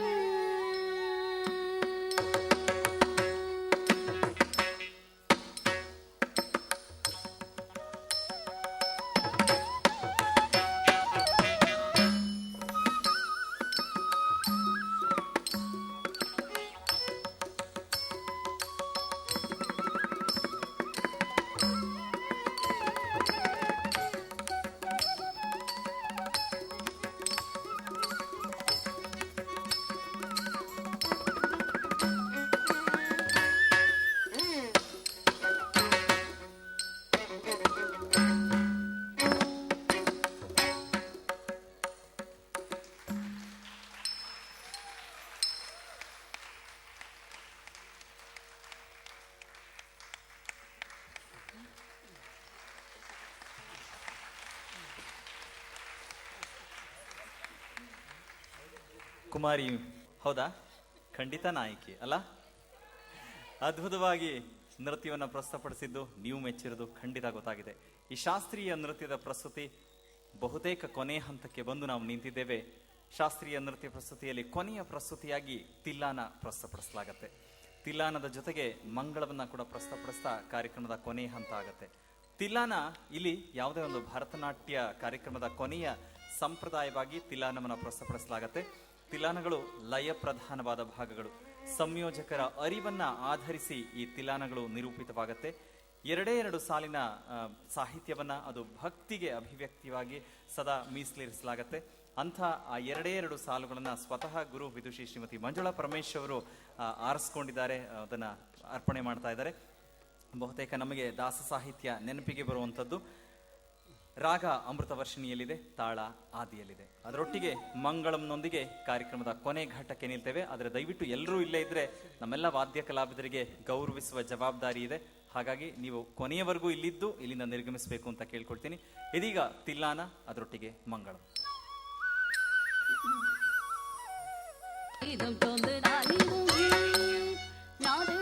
ಕುಮಾರಿ ಹೌದಾ? ಖಂಡಿತ ನಾಯಕಿ ಅಲ್ಲ? ಅದ್ಭುತವಾಗಿ ನೃತ್ಯವನ್ನು ಪ್ರಸ್ತುತಪಡಿಸಿದ್ದು ನೀವು ಮೆಚ್ಚಿರೋದು ಖಂಡಿತ ಗೊತ್ತಾಗಿದೆ. ಈ ಶಾಸ್ತ್ರೀಯ ನೃತ್ಯದ ಪ್ರಸ್ತುತಿ ಬಹುತೇಕ ಕೊನೆಯ ಹಂತಕ್ಕೆ ಬಂದು ನಾವು ನಿಂತಿದ್ದೇವೆ. ಶಾಸ್ತ್ರೀಯ ನೃತ್ಯ ಪ್ರಸ್ತುತಿಯಲ್ಲಿ ಕೊನೆಯ ಪ್ರಸ್ತುತಿಯಾಗಿ ತಿಲ್ಲಾನ ಪ್ರಸ್ತುತಪಡಿಸಲಾಗತ್ತೆ. ತಿಲ್ಲಾನದ ಜೊತೆಗೆ ಮಂಗಳವನ್ನ ಕೂಡ ಪ್ರಸ್ತುತಪಡಿಸ್ತಾ ಕಾರ್ಯಕ್ರಮದ ಕೊನೆಯ ಹಂತ ಆಗತ್ತೆ. ತಿಲ್ಲಾನ ಇಲ್ಲಿ ಯಾವುದೇ ಒಂದು ಭರತನಾಟ್ಯ ಕಾರ್ಯಕ್ರಮದ ಕೊನೆಯ ಸಂಪ್ರದಾಯವಾಗಿ ತಿಲ್ಲಾನವನ್ನು ಪ್ರಸ್ತುತಪಡಿಸಲಾಗತ್ತೆ. ತಿಲಾನಗಳು ಲಯ ಪ್ರಧಾನವಾದ ಭಾಗಗಳು. ಸಂಯೋಜಕರ ಅರಿವನ್ನ ಆಧರಿಸಿ ಈ ತಿಲಾನಗಳು ನಿರೂಪಿತವಾಗತ್ತೆ. ಎರಡೇ ಎರಡು ಸಾಲಿನ ಸಾಹಿತ್ಯವನ್ನ ಅದು ಭಕ್ತಿಗೆ ಅಭಿವ್ಯಕ್ತಿಯಾಗಿ ಸದಾ ಮೀಸಲಿರಿಸಲಾಗತ್ತೆ. ಅಂಥ ಆ ಎರಡೇ ಎರಡು ಸಾಲುಗಳನ್ನ ಸ್ವತಃ ಗುರು ವಿದುಷಿ ಶ್ರೀಮತಿ ಮಂಜುಳಾ ಪರಮೇಶ್ ಅವರು ಆರಿಸ್ಕೊಂಡಿದ್ದಾರೆ, ಅದನ್ನ ಅರ್ಪಣೆ ಮಾಡ್ತಾ ಇದ್ದಾರೆ. ಬಹುತೇಕ ನಮಗೆ ದಾಸ ಸಾಹಿತ್ಯ ನೆನಪಿಗೆ ಬರುವಂಥದ್ದು. ರಾಗ ಅಮೃತ ವರ್ಷಿಣಿಯಲ್ಲಿದೆ, ತಾಳ ಆದಿಯಲ್ಲಿದೆ. ಅದರೊಟ್ಟಿಗೆ ಮಂಗಳಂನೊಂದಿಗೆ ಕಾರ್ಯಕ್ರಮದ ಕೊನೆ ಘಟ್ಟಕ್ಕೆ ನಿಲ್ತೇವೆ. ಆದರೆ ದಯವಿಟ್ಟು ಎಲ್ಲರೂ ಇಲ್ಲೇ ಇದ್ರೆ ನಮ್ಮೆಲ್ಲ ವಾದ್ಯ ಕಲಾವಿದರಿಗೆ ಗೌರವಿಸುವ ಜವಾಬ್ದಾರಿ ಇದೆ. ಹಾಗಾಗಿ ನೀವು ಕೊನೆಯವರೆಗೂ ಇಲ್ಲಿದ್ದು ಇಲ್ಲಿಂದ ನಿರ್ಗಮಿಸಬೇಕು ಅಂತ ಕೇಳ್ಕೊಳ್ತೀನಿ. ಇದೀಗ ತಿಲ್ಲಾನ, ಅದರೊಟ್ಟಿಗೆ ಮಂಗಳಂ. ನಾದ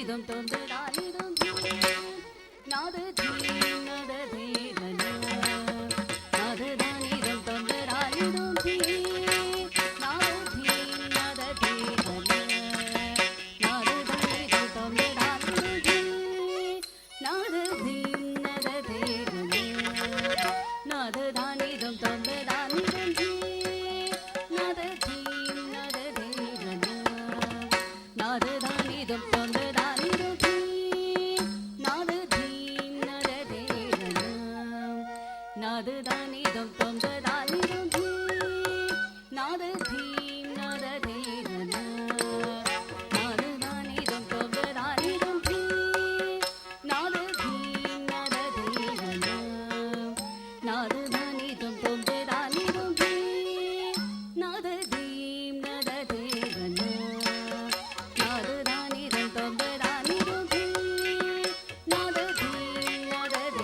dum tom da da ni dum na da dhi na da de na na da da ni dum tom da da ni dum na da dhi na da de na da da ni dum tom da da ni dum na da dhi na da de na da da ni dum tom da da ni dum na da dhi na da de na da da ni dum tom da da ni dum na da dhi na da de na da da ni dum tom da da ni dum na da dhi na da de na da da ni dum tom da da ni dum na da dhi na da de na da da ni dum tom da da ni dum na da dhi na da de na da da ni dum tom da da ni dum na da dhi na da de na da da ni dum tom da da ni dum na da dhi na da de na da da ni dum tom da da ni dum na da dhi na da de na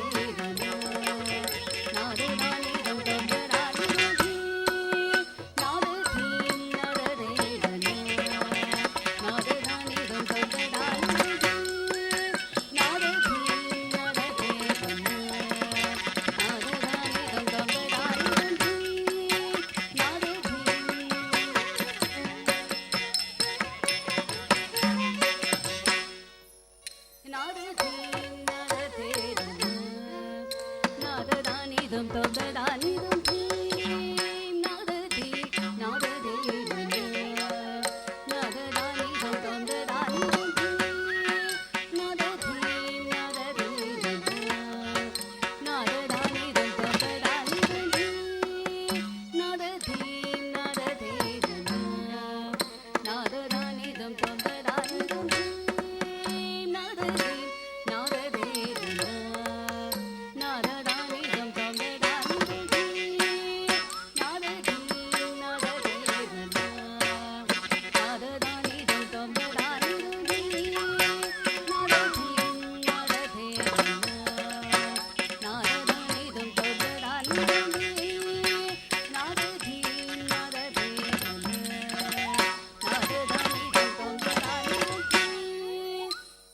da da ni dum tom da da ni na da dhi na da de na da da ni dum tom da da ni dum na da dhi na da de na da da ni dum tom da da ni dum na da dhi na da de na da da ni dum tom da da ni dum na da dhi na da de na da da ni dum tom da da ni dum na da dhi na da de na da da ni dum tom da da ni dum na da dhi na da de na da da ni dum tom da da ni dum na da dhi na da de na da da ni dum tom da da ni dum na da dhi na da de na da da ni dum tom da da ni dum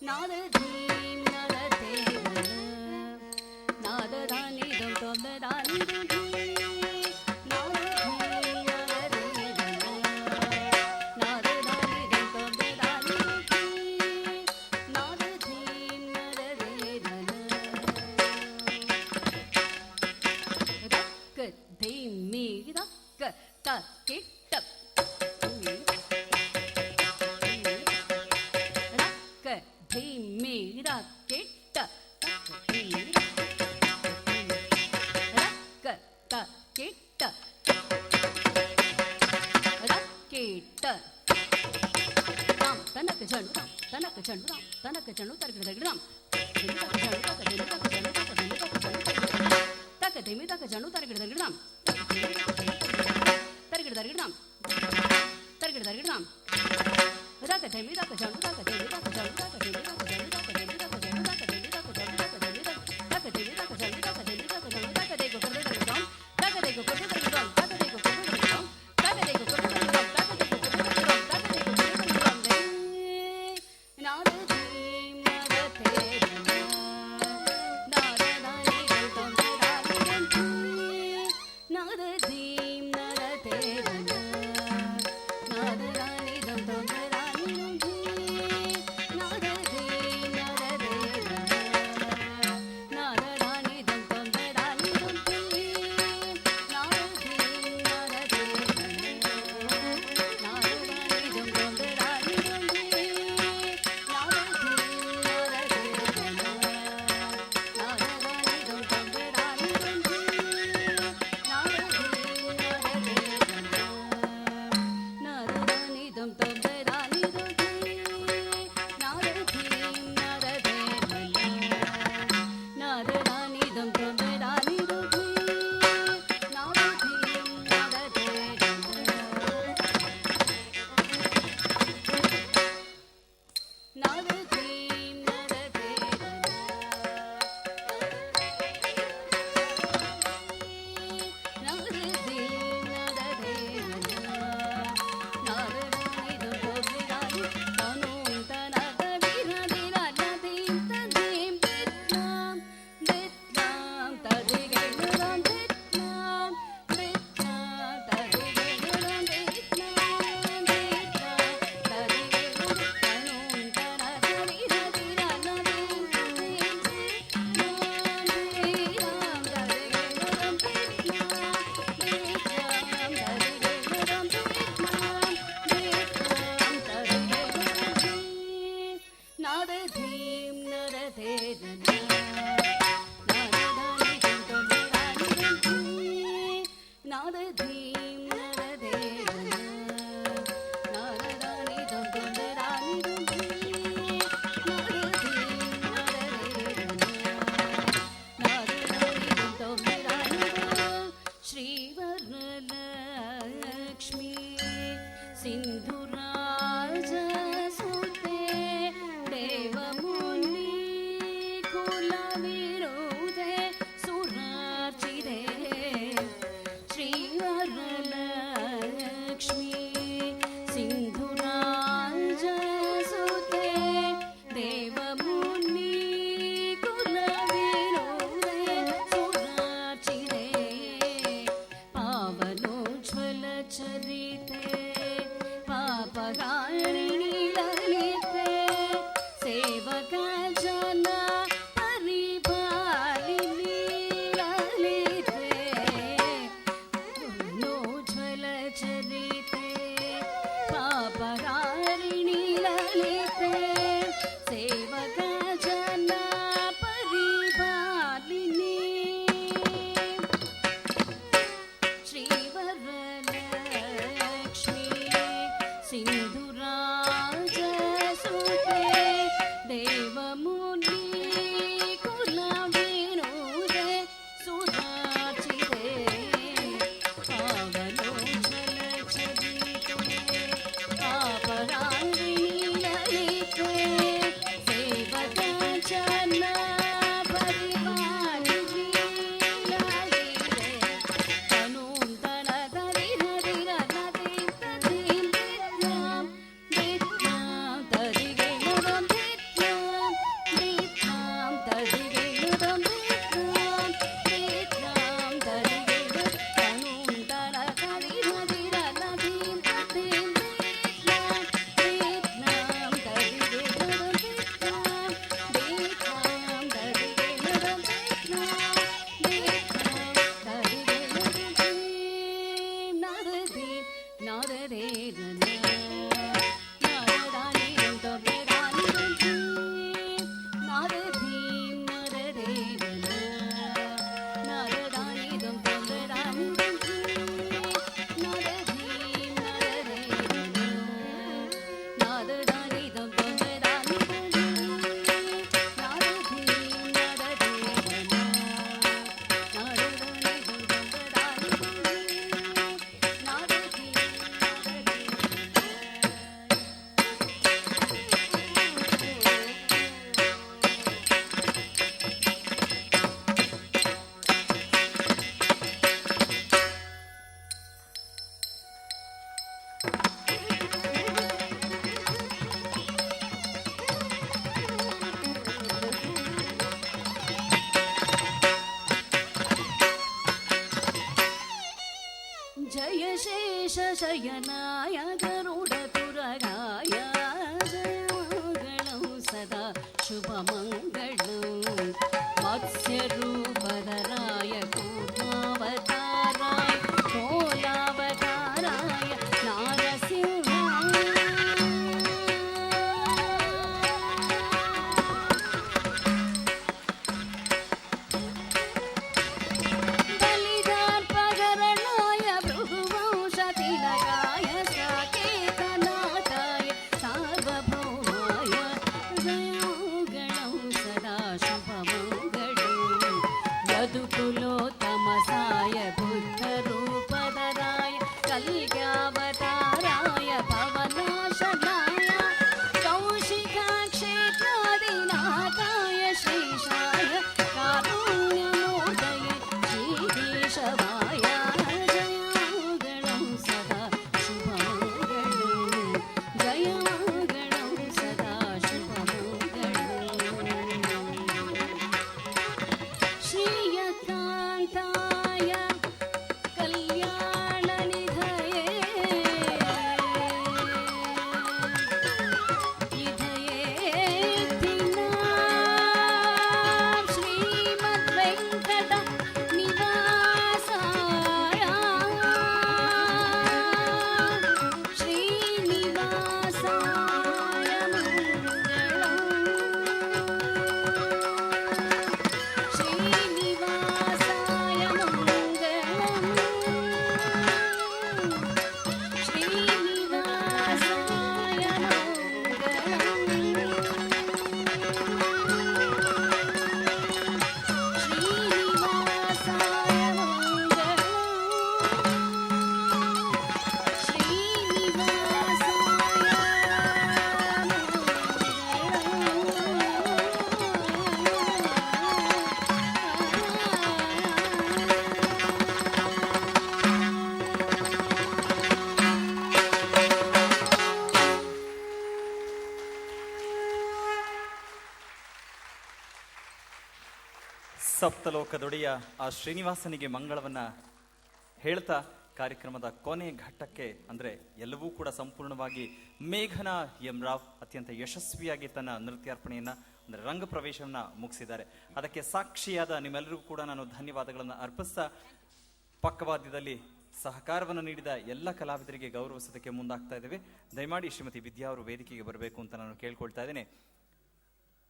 na da dhi na da de na da da ni dum tom da da ni dum na da dhi na da de na da da ni dum tom da da ni dum na da dhi na da de dak de mi dak ta ki tap dak de mi dak ki tap dak ta ki tap dak ki tap tam tanak janu tam tanak janu tam tanak janu tar gida gida tam tanak janu tak janu tak janu tak janu tak janu tak demi tak janu tar gida gida tam tar gida gida tam tar gida gida tam tak demi tak janu tak demi tak janu tak demi tak janu tak demi tak janu tak demi tak janu tak demi tak demi tak janu tak demi tak janu tak de go korde tam tak de go korde tam tak de go korde tam tak de go korde tam tak de go korde tam tak de go korde tam de na da dhi na da de na da da ni dum tom da da ni dum na da dhi na da de na da da ni dum tom da da ni dum नादधीं नरधेरना नादधानि दन्तोदरानि नादधीं नरधेरना नादधानि दन्तोदरानि श्रीवरलक्ष्मी Sindhuraj सुते देवमुनि कुलविरोधे सुरार्चिते श्रीवरलक्ष्मी सिन्धुराज सुते देवमुनि कुलविरोधे सुरार्चिते पावनोज्ज्वल चरिते पापहारिणि ललिते सेवक जन परिपालिनी ललिते पावनोज्ज्वल चरिते पापहारिणि ललिते सेवक जन परिपालिनी श्रीवरलक्ष्मी सिन्धुराज सुते देवमुनि कुलविरोधे सुरार्चिते पावनोज्ज्वल चरिते पापहारिणि ललिते सेवक जन परिपालिनी ललिते जय शेषशयनाय गरुडतुरगाय जयमङ्गलं सदा शुभमङ्गलं मत्स्यरूपधराय कूर्मावताराय कोलावताराय नारसिंहाय बलिदार्पकरणाय भृगुवंशतिलकाय साकेतनाथाय सार्वभौमाय जयमङ्गलं सदा शुभमङ्गलं यदुकुलोत्तमसाय ಸಪ್ತಲೋಕದೊಡೆಯ ಆ ಶ್ರೀನಿವಾಸನಿಗೆ ಮಂಗಳವನ್ನ ಹೇಳ್ತಾ ಕಾರ್ಯಕ್ರಮದ ಕೊನೆ ಘಟ್ಟಕ್ಕೆ ಅಂದ್ರೆ ಎಲ್ಲವೂ ಕೂಡ ಸಂಪೂರ್ಣವಾಗಿ ಮೇಘನಾ ಎಂ ರಾವ್ ಅತ್ಯಂತ ಯಶಸ್ವಿಯಾಗಿ ತನ್ನ ನೃತ್ಯಾರ್ಪಣೆಯನ್ನ ಅಂದ್ರೆ ರಂಗ ಪ್ರವೇಶವನ್ನ ಮುಗಿಸಿದ್ದಾರೆ. ಅದಕ್ಕೆ ಸಾಕ್ಷಿಯಾದ ನಿಮ್ಮೆಲ್ಲರಿಗೂ ಕೂಡ ನಾನು ಧನ್ಯವಾದಗಳನ್ನು ಅರ್ಪಿಸ್ತಾ ಪಕ್ಕವಾದ್ಯದಲ್ಲಿ ಸಹಕಾರವನ್ನು ನೀಡಿದ ಎಲ್ಲ ಕಲಾವಿದರಿಗೆ ಗೌರವಿಸೋದಕ್ಕೆ ಮುಂದಾಗ್ತಾ ಇದ್ದೇವೆ. ದಯಮಾಡಿ ಶ್ರೀಮತಿ ವಿದ್ಯಾ ಅವರು ವೇದಿಕೆಗೆ ಬರಬೇಕು ಅಂತ ನಾನು ಕೇಳ್ಕೊಳ್ತಾ ಇದ್ದೇನೆ.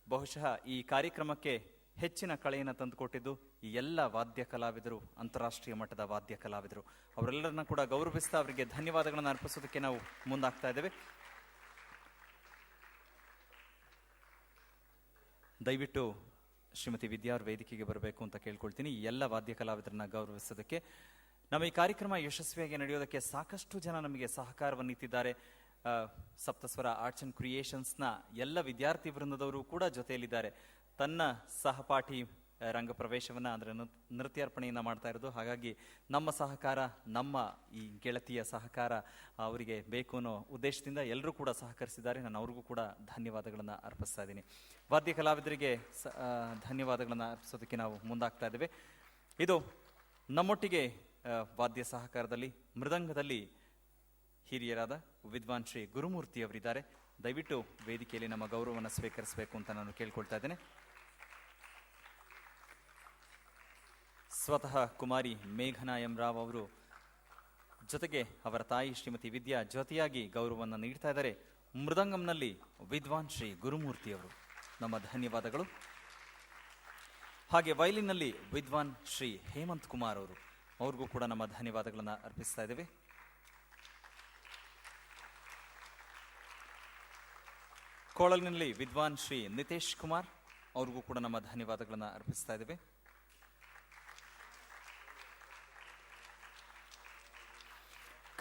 ಬಹುಶಃ ಈ ಕಾರ್ಯಕ್ರಮಕ್ಕೆ ಹೆಚ್ಚಿನ ಕಳೆಯನ್ನು ತಂದುಕೊಟ್ಟಿದ್ದು ಈ ಎಲ್ಲ ವಾದ್ಯ ಕಲಾವಿದರು, ಅಂತಾರಾಷ್ಟ್ರೀಯ ಮಟ್ಟದ ವಾದ್ಯ ಕಲಾವಿದರು. ಅವರೆಲ್ಲರನ್ನ ಕೂಡ ಗೌರವಿಸ್ತಾ ಅವರಿಗೆ ಧನ್ಯವಾದಗಳನ್ನು ಅರ್ಪಿಸೋದಕ್ಕೆ ನಾವು ಮುಂದಾಗ್ತಾ ಇದ್ದೇವೆ. ದಯವಿಟ್ಟು ಶ್ರೀಮತಿ ವಿದ್ಯಾ ಅವ್ರ ವೇದಿಕೆಗೆ ಬರಬೇಕು ಅಂತ ಕೇಳ್ಕೊಳ್ತೀನಿ. ಈ ಎಲ್ಲ ವಾದ್ಯ ಕಲಾವಿದರನ್ನ ಗೌರವಿಸೋದಕ್ಕೆ. ನಮ್ಮ ಈ ಕಾರ್ಯಕ್ರಮ ಯಶಸ್ವಿಯಾಗಿ ನಡೆಯೋದಕ್ಕೆ ಸಾಕಷ್ಟು ಜನ ನಮಗೆ ಸಹಕಾರವನ್ನು ನೀಡಿದ್ದಾರೆ. ಸಪ್ತಸ್ವರ ಆರ್ಟ್ಸ್ ಅಂಡ್ ಕ್ರಿಯೇಷನ್ಸ್ನ ಎಲ್ಲ ವಿದ್ಯಾರ್ಥಿ ವೃಂದದವರು ಕೂಡ ಜೊತೆಯಲ್ಲಿದ್ದಾರೆ. ತನ್ನ ಸಹಪಾಠಿ ರಂಗ ಪ್ರವೇಶವನ್ನ ಅಂದ್ರೆ ನೃತ್ಯಾರ್ಪಣೆಯನ್ನ ಮಾಡ್ತಾ ಇರೋದು. ಹಾಗಾಗಿ ನಮ್ಮ ಸಹಕಾರ, ನಮ್ಮ ಈ ಗೆಳತಿಯ ಸಹಕಾರ ಅವರಿಗೆ ಬೇಕು ಅನ್ನೋ ಉದ್ದೇಶದಿಂದ ಎಲ್ಲರೂ ಕೂಡ ಸಹಕರಿಸಿದ್ದಾರೆ. ನಾನು ಅವ್ರಿಗೂ ಕೂಡ ಧನ್ಯವಾದಗಳನ್ನು ಅರ್ಪಿಸ್ತಾ ಇದ್ದೀನಿ. ವಾದ್ಯ ಕಲಾವಿದರಿಗೆ ಧನ್ಯವಾದಗಳನ್ನು ಅರ್ಪಿಸೋದಕ್ಕೆ ನಾವು ಮುಂದಾಗ್ತಾ ಇದ್ದೇವೆ. ಇದು ನಮ್ಮೊಟ್ಟಿಗೆ ವಾದ್ಯ ಸಹಕಾರದಲ್ಲಿ ಮೃದಂಗದಲ್ಲಿ ಹಿರಿಯರಾದ ವಿದ್ವಾನ್ ಶ್ರೀ ಗುರುಮೂರ್ತಿ ಅವರಿದ್ದಾರೆ. ದಯವಿಟ್ಟು ವೇದಿಕೆಯಲ್ಲಿ ನಮ್ಮ ಗೌರವವನ್ನು ಸ್ವೀಕರಿಸಬೇಕು ಅಂತ ನಾನು ಕೇಳ್ಕೊಳ್ತಾ ಇದ್ದೇನೆ. ಸ್ವತಃ ಕುಮಾರಿ ಮೇಘನಾ ಎಂ ರಾವ್ ಅವರು ಜೊತೆಗೆ ಅವರ ತಾಯಿ ಶ್ರೀಮತಿ ವಿದ್ಯಾ ಜೊತೆಯಾಗಿ ಗೌರವವನ್ನು ನೀಡ್ತಾ ಇದ್ದಾರೆ. ಮೃದಂಗಂನಲ್ಲಿ ವಿದ್ವಾನ್ ಶ್ರೀ ಗುರುಮೂರ್ತಿ ಅವರು, ನಮ್ಮ ಧನ್ಯವಾದಗಳು. ಹಾಗೆ ವಯಲಿನ್ನಲ್ಲಿ ವಿದ್ವಾನ್ ಶ್ರೀ ಹೇಮಂತ್ ಕುಮಾರ್ ಅವರು, ಅವ್ರಿಗೂ ಕೂಡ ನಮ್ಮ ಧನ್ಯವಾದಗಳನ್ನು ಅರ್ಪಿಸ್ತಾ ಇದ್ದೇವೆ. ಕೊಳಲಿನಲ್ಲಿ ವಿದ್ವಾನ್ ಶ್ರೀ ನಿತೇಶ್ ಕುಮಾರ್, ಅವ್ರಿಗೂ ಕೂಡ ನಮ್ಮ ಧನ್ಯವಾದಗಳನ್ನು ಅರ್ಪಿಸ್ತಾ ಇದ್ದೇವೆ.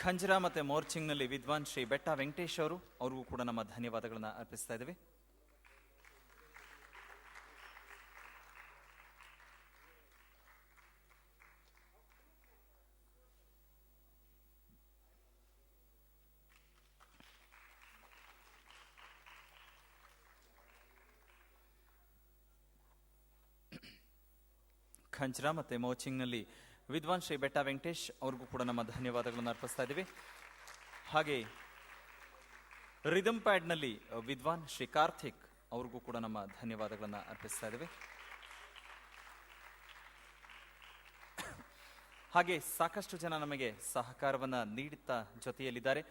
ಖಂಜರ ಮತ್ತೆ ಮೋರ್ಚಿಂಗ್ನಲ್ಲಿ ವಿದ್ವಾನ್ ಶ್ರೀ ಬೆಟ್ಟ ವೆಂಕಟೇಶ್ ಅವರು, ಅವ್ರಿಗೂ ಕೂಡ ನಮ್ಮ ಧನ್ಯವಾದಗಳನ್ನು ಅರ್ಪಿಸ್ತಾ ಇದ್ದೇವೆ. ಖಂಜ್ರಾ ಮತ್ತೆ ಮೋಚಿಂಗ್ನಲ್ಲಿ ವಿದ್ವಾನ್ ಶ್ರೀ ಬೆಟ್ಟ ವೆಂಕಟೇಶ್ ಅವ್ರಿಗೂ ಕೂಡ ನಮ್ಮ ಧನ್ಯವಾದಗಳನ್ನು ಅರ್ಪಿಸ್ತಾ ಇದ್ದೀವಿ. ಹಾಗೆ ರಿದಮ್ ಪ್ಯಾಡ್ನಲ್ಲಿ ವಿದ್ವಾನ್ ಶ್ರೀ ಕಾರ್ತಿಕ್ ಅವ್ರಿಗೂ ಕೂಡ ನಮ್ಮ ಧನ್ಯವಾದಗಳನ್ನು ಅರ್ಪಿಸ್ತಾ ಇದ್ದೇವೆ. ಹಾಗೆ ಸಾಕಷ್ಟು ಜನ ನಮಗೆ ಸಹಕಾರವನ್ನು ನೀಡುತ್ತಾ ಜೊತೆಯಲ್ಲಿದ್ದಾರೆ.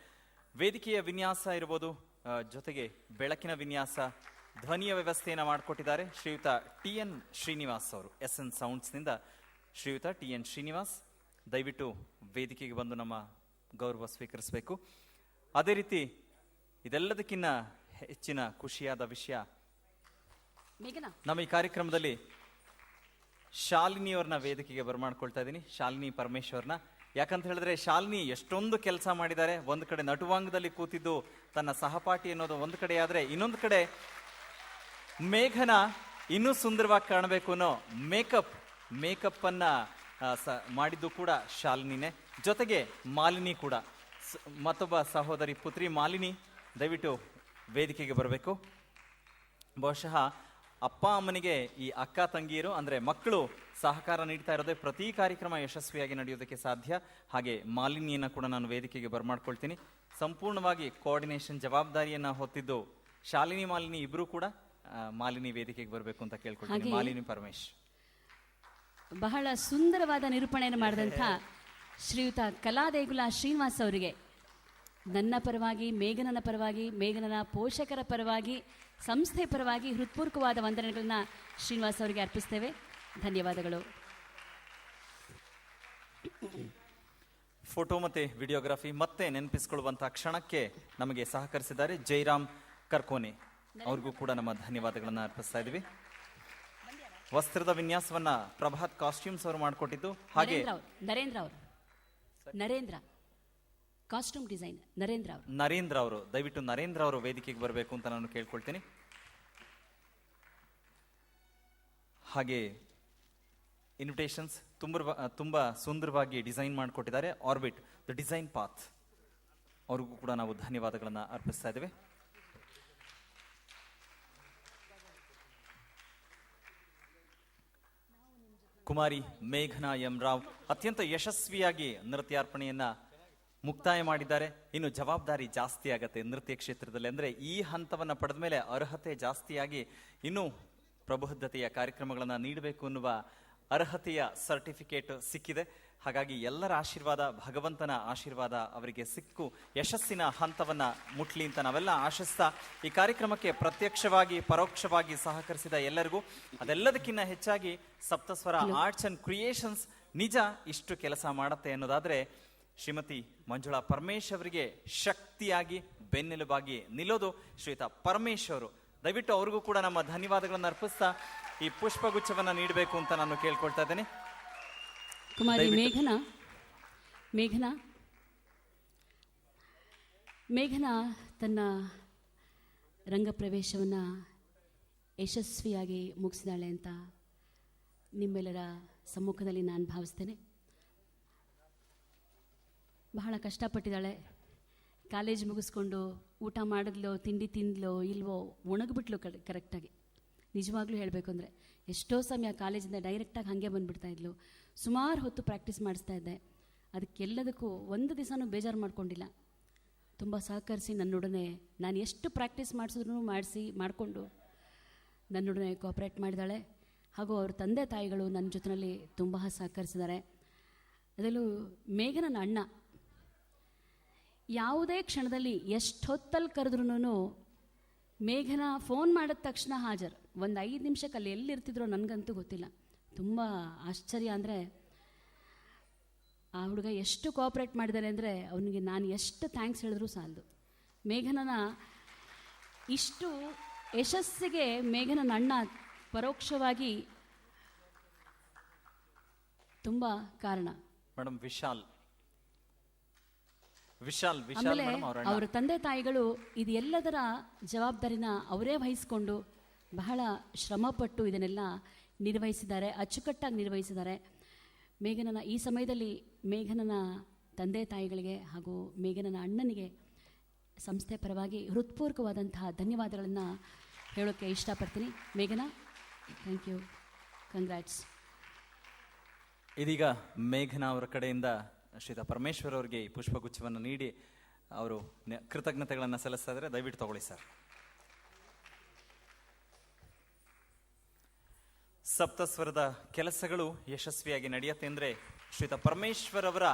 ವೇದಿಕೆಯ ವಿನ್ಯಾಸ ಇರ್ಬೋದು, ಜೊತೆಗೆ ಬೆಳಕಿನ ವಿನ್ಯಾಸ, ಧ್ವನಿಯ ವ್ಯವಸ್ಥೆಯನ್ನು ಮಾಡಿಕೊಟ್ಟಿದ್ದಾರೆ ಶ್ರೀಯುತ TN ಶ್ರೀನಿವಾಸ್ ಅವರು. SN ಸೌಂಡ್ಸ್ನಿಂದ ಶ್ರೀಯುತ TN ಶ್ರೀನಿವಾಸ್, ದಯವಿಟ್ಟು ವೇದಿಕೆಗೆ ಬಂದು ನಮ್ಮ ಗೌರವ ಸ್ವೀಕರಿಸಬೇಕು. ಅದೇ ರೀತಿ ಇದೆಲ್ಲದಕ್ಕಿಂತ ಹೆಚ್ಚಿನ ಖುಷಿಯಾದ ವಿಷಯ, ನಮ್ಮ ಈ ಕಾರ್ಯಕ್ರಮದಲ್ಲಿ ಶಾಲಿನಿಯವ್ರನ್ನ ವೇದಿಕೆಗೆ ಬರಮಾಡ್ಕೊಳ್ತಾ ಇದ್ದೀನಿ. ಶಾಲಿನಿ ಪರಮೇಶ್ವರ್ನ, ಯಾಕಂತ ಹೇಳಿದ್ರೆ ಶಾಲಿನಿ ಎಷ್ಟೊಂದು ಕೆಲಸ ಮಾಡಿದ್ದಾರೆ. ಒಂದು ಕಡೆ ನಟುವಾಂಗದಲ್ಲಿ ಕೂತಿದ್ದು ತನ್ನ ಸಹಪಾಠಿ ಅನ್ನೋದು ಒಂದು ಕಡೆ ಆದ್ರೆ, ಇನ್ನೊಂದು ಕಡೆ ಮೇಘನ ಇನ್ನೂ ಸುಂದರವಾಗಿ ಕಾಣಬೇಕು ಅನ್ನೋ ಮೇಕಪ್ ಅನ್ನ ಮಾಡಿದ್ದು ಕೂಡ ಶಾಲಿನಿನೇ. ಜೊತೆಗೆ ಮಾಲಿನಿ ಕೂಡ, ಮತ್ತೊಬ್ಬ ಸಹೋದರಿ ಪುತ್ರಿ ಮಾಲಿನಿ, ದಯವಿಟ್ಟು ವೇದಿಕೆಗೆ ಬರಬೇಕು. ಬಹುಶಃ ಅಪ್ಪ ಅಮ್ಮನಿಗೆ ಈ ಅಕ್ಕ ತಂಗಿಯರು ಅಂದ್ರೆ ಮಕ್ಕಳು ಸಹಕಾರ ನೀಡ್ತಾ ಇರೋದೇ ಪ್ರತಿ ಕಾರ್ಯಕ್ರಮ ಯಶಸ್ವಿಯಾಗಿ ನಡೆಯೋದಕ್ಕೆ ಸಾಧ್ಯ. ಹಾಗೆ ಮಾಲಿನಿಯನ್ನ ಕೂಡ ನಾನು ವೇದಿಕೆಗೆ ಬರಮಾಡ್ಕೊಳ್ತೀನಿ. ಸಂಪೂರ್ಣವಾಗಿ ಕೋಆರ್ಡಿನೇಷನ್ ಜವಾಬ್ದಾರಿಯನ್ನ ಹೊತ್ತಿದ್ದು ಶಾಲಿನಿ ಮಾಲಿನಿ ಇಬ್ರು ಕೂಡ ಮಾಲಿನಿ ವೇದಿಕೆಗೆ ಬರಬೇಕು ಅಂತ ಕೇಳ್ಕೊಳ್ತೀನಿ. ಮಾಲಿನಿ ಪರಮೇಶ್, ಬಹಳ ಸುಂದರವಾದ ನಿರೂಪಣೆಯನ್ನು ಮಾಡಿದಂಥ ಶ್ರೀಯುತ ಕಲಾದೇಗುಲ ಶ್ರೀನಿವಾಸ್ ಅವರಿಗೆ ನನ್ನ ಪರವಾಗಿ, ಮೇಘನನ ಪರವಾಗಿ, ಮೇಘನನ ಪೋಷಕರ ಪರವಾಗಿ, ಸಂಸ್ಥೆ ಪರವಾಗಿ ಹೃತ್ಪೂರ್ವಕವಾದ ವಂದನೆಗಳನ್ನ ಶ್ರೀನಿವಾಸ್ ಅವರಿಗೆ ಅರ್ಪಿಸ್ತೇವೆ. ಧನ್ಯವಾದಗಳು. ಫೋಟೋ ಮತ್ತೆ ವಿಡಿಯೋಗ್ರಫಿ ಮತ್ತೆ ನೆನಪಿಸಿಕೊಳ್ಳುವಂತಹ ಕ್ಷಣಕ್ಕೆ ನಮಗೆ ಸಹಕರಿಸಿದ್ದಾರೆ ಜೈರಾಮ್ ಕರ್ಕೋನೆ, ಅವ್ರಿಗೂ ಕೂಡ ನಮ್ಮ ಧನ್ಯವಾದಗಳನ್ನ ಅರ್ಪಿಸ್ತಾ ಇದ್ದೀವಿ. ವಸ್ತ್ರದ ವಿನ್ಯಾಸವನ್ನ ಪ್ರಭಾತ್ ಕಾಸ್ಟ್ಯೂಮ್ಸ್ ಅವರು ಮಾಡಿಕೊಟ್ಟಿದ್ದು. ಹಾಗೆ ನರೇಂದ್ರ ಕಾಸ್ಟ್ಯೂಮ್ ಡಿಸೈನ್ ನರೇಂದ್ರ ಅವರು, ದಯವಿಟ್ಟು ನರೇಂದ್ರ ಅವರು ವೇದಿಕೆಗೆ ಬರಬೇಕು ಅಂತ ನಾನು ಕೇಳ್ಕೊಳ್ತೀನಿ. ಹಾಗೆ ಇನ್ವಿಟೇಷನ್ಸ್ ತುಂಬಾ ಸುಂದರವಾಗಿ ಡಿಸೈನ್ ಮಾಡಿಕೊಟ್ಟಿದ್ದಾರೆ. ಆರ್ಬಿಟ್ ದ ಡಿಸೈನ್ ಪಾತ್, ಅವ್ರಿಗೂ ಕೂಡ ನಾವು ಧನ್ಯವಾದಗಳನ್ನ ಅರ್ಪಿಸ್ತಾ ಇದ್ದೇವೆ. ಕುಮಾರಿ ಮೇಘನಾ ಎಂ ರಾವ್ ಅತ್ಯಂತ ಯಶಸ್ವಿಯಾಗಿ ನೃತ್ಯಾರ್ಪಣೆಯನ್ನ ಮುಕ್ತಾಯ ಮಾಡಿದ್ದಾರೆ. ಇನ್ನು ಜವಾಬ್ದಾರಿ ಜಾಸ್ತಿ ಆಗತ್ತೆ ನೃತ್ಯ ಕ್ಷೇತ್ರದಲ್ಲಿ. ಅಂದ್ರೆ ಈ ಹಂತವನ್ನ ಪಡೆದ ಮೇಲೆ ಅರ್ಹತೆ ಜಾಸ್ತಿಯಾಗಿ ಇನ್ನು ಪ್ರಬುದ್ಧತೆಯ ಕಾರ್ಯಕ್ರಮಗಳನ್ನ ನೀಡಬೇಕು ಅನ್ನುವ ಅರ್ಹತೆಯ ಸರ್ಟಿಫಿಕೇಟ್ ಸಿಕ್ಕಿದೆ. ಹಾಗಾಗಿ ಎಲ್ಲರ ಆಶೀರ್ವಾದ, ಭಗವಂತನ ಆಶೀರ್ವಾದ ಅವರಿಗೆ ಸಿಕ್ಕು ಯಶಸ್ಸಿನ ಹಂತವನ್ನ ಮುಟ್ಲಿ ಅಂತ ನಾವೆಲ್ಲ ಆಶಿಸ್ತಾ, ಈ ಕಾರ್ಯಕ್ರಮಕ್ಕೆ ಪ್ರತ್ಯಕ್ಷವಾಗಿ ಪರೋಕ್ಷವಾಗಿ ಸಹಕರಿಸಿದ ಎಲ್ಲರಿಗೂ, ಅದೆಲ್ಲದಕ್ಕಿಂತ ಹೆಚ್ಚಾಗಿ ಸಪ್ತಸ್ವರ ಆರ್ಟ್ಸ್ ಅಂಡ್ ಕ್ರಿಯೇಷನ್ಸ್ ನಿಜ ಇಷ್ಟು ಕೆಲಸ ಮಾಡುತ್ತೆ ಅನ್ನೋದಾದ್ರೆ ಶ್ರೀಮತಿ ಮಂಜುಳಾ ಪರಮೇಶ್ ಅವರಿಗೆ ಶಕ್ತಿಯಾಗಿ ಬೆನ್ನೆಲುಬಾಗಿ ನಿಲ್ಲೋದು ಶ್ರೀಯುತ ಪರಮೇಶ್ ಅವರು. ದಯವಿಟ್ಟು ಅವ್ರಿಗೂ ಕೂಡ ನಮ್ಮ ಧನ್ಯವಾದಗಳನ್ನು ಅರ್ಪಿಸ್ತಾ ಈ ಪುಷ್ಪಗುಚ್ಛವನ್ನ ನೀಡಬೇಕು ಅಂತ ನಾನು ಕೇಳ್ಕೊಳ್ತಾ ಇದ್ದೇನೆ. ಕುಮಾರಿ ಮೇಘನಾ ತನ್ನ ರಂಗಪ್ರವೇಶವನ್ನು ಯಶಸ್ವಿಯಾಗಿ ಮುಗಿಸಿದಾಳೆ ಅಂತ ನಿಮ್ಮೆಲ್ಲರ ಸಮ್ಮುಖದಲ್ಲಿ ನಾನು ಭಾವಿಸ್ತೇನೆ. ಬಹಳ ಕಷ್ಟಪಟ್ಟಿದ್ದಾಳೆ. ಕಾಲೇಜ್ ಮುಗಿಸ್ಕೊಂಡು ಊಟ ಮಾಡಿದ್ಲೋ, ತಿಂಡಿ ತಿಂದ್ಲೋ ಇಲ್ವೋ, ಒಣಗಿಬಿಟ್ಲು ಕರೆಕ್ಟಾಗಿ. ನಿಜವಾಗ್ಲೂ ಹೇಳಬೇಕು ಅಂದರೆ ಎಷ್ಟೋ ಸಮಯ ಕಾಲೇಜಿಂದ ಡೈರೆಕ್ಟಾಗಿ ಹಾಗೆ ಬಂದುಬಿಡ್ತಾ ಇದ್ಲು. ಸುಮಾರು ಹೊತ್ತು ಪ್ರಾಕ್ಟೀಸ್ ಮಾಡಿಸ್ತಾ ಇದ್ದೆ. ಅದಕ್ಕೆಲ್ಲದಕ್ಕೂ ಒಂದು ದಿವಸನೂ ಬೇಜಾರು ಮಾಡ್ಕೊಂಡಿಲ್ಲ. ತುಂಬ ಸಹಕರಿಸಿ ನನ್ನೊಡನೆ ನಾನು ಎಷ್ಟು ಪ್ರಾಕ್ಟೀಸ್ ಮಾಡಿಸಿದ್ರು ಮಾಡಿಕೊಂಡು ನನ್ನೊಡನೆ ಕೋಆಪ್ರೇಟ್ ಮಾಡಿದ್ದಾಳೆ. ಹಾಗೂ ಅವ್ರ ತಂದೆ ತಾಯಿಗಳು ನನ್ನ ಜೊತೆಯಲ್ಲಿ ತುಂಬ ಸಹಕರಿಸಿದ್ದಾರೆ. ಅದರಲ್ಲೂ ಮೇಘನನ ಅಣ್ಣ ಯಾವುದೇ ಕ್ಷಣದಲ್ಲಿ ಎಷ್ಟು ಹೊತ್ತಲ್ಲಿ ಕರೆದ್ರೂ ಮೇಘನಾ ಫೋನ್ ಮಾಡಿದ ತಕ್ಷಣ ಹಾಜರು. ಒಂದು 5 ನಿಮಿಷಕ್ಕೆ ಅಲ್ಲಿ ಎಲ್ಲಿರ್ತಿದ್ರೋ ನನಗಂತೂ ಗೊತ್ತಿಲ್ಲ. ತುಂಬ ಆಶ್ಚರ್ಯ. ಅಂದರೆ ಆ ಹುಡುಗ ಎಷ್ಟು ಕೋಆಪ್ರೇಟ್ ಮಾಡಿದ್ದಾರೆ ಅಂದರೆ ಅವನಿಗೆ ನಾನು ಎಷ್ಟು ಥ್ಯಾಂಕ್ಸ್ ಹೇಳಿದ್ರೂ ಸಾಲದು. ಮೇಘನನ ಇಷ್ಟು ಯಶಸ್ಸಿಗೆ ಮೇಘನನ ಅಣ್ಣ ಪರೋಕ್ಷವಾಗಿ ತುಂಬ ಕಾರಣ. ಮೇಡಮ್ ವಿಶಾಲ್ ಆಮೇಲೆ ಅವರ ತಂದೆ ತಾಯಿಗಳು ಇದೆಲ್ಲದರ ಜವಾಬ್ದಾರಿನ ಅವರೇ ವಹಿಸಿಕೊಂಡು ಬಹಳ ಶ್ರಮಪಟ್ಟು ಇದನ್ನೆಲ್ಲ ನಿರ್ವಹಿಸಿದ್ದಾರೆ, ಅಚ್ಚುಕಟ್ಟಾಗಿ ನಿರ್ವಹಿಸಿದ್ದಾರೆ. ಮೇಘನನ ಈ ಸಮಯದಲ್ಲಿ ಮೇಘನನ ತಂದೆ ತಾಯಿಗಳಿಗೆ ಹಾಗೂ ಮೇಘನನ ಅಣ್ಣನಿಗೆ ಸಂಸ್ಥೆ ಪರವಾಗಿ ಹೃತ್ಪೂರ್ವಕವಾದಂತಹ ಧನ್ಯವಾದಗಳನ್ನು ಹೇಳೋಕ್ಕೆ ಇಷ್ಟಪಡ್ತೀನಿ. ಮೇಘನಾ, ಥ್ಯಾಂಕ್ ಯು, ಕಂಗ್ರ್ಯಾಟ್ಸ್. ಇದೀಗ ಮೇಘನಾ ಅವರ ಕಡೆಯಿಂದ ಶ್ರೀತಾ ಪರಮೇಶ್ವರ್ ಅವರಿಗೆ ಈ ಪುಷ್ಪಗುಚ್ಛವನ್ನು ನೀಡಿ ಅವರು ಕೃತಜ್ಞತೆಗಳನ್ನು ಸಲ್ಲಿಸ್ತಾ ಇದ್ದಾರೆ. ದಯವಿಟ್ಟು ತಗೊಳ್ಳಿ ಸರ್. ಸಪ್ತಸ್ವರದ ಕೆಲಸಗಳು ಯಶಸ್ವಿಯಾಗಿ ನಡೆಯುತ್ತೆ ಅಂದರೆ ಶ್ರೀತಾ ಪರಮೇಶ್ವರ್ ಅವರ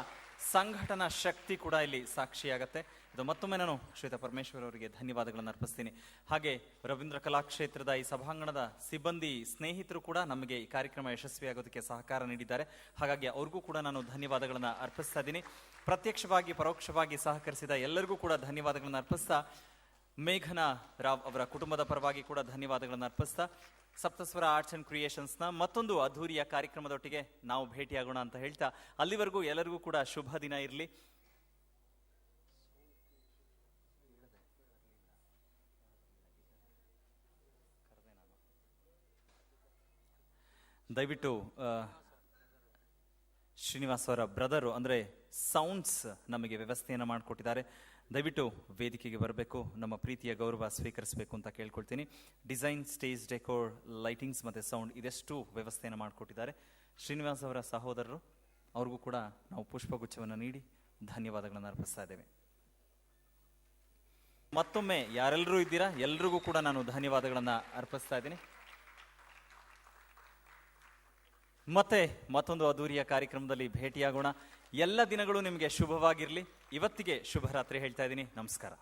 ಸಂಘಟನಾ ಶಕ್ತಿ ಕೂಡ ಇಲ್ಲಿ ಸಾಕ್ಷಿಯಾಗತ್ತೆ. ಇದು ಮತ್ತೊಮ್ಮೆ ನಾನು ಶ್ರೀತಾ ಪರಮೇಶ್ವರ್ ಅವರಿಗೆ ಧನ್ಯವಾದಗಳನ್ನು ಅರ್ಪಿಸ್ತೀನಿ. ಹಾಗೆ ರವೀಂದ್ರ ಕಲಾಕ್ಷೇತ್ರದ ಈ ಸಭಾಂಗಣದ ಸಿಬ್ಬಂದಿ ಸ್ನೇಹಿತರು ಕೂಡ ನಮಗೆ ಈ ಕಾರ್ಯಕ್ರಮ ಯಶಸ್ವಿಯಾಗೋದಕ್ಕೆ ಸಹಕಾರ ನೀಡಿದ್ದಾರೆ. ಹಾಗಾಗಿ ಅವ್ರಿಗೂ ಕೂಡ ನಾನು ಧನ್ಯವಾದಗಳನ್ನು ಅರ್ಪಿಸ್ತಾ ಇದ್ದೀನಿ. ಪ್ರತ್ಯಕ್ಷವಾಗಿ ಪರೋಕ್ಷವಾಗಿ ಸಹಕರಿಸಿದ ಎಲ್ಲರಿಗೂ ಕೂಡ ಧನ್ಯವಾದಗಳನ್ನು ಅರ್ಪಿಸ್ತಾ, ಮೇಘನಾ ರಾವ್ ಅವರ ಕುಟುಂಬದ ಪರವಾಗಿ ಕೂಡ ಧನ್ಯವಾದಗಳನ್ನು ಅರ್ಪಿಸ್ತಾ, ಸಪ್ತಸ್ವರ ಆರ್ಟ್ಸ್ ಅಂಡ್ ಕ್ರಿಯೇಷನ್ಸ್ನ ಮತ್ತೊಂದು ಅದ್ಧೂರಿಯ ಕಾರ್ಯಕ್ರಮದೊಟ್ಟಿಗೆ ನಾವು ಭೇಟಿಯಾಗೋಣ ಅಂತ ಹೇಳ್ತಾ, ಅಲ್ಲಿವರೆಗೂ ಎಲ್ಲರಿಗೂ ಕೂಡ ಶುಭ ದಿನ ಇರಲಿ. ದಯವಿಟ್ಟು ಶ್ರೀನಿವಾಸ್ ಅವರ ಬ್ರದರು ಅಂದರೆ ಸೌಂಡ್ಸ್ ನಮಗೆ ವ್ಯವಸ್ಥೆಯನ್ನು ಮಾಡಿಕೊಟ್ಟಿದ್ದಾರೆ. ದಯವಿಟ್ಟು ವೇದಿಕೆಗೆ ಬರಬೇಕು, ನಮ್ಮ ಪ್ರೀತಿಯ ಗೌರವ ಸ್ವೀಕರಿಸಬೇಕು ಅಂತ ಕೇಳ್ಕೊಳ್ತೀನಿ. ಡಿಸೈನ್, ಸ್ಟೇಜ್ ಡೆಕೋರ್, ಲೈಟಿಂಗ್ಸ್ ಮತ್ತು ಸೌಂಡ್ ಇದೆಷ್ಟು ವ್ಯವಸ್ಥೆಯನ್ನು ಮಾಡಿಕೊಟ್ಟಿದ್ದಾರೆ. ಶ್ರೀನಿವಾಸ್ ಅವರ ಸಹೋದರರು, ಅವ್ರಿಗೂ ಕೂಡ ನಾವು ಪುಷ್ಪಗುಚ್ಛವನ್ನು ನೀಡಿ ಧನ್ಯವಾದಗಳನ್ನು ಅರ್ಪಿಸ್ತಾ ಇದ್ದೇವೆ. ಮತ್ತೊಮ್ಮೆ ಯಾರೆಲ್ಲರೂ ಇದ್ದೀರಾ ಎಲ್ರಿಗೂ ಕೂಡ ನಾನು ಧನ್ಯವಾದಗಳನ್ನು ಅರ್ಪಿಸ್ತಾ ಇದ್ದೀನಿ. ಮತ್ತೆ ಮತ್ತೊಂದು ಅದ್ದೂರಿಯ ಕಾರ್ಯಕ್ರಮದಲ್ಲಿ ಭೇಟಿಯಾಗೋಣ. ಎಲ್ಲ ದಿನಗಳು ನಿಮಗೆ ಶುಭವಾಗಿರಲಿ. ಇವತ್ತಿಗೆ ಶುಭರಾತ್ರಿ ಹೇಳ್ತಾ ಇದ್ದೀನಿ. ನಮಸ್ಕಾರ.